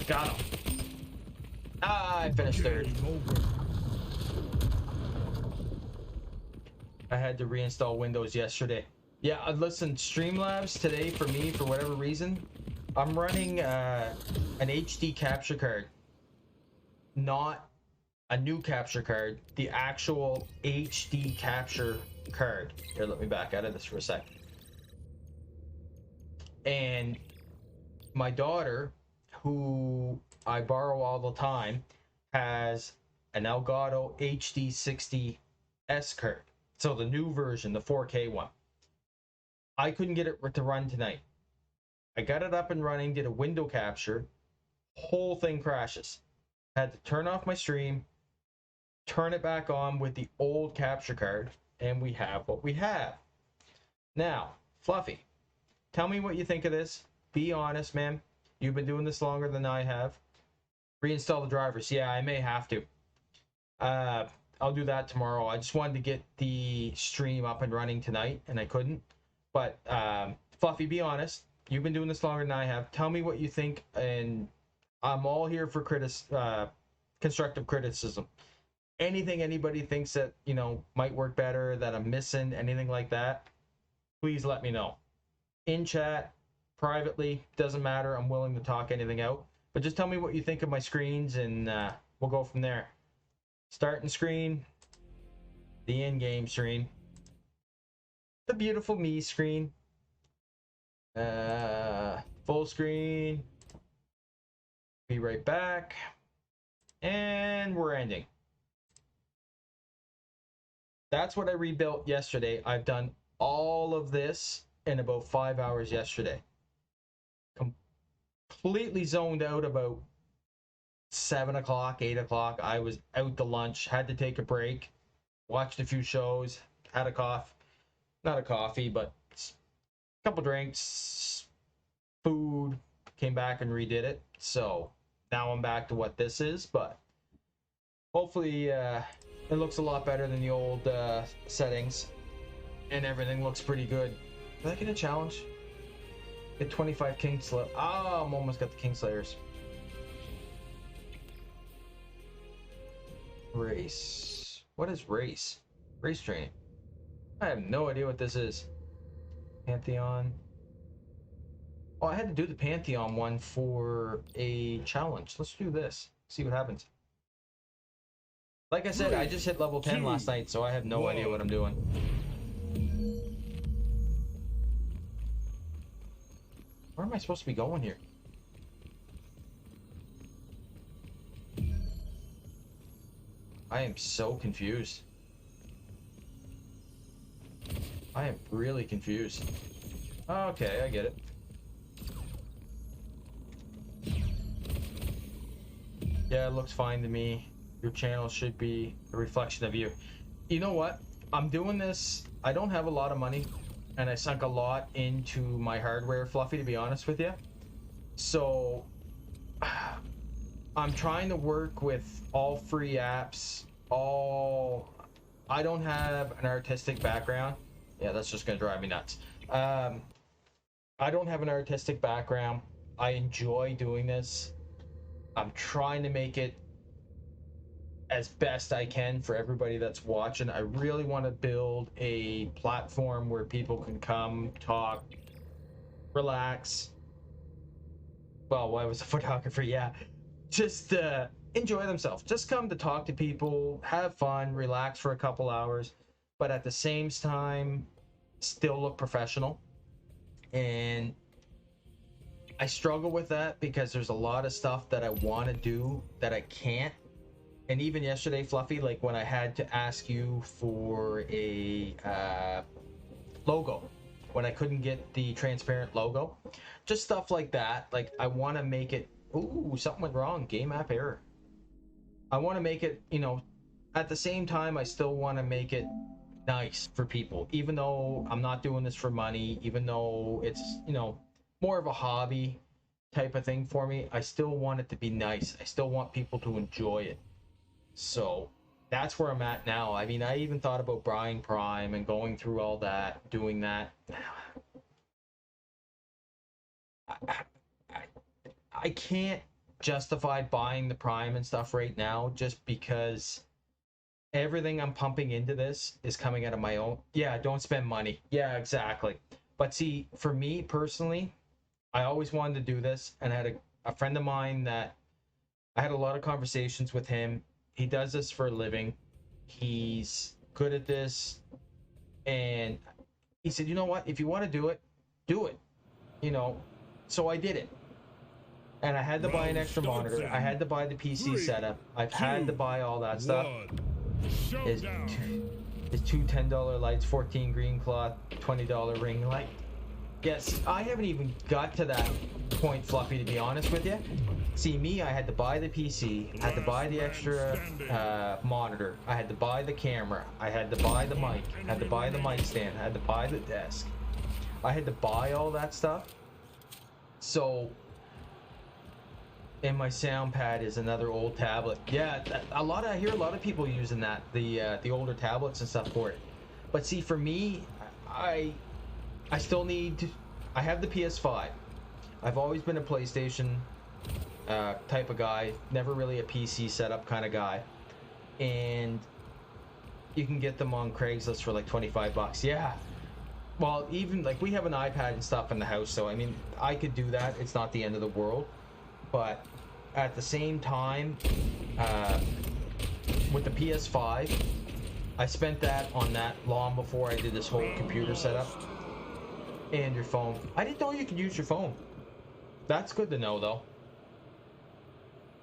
Got him. Ah, I finished third. Game over. I had to reinstall Windows yesterday. Yeah, listen, Streamlabs today for me, for whatever reason, I'm running an HD capture card. Not a new capture card, the actual HD capture card. Here, let me back out of this for a sec. And my daughter, who I borrow all the time, has an Elgato HD 60S card. So the new version, the 4K one. I couldn't get it to run tonight. I got it up and running, did a window capture. Whole thing crashes. Had to turn off my stream, turn it back on with the old capture card, and we have what we have. Now, Fluffy, tell me what you think of this. Be honest, man. You've been doing this longer than I have. Reinstall the drivers. Yeah, I may have to. I'll do that tomorrow. I just wanted to get the stream up and running tonight, and I couldn't. But, Fluffy, be honest. You've been doing this longer than I have. Tell me what you think, and I'm all here for constructive criticism. Anything anybody thinks that, you know, might work better, that I'm missing, anything like that, please let me know. In chat, privately, doesn't matter. I'm willing to talk anything out. But just tell me what you think of my screens, and we'll go from there. Starting screen, the in-game screen, the beautiful me screen, full screen, be right back, and we're ending. That's what I rebuilt yesterday. I've done all of this in about 5 hours yesterday. Completely zoned out about 7 o'clock, 8 o'clock. I was out to lunch, had to take a break, watched a few shows, had a coffee, not a coffee, but a couple drinks, food, came back and redid it. So now I'm back to what this is, but hopefully it looks a lot better than the old settings, and everything looks pretty good. Did I get a challenge? Get 25 Kingslayer. Ah, I'm almost got the Kingslayers. Race. What is race? Race training. I have no idea what this is. Pantheon. Oh, I had to do the Pantheon one for a challenge. Let's do this. See what happens. Like I said, I just hit level 10 last night, so I have no idea what I'm doing. Where am I supposed to be going here? I am so confused. I am really confused. Okay, I get it. Yeah, it looks fine to me. Your channel should be a reflection of you. You know what? I'm doing this. I don't have a lot of money, and I sunk a lot into my hardware, Fluffy, to be honest with you. So I'm trying to work with all free apps. I don't have an artistic background. Yeah, that's just gonna drive me nuts. I don't have an artistic background. I enjoy doing this. I'm trying to make it as best I can for everybody that's watching. I really want to build a platform where people can come, talk, relax. Well, I was a photographer, yeah. Just enjoy themselves. Just come to talk to people, have fun, relax for a couple hours, but at the same time, still look professional. And I struggle with that because there's a lot of stuff that I want to do that I can't. And even yesterday, Fluffy, like when I had to ask you for a logo, when I couldn't get the transparent logo, just stuff like that. Like I want to make it, ooh, something went wrong, game app error. I want to make it, you know, at the same time, I still want to make it nice for people, even though I'm not doing this for money, even though it's, you know, more of a hobby type of thing for me. I still want it to be nice. I still want people to enjoy it. So that's where I'm at now. I mean, I even thought about buying Prime and going through all that, doing that. I can't justify buying the Prime and stuff right now just because everything I'm pumping into this is coming out of my own. Yeah, don't spend money. Yeah, exactly. But see, for me personally, I always wanted to do this, and I had a friend of mine that I had a lot of conversations with him. He does this for a living. He's good at this. And he said, you know what? If you want to do it, do it. You know, so I did it. And I had to buy an extra monitor. I had to buy the PC setup. I've had to buy all that stuff. His two $10 lights, 14 green cloth, $20 ring light. Yes, I haven't even got to that point, Fluffy, to be honest with you. See, me, I had to buy the PC, I had to buy the extra monitor, I had to buy the camera, I had to buy the mic, I had to buy the mic stand, I had to buy the desk. I had to buy all that stuff. So, and my sound pad is another old tablet. Yeah, I hear a lot of people using that, the older tablets and stuff for it. But see, for me, I still need, I have the PS5. I've always been a PlayStation type of guy, never really a PC setup kind of guy. And you can get them on Craigslist for like 25 bucks. Yeah. Well, even like we have an iPad and stuff in the house, so I mean, I could do that. It's not the end of the world. But at the same time, with the PS5, I spent that on that long before I did this whole computer setup. And your phone. I didn't know you could use your phone. That's good to know, though.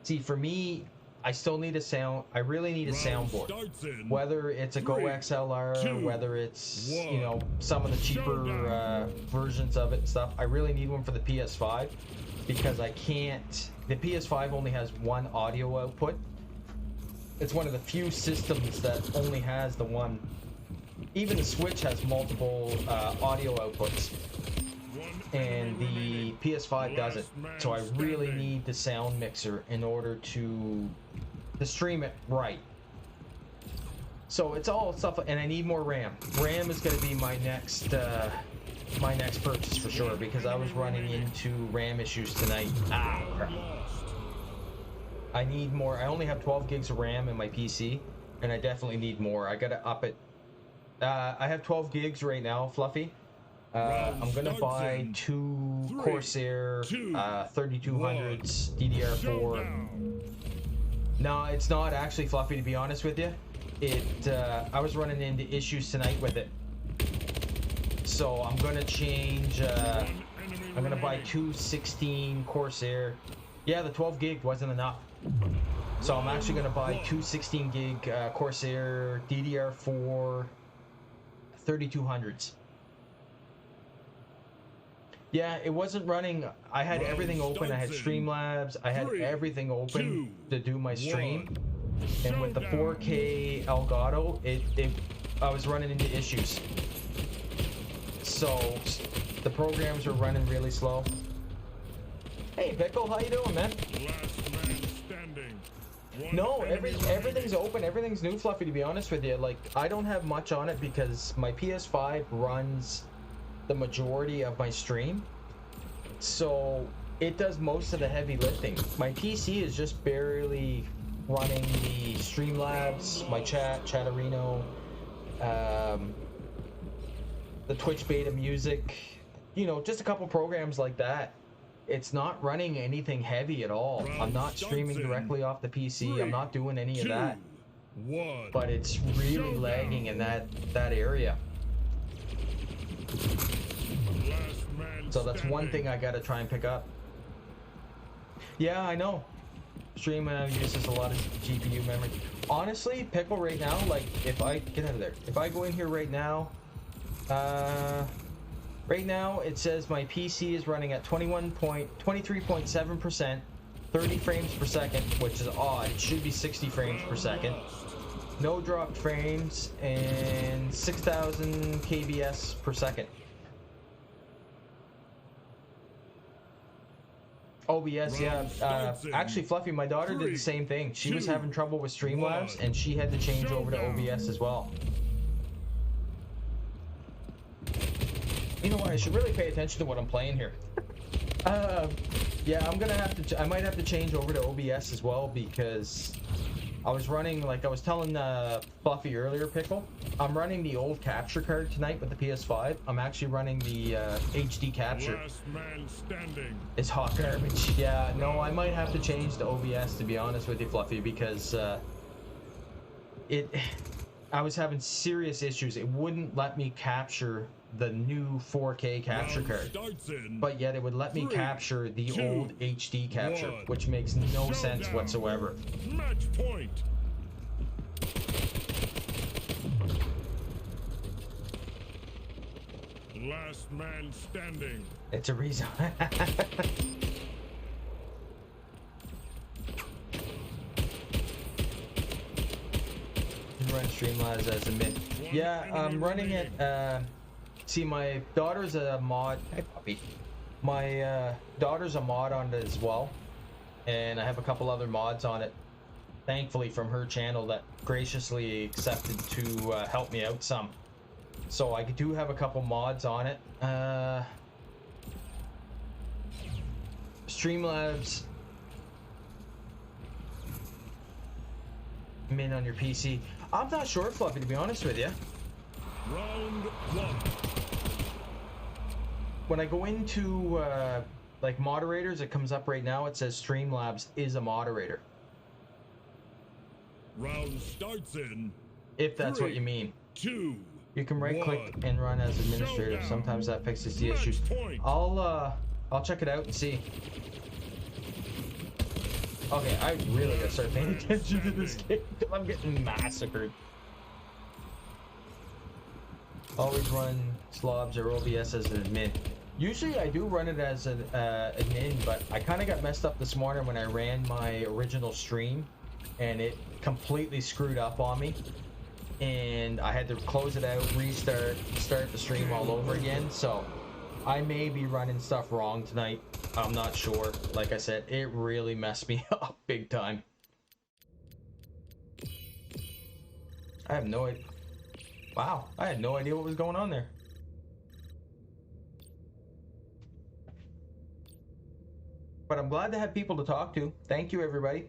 See, for me, I still need a sound. I really need a soundboard. Whether it's a Go XLR, whether it's, you know, some of the cheaper versions of it and stuff. I really need one for the PS5 because I can't. The PS5 only has one audio output. It's one of the few systems that only has the one even the Switch has multiple audio outputs, and the PS5 doesn't. So I really need the sound mixer in order to stream it right. So it's all stuff, and I need more RAM. RAM is going to be my next purchase for sure, because I was running into RAM issues tonight. Ah, crap. I need more. I only have 12 gigs of RAM in my PC, and I definitely need more. I gotta up it. I have 12 gigs right now, Fluffy. I'm gonna buy two Corsair 3200s DDR4. No, it's not actually, Fluffy, to be honest with you. I was running into issues tonight with it. So I'm gonna change, I'm gonna buy two 16 Corsair. Yeah, the 12 gig wasn't enough. So I'm actually gonna buy two 16 gig Corsair DDR4 3200s. Yeah, it wasn't running. I had everything open. I had Streamlabs. I had everything open to do my stream. And with the 4K Elgato, I was running into issues. So the programs were running really slow. Hey Pickle, how you doing, man? No, everything's open, everything's new, Fluffy, to be honest with you. Like, I don't have much on it because my PS5 runs the majority of my stream. So it does most of the heavy lifting. My PC is just barely running the Streamlabs, my Chatterino, the Twitch beta music, you know, just a couple programs like that. It's not running anything heavy at all. I'm not streaming directly off the PC. I'm not doing any of that. But it's really lagging in that area. So that's one thing I gotta try and pick up. Yeah, I know. Stream uses a lot of GPU memory. Honestly, Pickle, right now, like, if I get out of there, if I go in here right now, right now it says my PC is running at 23.7%, 30 frames per second, which is odd. It should be 60 frames per second. No dropped frames, and 6,000 kbs per second. OBS, yeah. Actually, Fluffy, my daughter did the same thing. She was having trouble with Streamlabs, and she had to change over to OBS as well. You know what? I should really pay attention to what I'm playing here. Yeah, I'm gonna have to. I might have to change over to OBS as well, because I was running, like I was telling Fluffy earlier, Pickle, I'm running the old capture card tonight with the PS5. I'm actually running the HD capture. It's hot garbage. Yeah, no, I might have to change to OBS, to be honest with you, Fluffy, because I was having serious issues. It wouldn't let me capture the new 4K capture card, but yet it would let me capture the old HD capture, which makes no sense whatsoever. Match point. Last man standing. It's a reason. Run Streamlabs as a mid. Yeah, I'm running it. See, my daughter's a mod. Hey, puppy. My daughter's a mod on it as well, and I have a couple other mods on it, thankfully, from her channel that graciously accepted to help me out some. So I do have a couple mods on it. Streamlabs min on your PC. I'm not sure, Fluffy, to be honest with you. Round one. When I go into like moderators, it comes up right now. It says Streamlabs is a moderator. Round starts in. If that's what you mean. 2. You can right click and run as administrator. Sometimes that fixes the issues. I'll check it out and see. Okay, I really gotta start paying attention to this game. I'm getting massacred. Always run slobs or OBS as an admin. Usually I do run it as an admin, but I kind of got messed up this morning when I ran my original stream, and it completely screwed up on me. and I had to close it out, restart, start the stream all over again. So I may be running stuff wrong tonight. I'm not sure. Like I said, it really messed me up big time. I have no idea. Wow, I had no idea what was going on there. But I'm glad to have people to talk to. Thank you, everybody.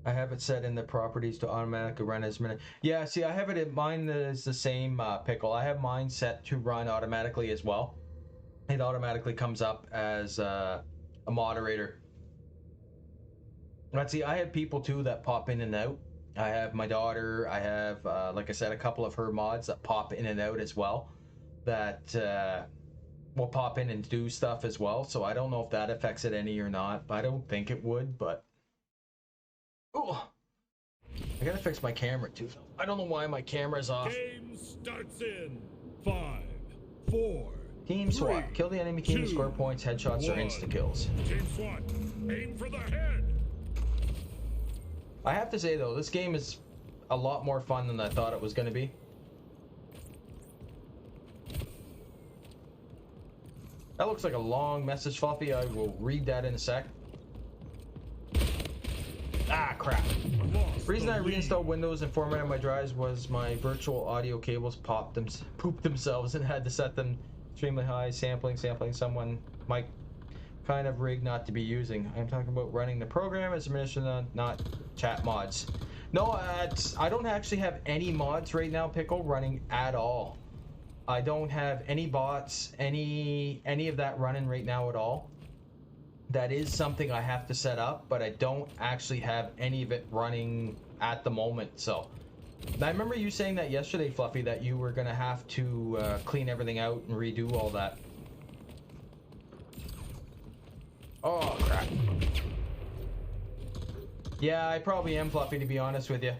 I have it set in the properties to automatically run as many. Yeah, see, I have it in mine is the same, Pickle. I have mine set to run automatically as well. It automatically comes up as a moderator. Let's see, I have people too that pop in and out. I have my daughter, I have, like I said, a couple of her mods that pop in and out as well. That will pop in and do stuff as well. So I don't know if that affects it any or not. I don't think it would, but... Oh, I gotta fix my camera too. I don't know why my camera's off. Game starts in 5, 4. Team SWAT. Kill the enemy team to score points, headshots, or insta-kills. Team SWAT, aim for the head. I have to say though, this game is a lot more fun than I thought it was going to be. That looks like a long message, Fluffy. I will read that in a sec. Ah, crap. The reason I reinstalled Windows and formatted my drives was my virtual audio cables pooped themselves and had to set them extremely high, sampling someone might kind of rig not to be using. I'm talking about running the program as administrator, not chat mods. No, I don't actually have any mods right now, Pickle, running at all. I don't have any bots, any of that running right now at all. That is something I have to set up, but I don't actually have any of it running at the moment. So I remember you saying that yesterday, Fluffy, that you were gonna have to clean everything out and redo all that. Oh, crap. Yeah, I probably am, Fluffy, to be honest with you.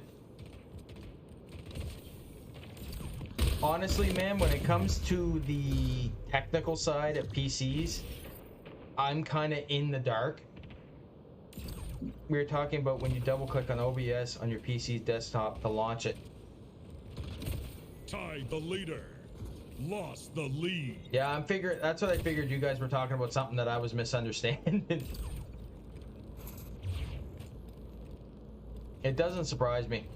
Honestly, man, when it comes to the technical side of PCs, I'm kind of in the dark. We were talking about when you double click on OBS on your PC's desktop to launch it. Tied the leader. Lost the lead. Yeah, that's what I figured you guys were talking about, something that I was misunderstanding. It doesn't surprise me.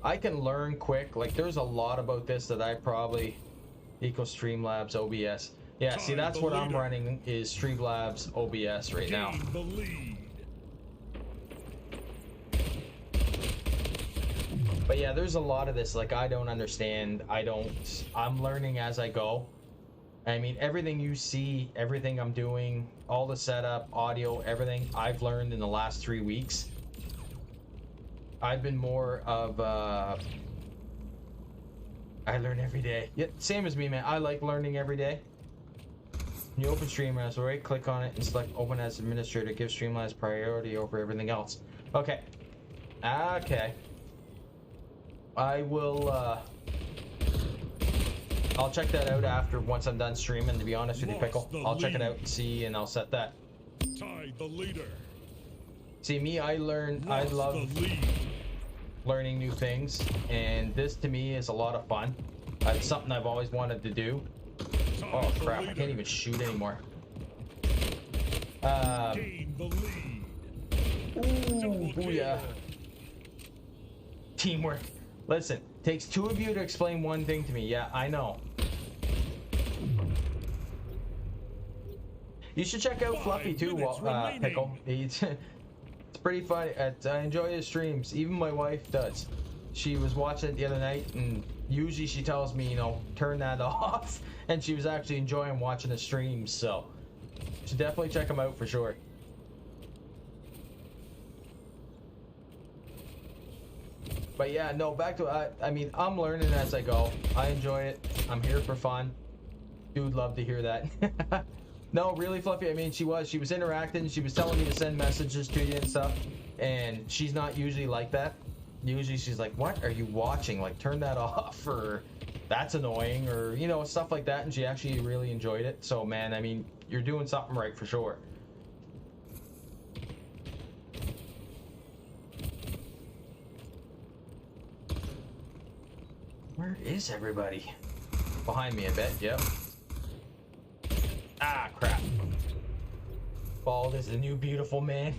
I can learn quick. Like, there's a lot about this that I probably... Streamlabs OBS. Yeah, see, that's what I'm running is Streamlabs OBS right now. The lead. But yeah, there's a lot of this, like, I don't understand. I'm learning as I go. I mean, everything you see, everything I'm doing, all the setup, audio, everything, I've learned in the last 3 weeks. I've been more of, I learn every day. Yeah, same as me, man. I like learning every day. When you open Streamlabs, right click on it and select Open as Administrator. Give Streamlabs priority over everything else. Okay. Okay. I will, I'll check that out after, once I'm done streaming, to be honest with you, Pickle. I'll check it out and see, and I'll set that. Tied the leader. See, me, I love learning new things, and this, to me, is a lot of fun. It's something I've always wanted to do. Oh, crap, I can't even shoot anymore. Gain the lead. Ooh, yeah. Teamwork. Listen, takes two of you to explain one thing to me. Yeah, I know. You should check out Fluffy too, Pickle. It's pretty funny. I enjoy his streams. Even my wife does. She was watching it the other night, and usually she tells me, you know, turn that off. And she was actually enjoying watching the streams, so you should definitely check him out for sure. But yeah, no, back to I mean, I'm learning as I go. I enjoy it. I'm here for fun. Dude, love to hear that. No, really, Fluffy. I mean, she was interacting. She was telling me to send messages to you and stuff. And she's not usually like that. Usually she's like, "What are you watching? Like, turn that off," or that's annoying, or, you know, stuff like that, and she actually really enjoyed it. So, man, I mean, you're doing something right for sure. Where is everybody? Behind me, I bet. Yep. Ah, crap. Bald is the new beautiful man.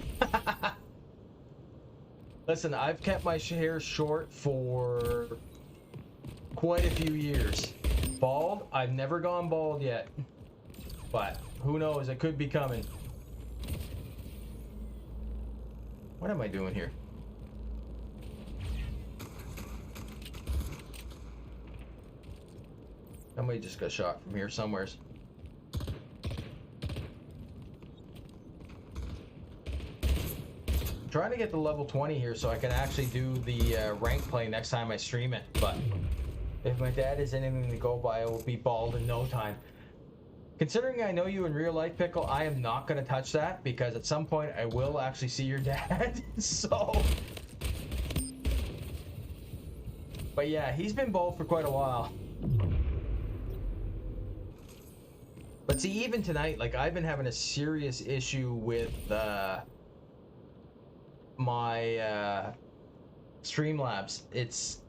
Listen, I've kept my hair short for quite a few years. Bald, I've never gone bald yet. But who knows, it could be coming. What am I doing here? Somebody just got shot from here somewheres. I'm trying to get to level 20 here so I can actually do the rank play next time I stream it. But if my dad is anything to go by, I will be bald in no time. Considering I know you in real life, Pickle, I am not going to touch that because at some point I will actually see your dad. So... But yeah, he's been bald for quite a while. But see, even tonight, like, I've been having a serious issue with my Streamlabs. It's...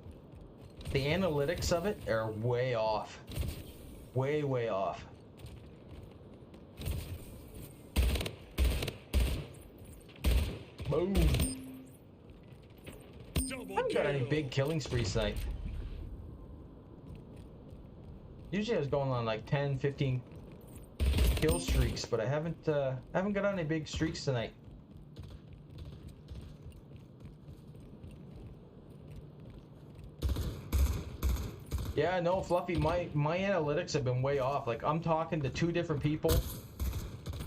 The analytics of it are way off. Way, way off. Boom. I haven't got any big killing sprees tonight. Usually I was going on like 10, 15 kill streaks, but I haven't got any big streaks tonight. Yeah, no, Fluffy, my analytics have been way off. Like, I'm talking to 2 different people,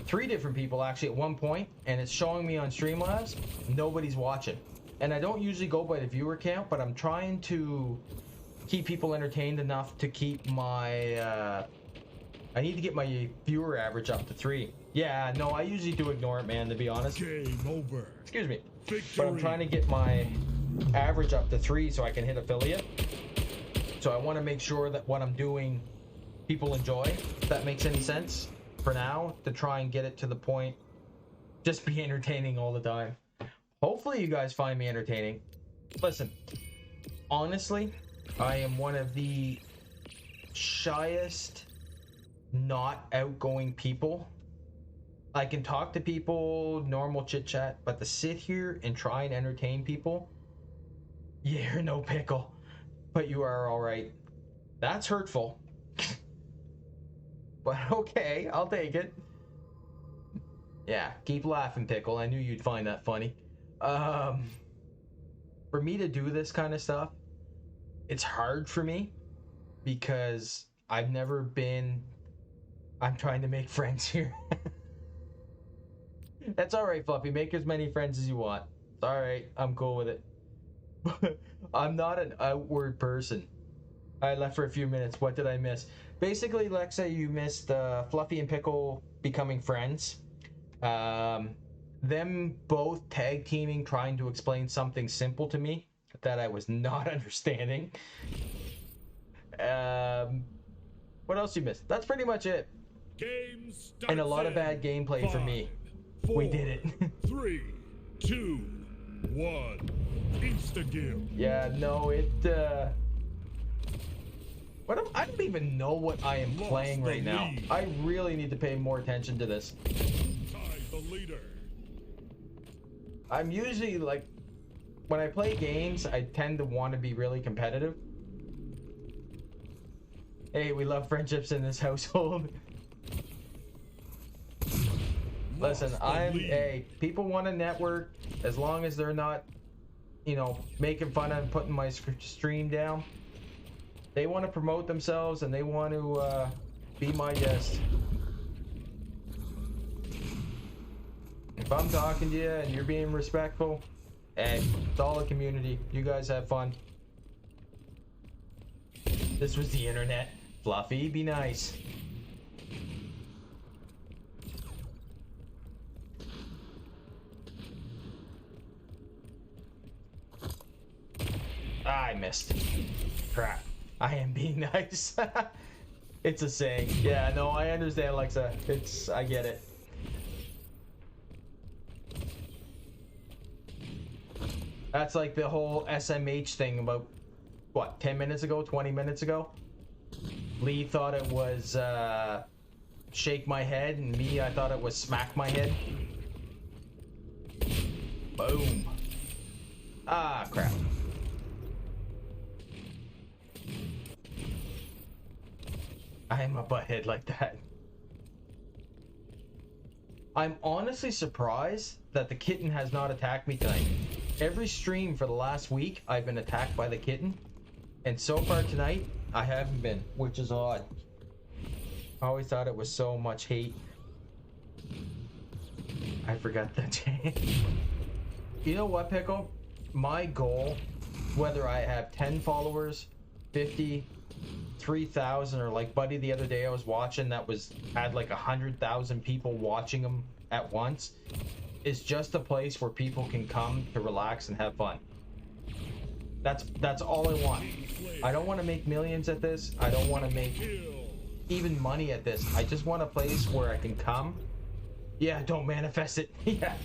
3 different people actually at one point, and it's showing me on Streamlabs nobody's watching. And I don't usually go by the viewer count, but I'm trying to keep people entertained enough to keep my I need to get my viewer average up to 3. Yeah, no, I usually do ignore it, man, to be honest. Game over. Excuse me. Victory. But I'm trying to get my average up to 3 so I can hit affiliate. So I want to make sure that what I'm doing, people enjoy, if that makes any sense. For now, to try and get it to the point, just be entertaining all the time. Hopefully you guys find me entertaining. Listen, honestly, I am one of the shyest, not outgoing people. I can talk to people, normal chit chat, but to sit here and try and entertain people, you're no pickle, but you are all right. That's hurtful. But okay, I'll take it. Yeah, keep laughing, Pickle. I knew you'd find that funny. For me to do this kind of stuff, it's hard for me because I've never been... I'm trying to make friends here. That's alright, Fluffy. Make as many friends as you want. It's alright. I'm cool with it. I'm not an outward person. I left for a few minutes. What did I miss? Basically, Lexa, you missed Fluffy and Pickle becoming friends. Them both tag teaming, trying to explain something simple to me that I was not understanding. What else you missed? That's pretty much it. And a lot of bad gameplay for me. 4, We did it. 3, 2, 1. Insta-kill. Yeah, no, I don't even know what I am playing right now. I really need to pay more attention to this. Tie the leader. I'm usually like, when I play games, I tend to want to be really competitive. Hey, we love friendships in this household. Listen, hey, people want to network as long as they're not, you know, making fun of putting my stream down. They want to promote themselves and they want to be my guest. If I'm talking to you and you're being respectful, and it's all a community, you guys have fun. This was the internet. Fluffy, be nice. I missed. Crap. I am being nice. It's a saying. Yeah, no, I understand, Alexa. I get it. That's like the whole SMH thing about, what, 10 minutes ago, 20 minutes ago? Lee thought it was, shake my head, and me, I thought it was smack my head. Boom. Ah, crap. I am a butthead like that. I'm honestly surprised that the kitten has not attacked me tonight. Every stream for the last week, I've been attacked by the kitten. And so far tonight, I haven't been, which is odd. I always thought it was so much hate. I forgot that. You know what, Pickle? My goal, whether I have 10 followers, 50, 3,000, or like Buddy the other day I was watching that had like 100,000 people watching him at once, is just a place where people can come to relax and have fun. That's all I want. I don't want to make millions at this. I don't want to make even money at this. I just want a place where I can come. Yeah, don't manifest it. Yeah.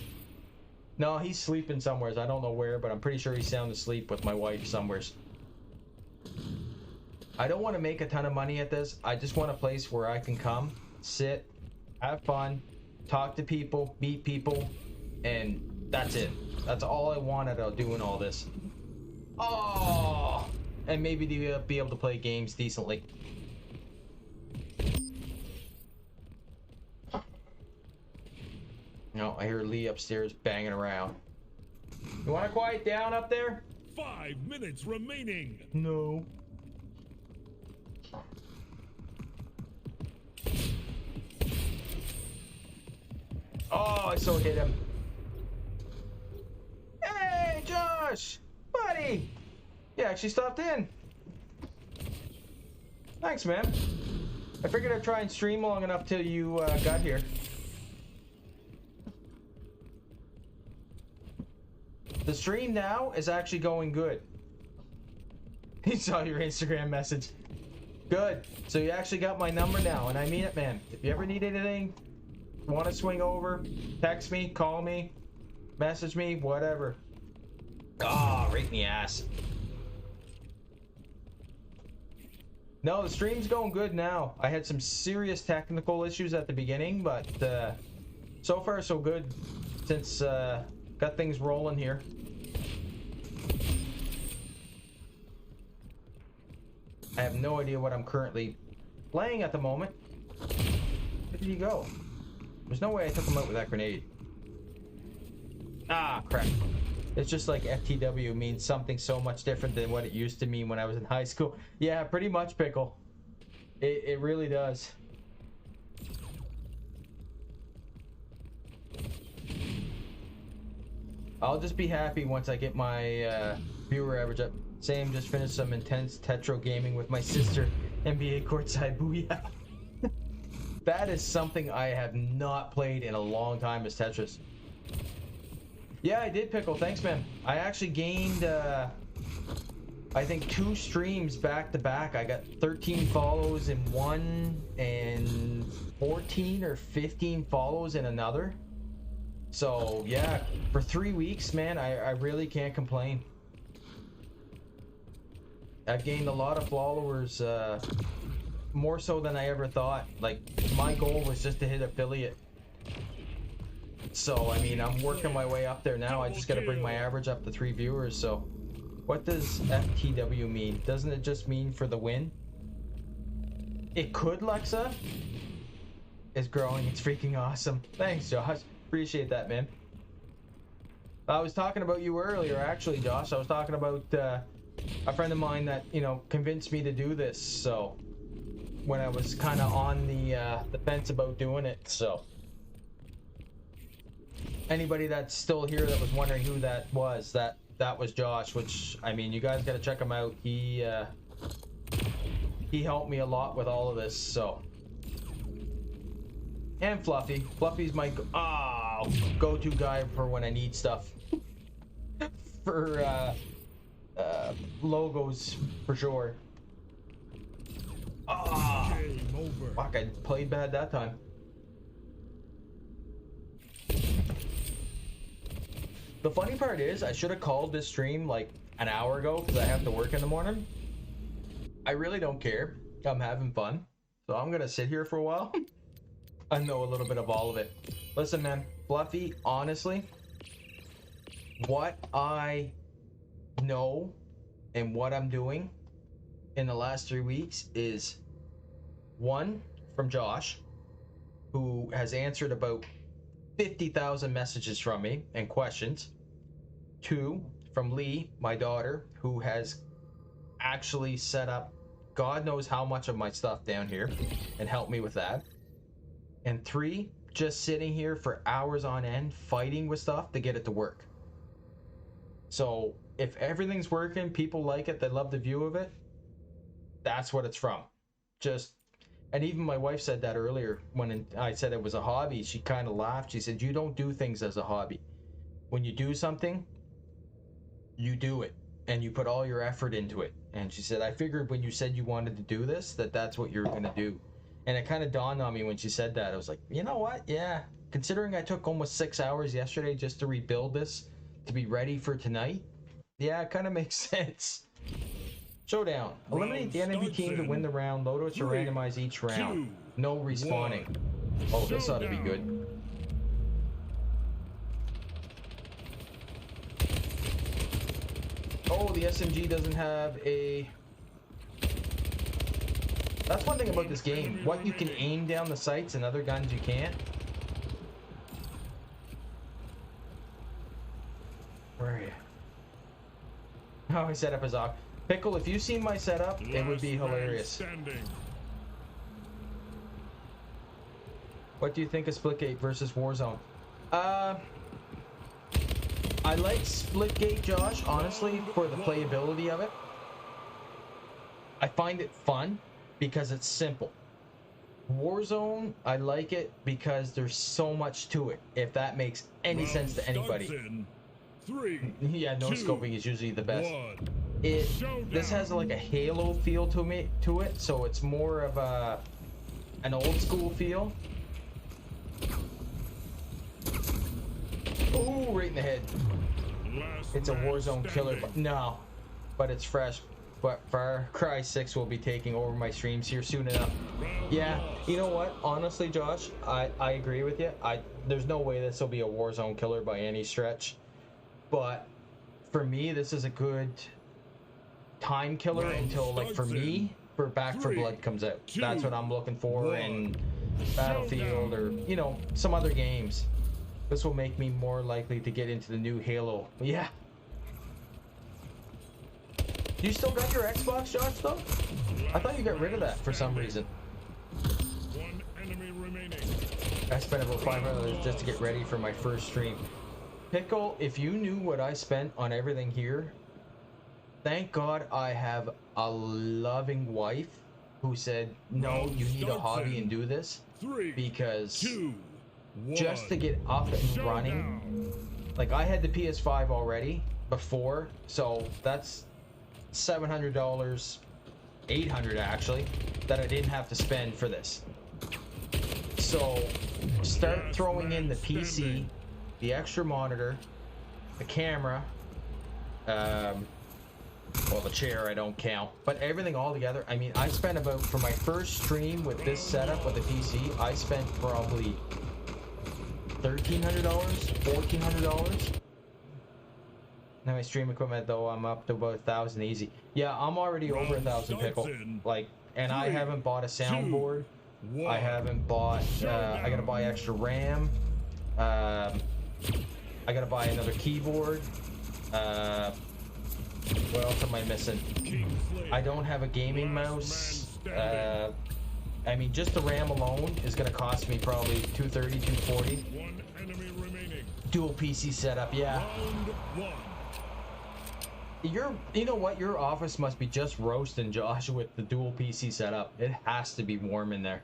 No, he's sleeping somewhere. I don't know where, but I'm pretty sure he's sound asleep with my wife somewheres. I don't want to make a ton of money at this. I just want a place where I can come, sit, have fun, talk to people, meet people, and that's it. That's all I wanted out doing all this. Oh! And maybe to be able to play games decently. No, I hear Lee upstairs banging around. You want to quiet down up there? 5 minutes remaining. No. Oh, I so hit him. Hey, Josh! Buddy! You actually stopped in. Thanks, man. I figured I'd try and stream long enough till you got here. The stream now is actually going good. He saw your Instagram message. Good. So you actually got my number now, and I mean it, man. If you ever need anything, want to swing over, text me, call me, message me, whatever. Ah, oh, right in the ass. No, the stream's going good now. I had some serious technical issues at the beginning, but so far so good since got things rolling here. I have no idea what I'm currently playing at the moment. Where did he go? There's no way I took him out with that grenade. Ah, crap. It's just like FTW means something so much different than what it used to mean when I was in high school. Yeah, pretty much, Pickle. It really does. I'll just be happy once I get my viewer average up. Same, just finished some intense Tetro gaming with my sister. NBA courtside, booyah. That is something I have not played in a long time, is Tetris. Yeah, I did, Pickle. Thanks, man. I actually gained, I think 2 streams back to back. I got 13 follows in one and 14 or 15 follows in another. So, yeah, for 3 weeks, man, I really can't complain. I've gained a lot of followers, more so than I ever thought. Like, my goal was just to hit affiliate. So, I mean, I'm working my way up there now. I just gotta bring my average up to 3 viewers, so. What does FTW mean? Doesn't it just mean for the win? It could, Lexa. It's growing. It's freaking awesome. Thanks, Josh. Appreciate that, man. I was talking about you earlier, actually, Josh. I was talking about a friend of mine that, you know, convinced me to do this, so. When I was kind of on the fence about doing it, so. Anybody that's still here that was wondering who that was, that was Josh, which, I mean, you guys gotta check him out. He helped me a lot with all of this, so. And Fluffy. Fluffy's my go-to guy for when I need stuff. For logos, for sure. over. Fuck, I played bad that time. The funny part is, I should have called this stream like an hour ago because I have to work in the morning. I really don't care. I'm having fun. So I'm gonna sit here for a while. I know a little bit of all of it. Listen, man, Fluffy, honestly, what I know and what I'm doing in the last 3 weeks is one from Josh, who has answered about 50,000 messages from me and questions. Two, from Lee, my daughter, who has actually set up God knows how much of my stuff down here and helped me with that. And three, just sitting here for hours on end fighting with stuff to get it to work. So if everything's working, people like it, they love the view of it, that's what it's from. Just, and even my wife said that earlier when I said it was a hobby. She kind of laughed. She said, you don't do things as a hobby. When you do something, you do it and you put all your effort into it. And she said, I figured when you said you wanted to do this, that's what you're going to do. And it kind of dawned on me when she said that. I was like, you know what? Yeah. Considering I took almost 6 hours yesterday just to rebuild this, to be ready for tonight, yeah, it kind of makes sense. Showdown. Eliminate the enemy team to win the round. Loadouts to randomize each round. No respawning. Oh, this ought to be good. Oh, the SMG doesn't have a... That's one thing about this game. What you can aim down the sights and other guns you can't. Where are you? Oh, I set up his Ock. Pickle, if you've seen my setup, it would be hilarious. What do you think of Splitgate versus Warzone? I like Splitgate, Josh, honestly, for the playability of it. I find it fun because it's simple. Warzone, I like it because there's so much to it, if that makes any sense to anybody. Yeah, no scoping is usually the best. This has like a Halo feel to it, so it's more of an old school feel. Oh, right in the head. It's a Warzone killer, but no, but it's fresh. But Far Cry 6 will be taking over my streams here soon enough. Yeah, you know what? Honestly, Josh, I agree with you. There's no way this will be a Warzone killer by any stretch. But for me, this is a good time killer until, like, for me, for Back 4 Blood comes out. That's what I'm looking for in Battlefield or, you know, some other games. This will make me more likely to get into the new Halo. Yeah. You still got your Xbox, Josh, though? I thought you got rid of that for some reason. One enemy remaining. I spent about $500 just to get ready for my first stream. Pickle, if you knew what I spent on everything here, thank God I have a loving wife who said, no, you need a hobby and do this. Because just to get up and running, like I had the PS5 already before, so that's $700, $800 actually, that I didn't have to spend for this. So start throwing in the PC, the extra monitor, the camera, well, the chair I don't count, but everything all together. I mean, I spent about, for my first stream with this setup with the PC, I spent probably $1,300, $1,400. Now my stream equipment though, I'm up to about 1,000 easy. Yeah, I'm already over 1,000, Pickle. Like, and I haven't bought a soundboard. I haven't bought. I gotta buy extra RAM. I gotta buy another keyboard. What else am I missing? I don't have a gaming mouse. I mean, just the RAM alone is gonna cost me probably $230, $240. Dual PC setup, yeah. You know what? Your office must be just roasting, Josh, with the dual PC setup. It has to be warm in there.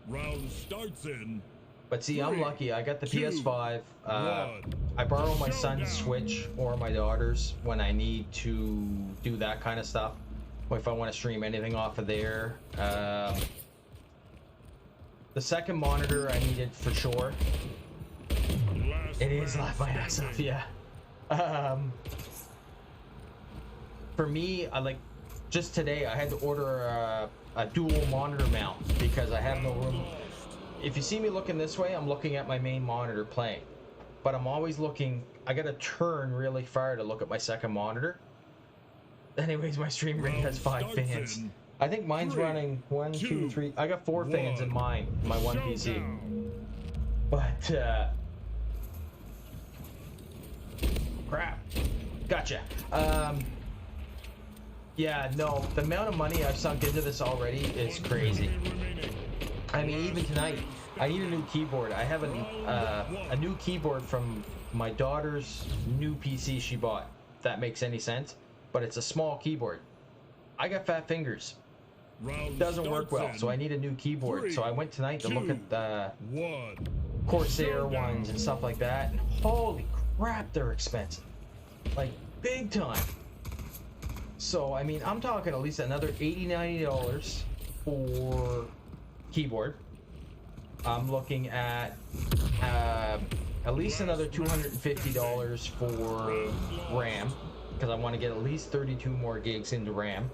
Round starts in. But see, I'm lucky. I got the PS5. I borrow my son's Switch or my daughter's when I need to do that kind of stuff. or if I want to stream anything off of there. The second monitor I needed for sure. It is laugh my ass off, yeah. For me, I like, just today I had to order a dual monitor mount because I have no room. If you see me looking this way, I'm looking at my main monitor playing, but I'm always looking, I gotta turn really far to look at my second monitor. Anyways, my stream rig has 5 fans. I think mine's running 1, 2, 3. I got 4 fans in mine, my one PC. But crap. Gotcha. Yeah, no, the amount of money I've sunk into this already is crazy. I mean, even tonight, I need a new keyboard. I have a new keyboard from my daughter's new PC she bought, if that makes any sense. But it's a small keyboard. I got fat fingers. It doesn't work well, so I need a new keyboard. So I went tonight to look at the Corsair ones and stuff like that. And holy crap, they're expensive. Like, big time. So, I mean, I'm talking at least another $80, $90 for keyboard. I'm looking at least another $250 for RAM, because I want to get at least 32 more gigs into RAM.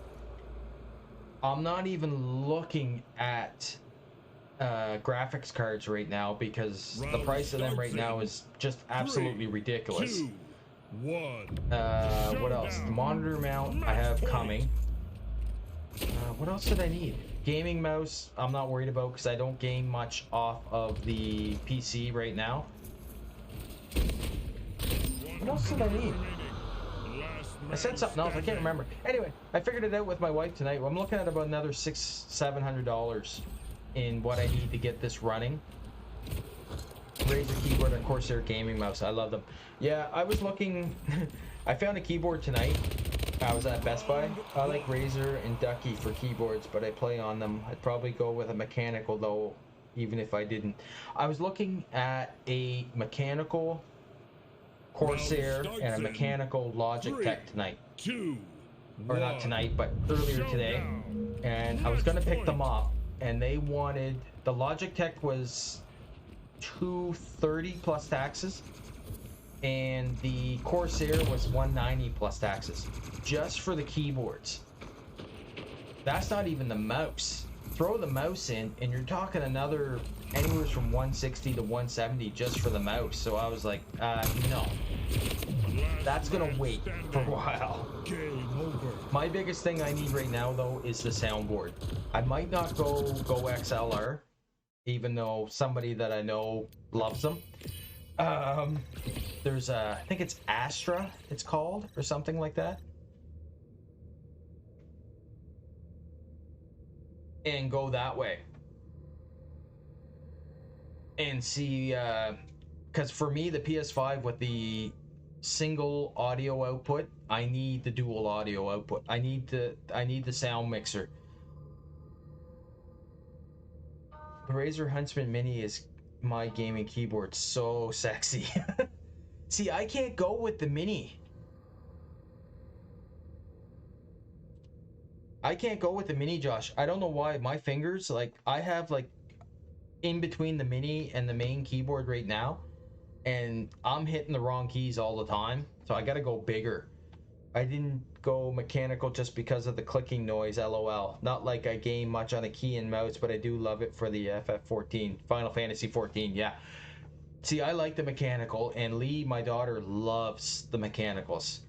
I'm not even looking at graphics cards right now because the price of them right now is just absolutely ridiculous. What else? The monitor mount I have coming. What else did I need? Gaming mouse I'm not worried about because I don't game much off of the PC right now. What else did I need? I said something else, I can't remember. Anyway, I figured it out with my wife tonight. I'm looking at about another $600-700 in what I need to get this running. Razer keyboard and Corsair gaming mouse. I love them. Yeah, I was looking. I found a keyboard tonight. I was at Best Buy. I like Razer and Ducky for keyboards, but I play on them. I'd probably go with a mechanical though, even if I didn't. I was looking at a mechanical Corsair and a mechanical Logitech tonight. Or not tonight, but earlier today. And I was gonna pick them up, and they wanted, the Logitech was $230 plus taxes, and the Corsair was $190 plus taxes, just for the keyboards. That's not even the mouse. Throw the mouse in, and you're talking another anywhere from $160 to $170 just for the mouse. So I was like, no, that's gonna wait for a while. My biggest thing I need right now though is the soundboard. I might not go XLR, even though somebody that I know loves them. There's I think it's Astra it's called, or something like that. And go that way. And see, because for me, the PS5 with the single audio output, I need the dual audio output. I need the sound mixer. The Razer Huntsman Mini is my gaming keyboard. So sexy. See, I can't go with the Mini. I can't go with the Mini, Josh. I don't know why. My fingers, like, I have, like, in between the Mini and the main keyboard right now, and I'm hitting the wrong keys all the time, so I gotta go bigger. I didn't go mechanical just because of the clicking noise, lol. Not like I game much on a key and mouse, but I do love it for the FF14, Final Fantasy 14, yeah. See, I like the mechanical, and Lee, my daughter, loves the mechanicals.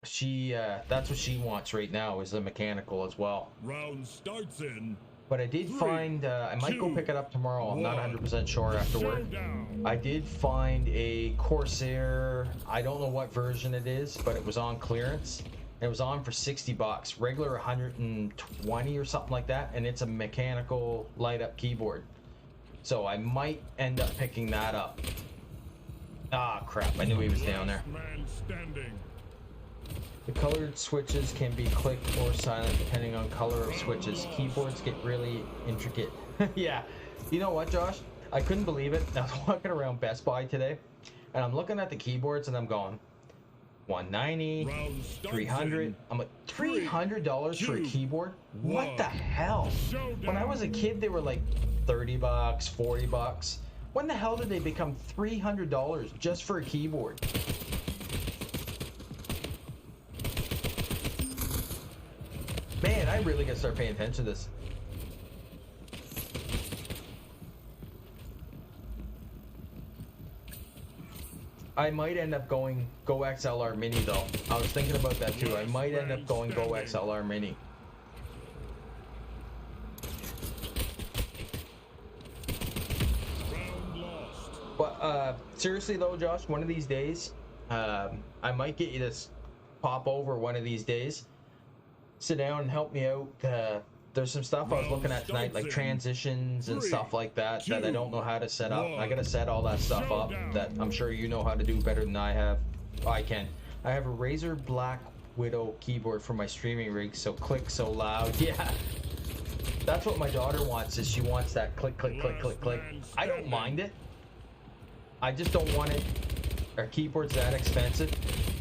She, that's what she wants right now, is the mechanical as well. Round starts in. But I did find, I might go pick it up tomorrow, I'm not 100% sure after work. I did find a Corsair, I don't know what version it is, but it was on clearance. It was on for $60, regular 120 or something like that, and it's a mechanical light-up keyboard. So I might end up picking that up. Ah, crap, I knew he was down there. The colored switches can be clicked or silent depending on color of switches. Keyboards get really intricate. Yeah. You know what, Josh? I couldn't believe it. I was walking around Best Buy today, and I'm looking at the keyboards, and I'm going, 190, Round starts 300. in I'm like, $300 for a 2, keyboard? What the 1. hell? When I was a Showdown. kid, they were like 30 bucks, 40 bucks. When the hell did they become $300 just for a keyboard? Man, I really gotta start paying attention to this. I might end up going Go XLR Mini though. I was thinking about that too. I might end up going Go XLR Mini. Round lost. But seriously though, Josh, one of these days, I might get you to pop over one of these days. Sit down and help me out. There's some stuff I was looking at tonight, like transitions and stuff like that, that I don't know how to set up. I gotta set all that stuff up that I'm sure you know how to do better than I have. I can. I have a Razer Black Widow keyboard for my streaming rig, so click so loud. Yeah. That's what my daughter wants, is she wants that click, click, click, click, click. I don't mind it. I just don't want it. Our keyboard's that expensive.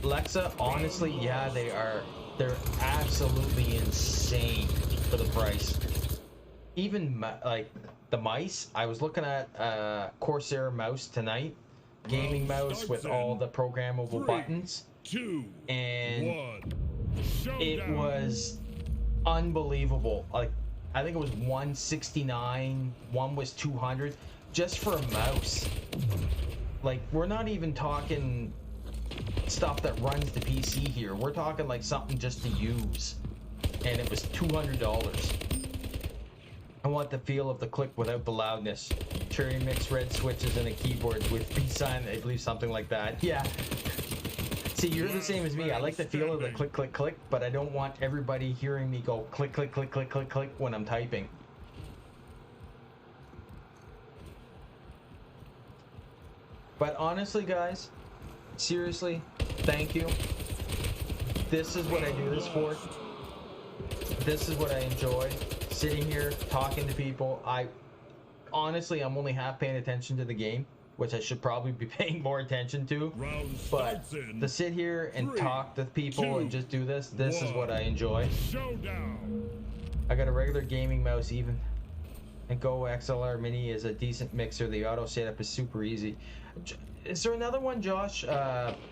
Alexa, honestly, yeah, they're absolutely insane for the price. Even like the mice, I was looking at Corsair mouse tonight, gaming mouse with all the programmable buttons, 2, and 1. it Showdown. was unbelievable. Like, I think it was 169, one was 200, just for a mouse. Like, we're not even talking stuff that runs the PC here. We're talking like something just to use, and it was $200. I want the feel of the click without the loudness. Cherry mix red switches and a keyboard with peace sign, I believe, something like that. Yeah. See, you're the same as me. I like the feel of the click, click, click, but I don't want everybody hearing me go click, click, click, click, click, click when I'm typing. But honestly, guys, seriously, thank you. This is what I do this for. This is what I enjoy. Sitting here, talking to people. Honestly, I'm only half paying attention to the game, which I should probably be paying more attention to. But to sit here and talk to people and just do this is what I enjoy. Showdown. I got a regular gaming mouse even. And Go XLR Mini is a decent mixer. The auto setup is super easy. Is there another one, Josh?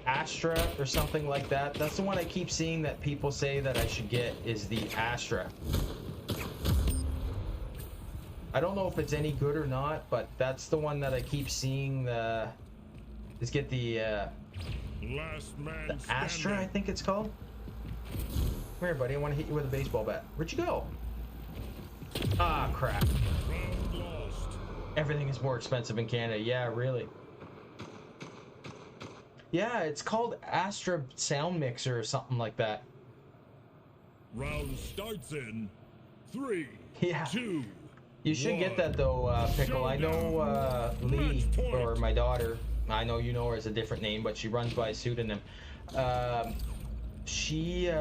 Astra or something like that? That's the one I keep seeing that people say that I should get, is the Astra. I don't know if it's any good or not, but that's the one that I keep seeing. Is get the Last man Astra, I standing. think it's called. Come here, buddy. I want to hit you with a baseball bat. Where'd you go? Ah, crap. Round lost. Everything is more expensive in Canada. Yeah, really. Yeah, it's called Astra Sound Mixer or something like that. Round starts in 3, Yeah. 2. You should get that though, Pickle. I know Lee, or my daughter. I know you know her as a different name, but she runs by a pseudonym. She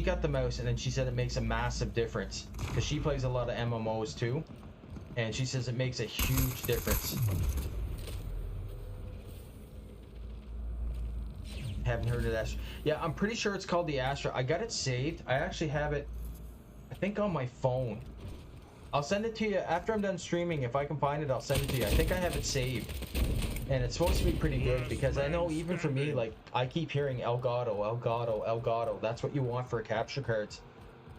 got the mouse, and then she said it makes a massive difference because she plays a lot of MMOs too, and she says it makes a huge difference. Haven't heard of that. Yeah, I'm pretty sure it's called the Astra. I got it saved. I actually have it, I think, on my phone. I'll send it to you after I'm done streaming. If I can find it, I'll send it to you. I think I have it saved. And it's supposed to be pretty good because I know even for me, like, I keep hearing Elgato, Elgato, Elgato. That's what you want for capture cards.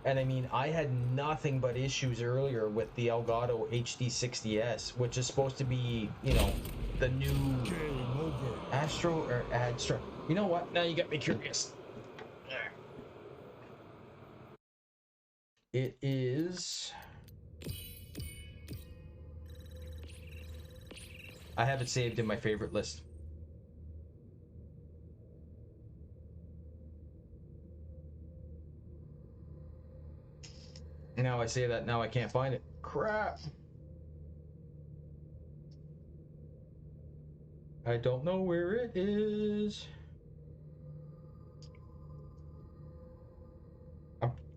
And I mean, I had nothing but issues earlier with the Elgato HD60S, which is supposed to be, you know, the new Game over. Astro or Astra. You know what? Now you got me curious. It is... I have it saved in my favorite list. Now I say that, now I can't find it. Crap. I don't know where it is.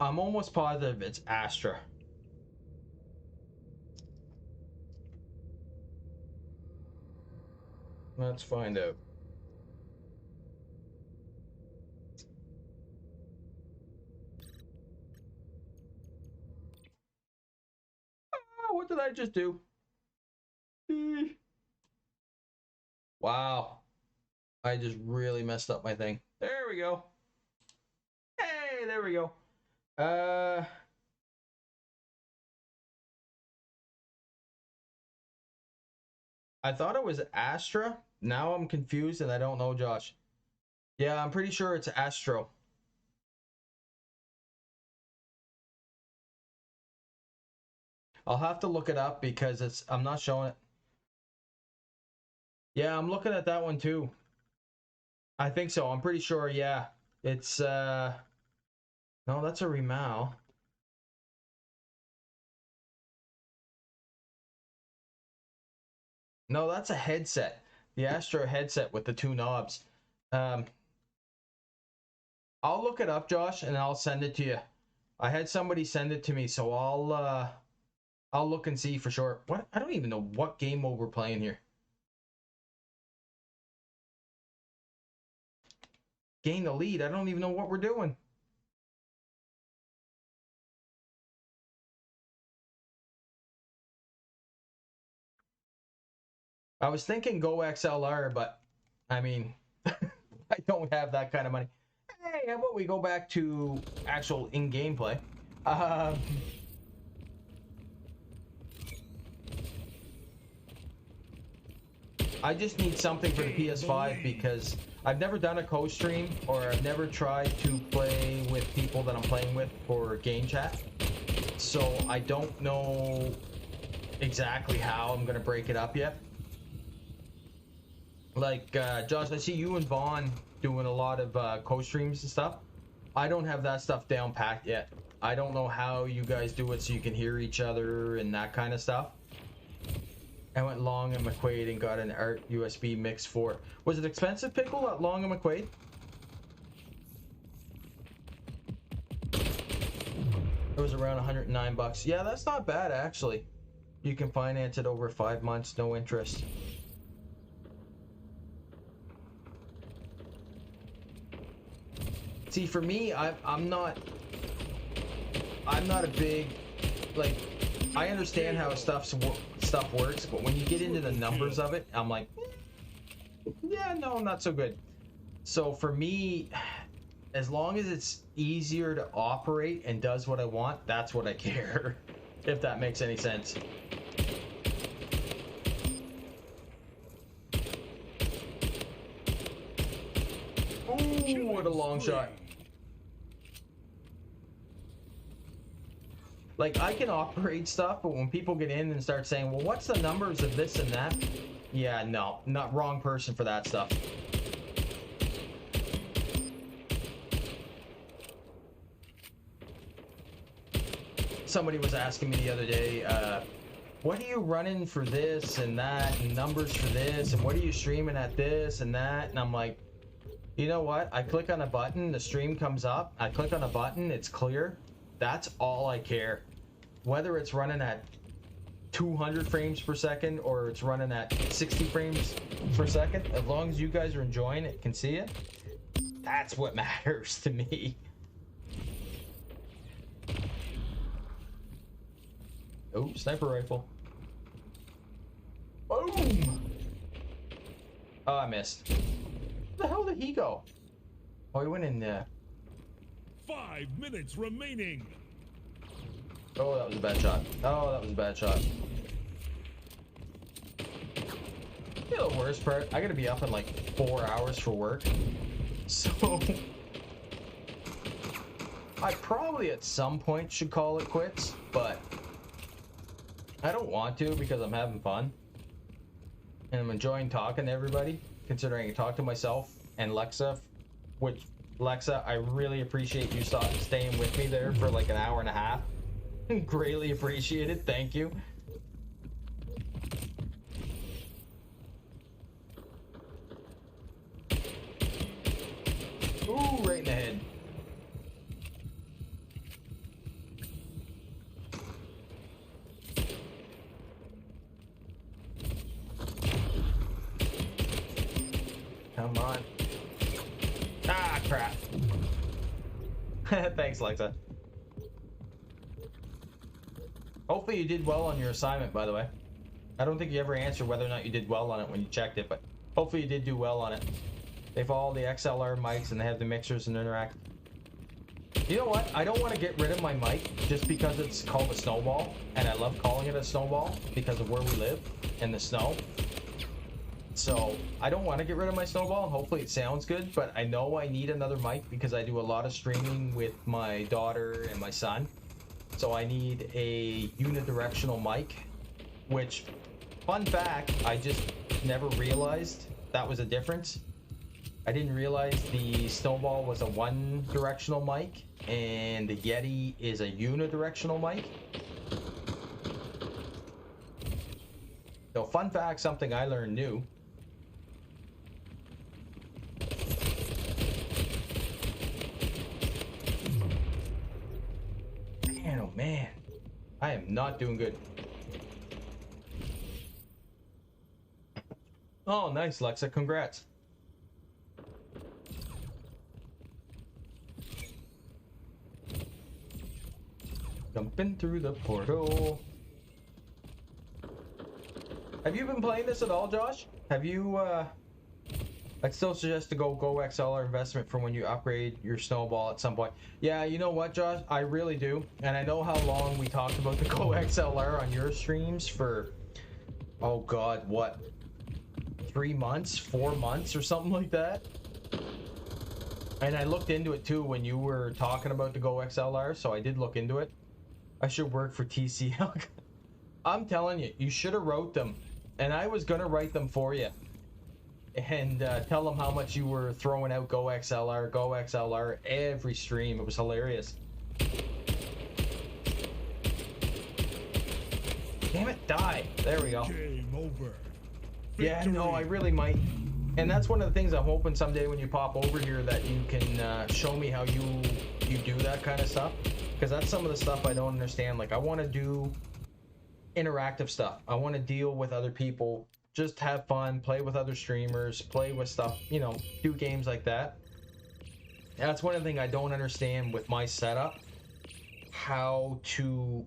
I'm almost positive it's Astra. Let's find out. did I just do? Wow. I just really messed up my thing. There we go. Hey, there we go. I thought it was Astra. Now I'm confused and I don't know, Josh. Yeah, I'm pretty sure it's Astro. I'll have to look it up because I'm not showing it. Yeah, I'm looking at that one too. I think so. I'm pretty sure, yeah. It's no, that's a Remal. No, that's a headset. The Astro headset with the two knobs. I'll look it up, Josh, and I'll send it to you. I had somebody send it to me, so I'll look and see for sure. What? I don't even know what game mode we're playing here. Gain the lead. I don't even know what we're doing. I was thinking Go XLR, but I mean, I don't have that kind of money. Hey, how about we go back to actual in-game play? I just need something for the PS5 because I've never done a co-stream or I've never tried to play with people that I'm playing with for game chat. So I don't know exactly how I'm going to break it up yet. Like, Josh, I see you and Vaughn doing a lot of co-streams and stuff. I don't have that stuff down packed yet. I don't know how you guys do it so you can hear each other and that kind of stuff. I went Long and McQuaid and got an Art USB Mix 4. Was it expensive, Pickle, at Long and McQuaid? It was around 109 bucks. Yeah, that's not bad, actually. You can finance it over 5 months, no interest. See, for me, I'm not a big, like, I understand how stuff works, but when you get into the numbers of it, I'm like, yeah, no, not so good. So for me, as long as it's easier to operate and does what I want, that's what I care, if that makes any sense. Ooh, what a long shot. Like, I can operate stuff, but when people get in and start saying, well, what's the numbers of this and that? Yeah, no, not wrong person for that stuff. Somebody was asking me the other day, what are you running for this and that, and numbers for this, and what are you streaming at this and that? And I'm like, you know what? I click on a button, the stream comes up. I click on a button, it's clear. That's all I care. Whether it's running at 200 frames per second or it's running at 60 frames per second, as long as you guys are enjoying it, can see it, that's what matters to me. Oh, sniper rifle. Boom! Oh, I missed. Where the hell did he go? Oh, he went in there. 5 minutes remaining. Oh, that was a bad shot. Oh, that was a bad shot. You know the worst part? I gotta be up in like 4 hours for work. So I probably at some point should call it quits, but I don't want to because I'm having fun. And I'm enjoying talking to everybody, considering I can talk to myself and Lexa, which, Lexa, I really appreciate you staying with me there for like an hour and a half. Greatly appreciated. Thank you. Ooh, right in the head. Come on. Ah, crap. Thanks, Lexa. Hopefully you did well on your assignment, by the way. I don't think you ever answered whether or not you did well on it when you checked it, but hopefully you did do well on it. They follow the XLR mics and they have the mixers and interact. You know what? I don't want to get rid of my mic just because it's called a snowball, and I love calling it a snowball because of where we live and the snow. So I don't want to get rid of my snowball, and hopefully it sounds good, but I know I need another mic because I do a lot of streaming with my daughter and my son. So I need a unidirectional mic, which, fun fact, I just never realized that was a difference. I didn't realize the Snowball was a one-directional mic and the Yeti is a unidirectional mic. So fun fact, something I learned new. Man, oh man, I am not doing good. Oh, nice, Lexa, congrats. Jumping through the portal. Have you been playing this at all, Josh? Have you, I'd still suggest to go XLR investment for when you upgrade your snowball at some point. Yeah, you know what, Josh? I really do. And I know how long we talked about the Go XLR on your streams for, oh God, what? 3 months, 4 months or something like that. And I looked into it too when you were talking about the Go XLR, so I did look into it. I should work for TCL. I'm telling you, you should have wrote them. And I was going to write them for you. And tell them how much you were throwing out Go XLR every stream. It was hilarious. Damn it, die. There we go. Game over. Yeah, no, I really might. And that's one of the things I'm hoping someday when you pop over here that you can show me how you do that kind of stuff. Because that's some of the stuff I don't understand. Like, I want to do interactive stuff. I want to deal with other people, just have fun, play with other streamers, play with stuff, you know, do games like that. That's one of the things I don't understand with my setup. How to...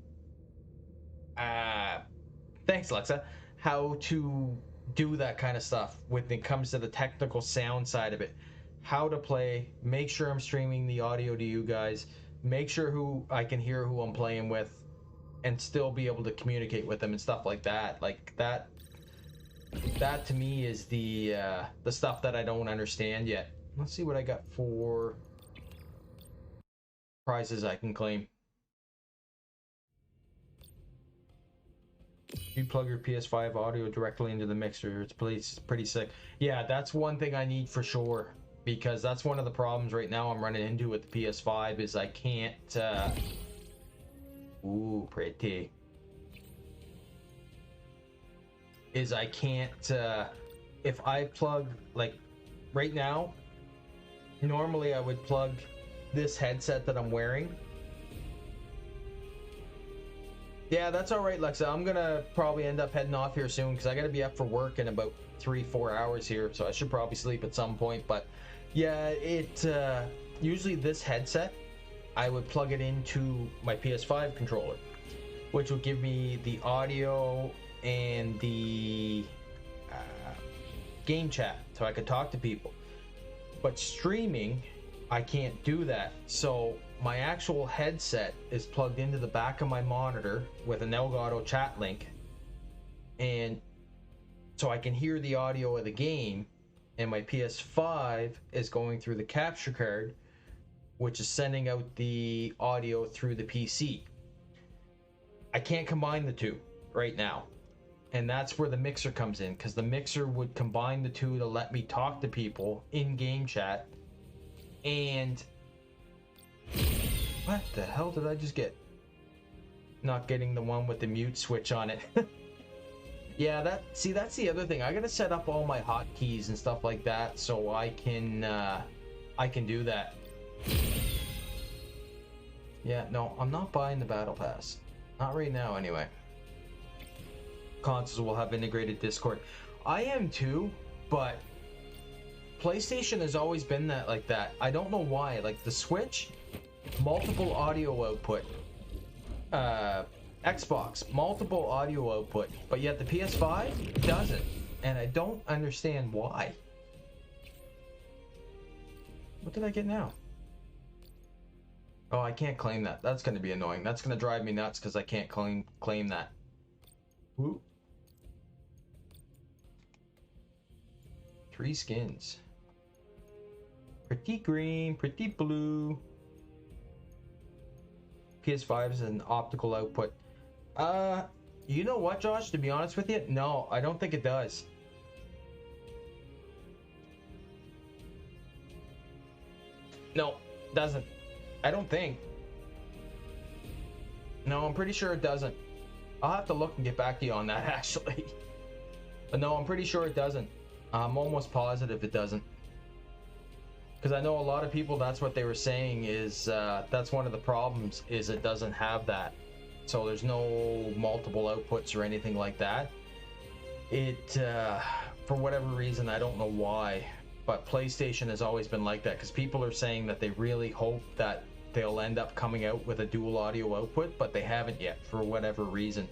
thanks, Alexa. How to do that kind of stuff when it comes to the technical sound side of it. How to play, make sure I'm streaming the audio to you guys, make sure I can hear who I'm playing with, and still be able to communicate with them and stuff like that. Like that to me is the stuff that I don't understand yet. Let's see what I got for prizes I can claim. You plug your PS5 audio directly into the mixer. It's pretty sick. Yeah, that's one thing I need for sure, because that's one of the problems right now I'm running into with the PS5 is I can't ooh, pretty. Is I can't if I plug, like right now, normally I would plug this headset that I'm wearing. Yeah, that's all right, Lexa. I'm gonna probably end up heading off here soon because I gotta be up for work in about 3-4 hours here, so I should probably sleep at some point. But yeah, it usually this headset, I would plug it into my PS5 controller, which would give me the audio and the game chat, so I could talk to people. But streaming, I can't do that. So my actual headset is plugged into the back of my monitor with an Elgato chat link, and so I can hear the audio of the game, and my PS5 is going through the capture card, which is sending out the audio through the PC. I can't combine the two right now, and that's where the mixer comes in, because the mixer would combine the two to let me talk to people in game chat. And what the hell did I just get? Not getting the one with the mute switch on it. Yeah, that's the other thing. I gotta set up all my hotkeys and stuff like that so I can do that. Yeah, no, I'm not buying the battle pass. Not right now, anyway. Consoles will have integrated Discord. I am too, but PlayStation has always been like that. I don't know why. Like the Switch, multiple audio output Xbox, multiple audio output, but yet the PS5 doesn't. And I don't understand why. What did I get now? Oh, I can't claim that. That's going to be annoying. That's going to drive me nuts because I can't claim that. Woo. 3 skins. Pretty green, pretty blue. PS5 is an optical output. You know what, Josh? To be honest with you, no, I don't think it does. No, doesn't. I don't think. No, I'm pretty sure it doesn't. I'll have to look and get back to you on that, actually. But no, I'm pretty sure it doesn't. I'm almost positive it doesn't. Because I know a lot of people, that's what they were saying is, that's one of the problems, is it doesn't have that. So there's no multiple outputs or anything like that. It, for whatever reason, I don't know why, but PlayStation has always been like that, because people are saying that they really hope that they'll end up coming out with a dual audio output, but they haven't yet for whatever reason.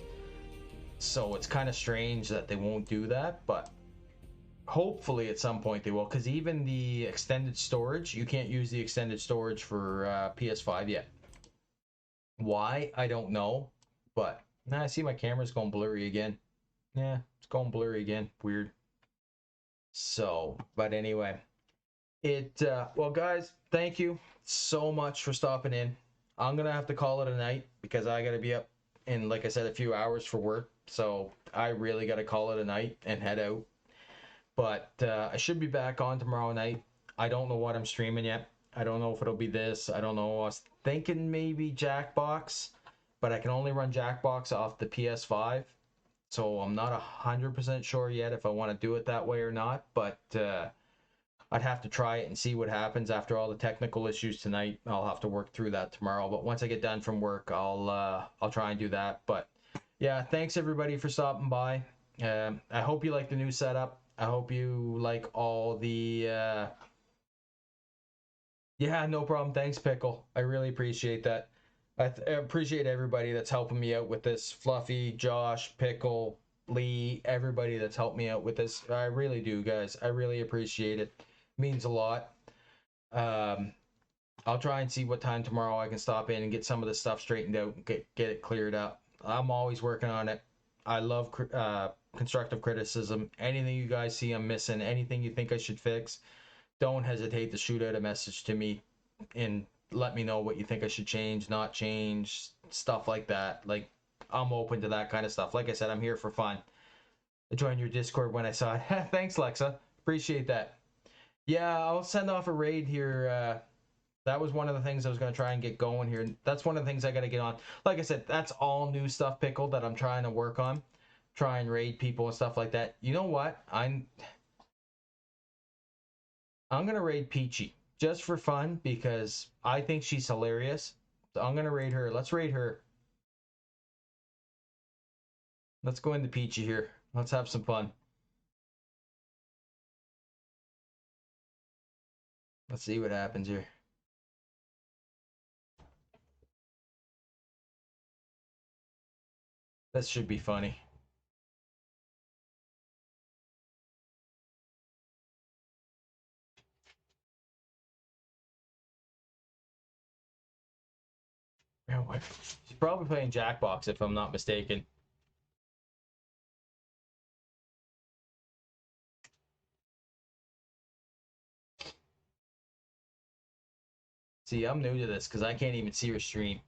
So it's kind of strange that they won't do that, but hopefully at some point they will, because even the extended storage, you can't use the extended storage for PS5 yet. Why? I don't know, but now I see my camera's going blurry again. Yeah, it's going blurry again. Weird. So, but anyway, well, guys, thank you so much for stopping in. I'm gonna have to call it a night because I gotta be up in, like I said, a few hours for work. So I really gotta call it a night and head out. But I should be back on tomorrow night. I don't know what I'm streaming yet. I don't know if it'll be this. I don't know. I was thinking maybe Jackbox, but I can only run Jackbox off the PS5. So I'm not 100% sure yet if I want to do it that way or not. But I'd have to try it and see what happens after all the technical issues tonight. I'll have to work through that tomorrow. But once I get done from work, I'll try and do that. But yeah, thanks everybody for stopping by. I hope you like the new setup. I hope you like all the yeah, no problem. Thanks, Pickle. I really appreciate that. I appreciate everybody that's helping me out with this. Fluffy, Josh, Pickle, Lee, everybody that's helped me out with this. I really do, guys. I really appreciate it. Means a lot. I'll try and see what time tomorrow I can stop in and get some of this stuff straightened out and get it cleared up. I'm always working on it. I love constructive criticism. Anything you guys see I'm missing, anything you think I should fix, don't hesitate to shoot out a message to me and let me know what you think I should change, not change, stuff like that. Like, I'm open to that kind of stuff. Like I said, I'm here for fun. I joined your Discord when I saw it. Thanks, Lexa. Appreciate that. Yeah, I'll send off a raid here. That was one of the things I was going to try and get going here. That's one of the things I got to get on. Like I said, that's all new stuff, Pickle, that I'm trying to work on. Try and raid people and stuff like that. You know what? I'm gonna raid Peachy just for fun because I think she's hilarious. So I'm gonna raid her. Let's raid her. Let's go into Peachy here. Let's have some fun. Let's see what happens here. This should be funny. She's probably playing Jackbox if I'm not mistaken. See, I'm new to this because I can't even see her stream.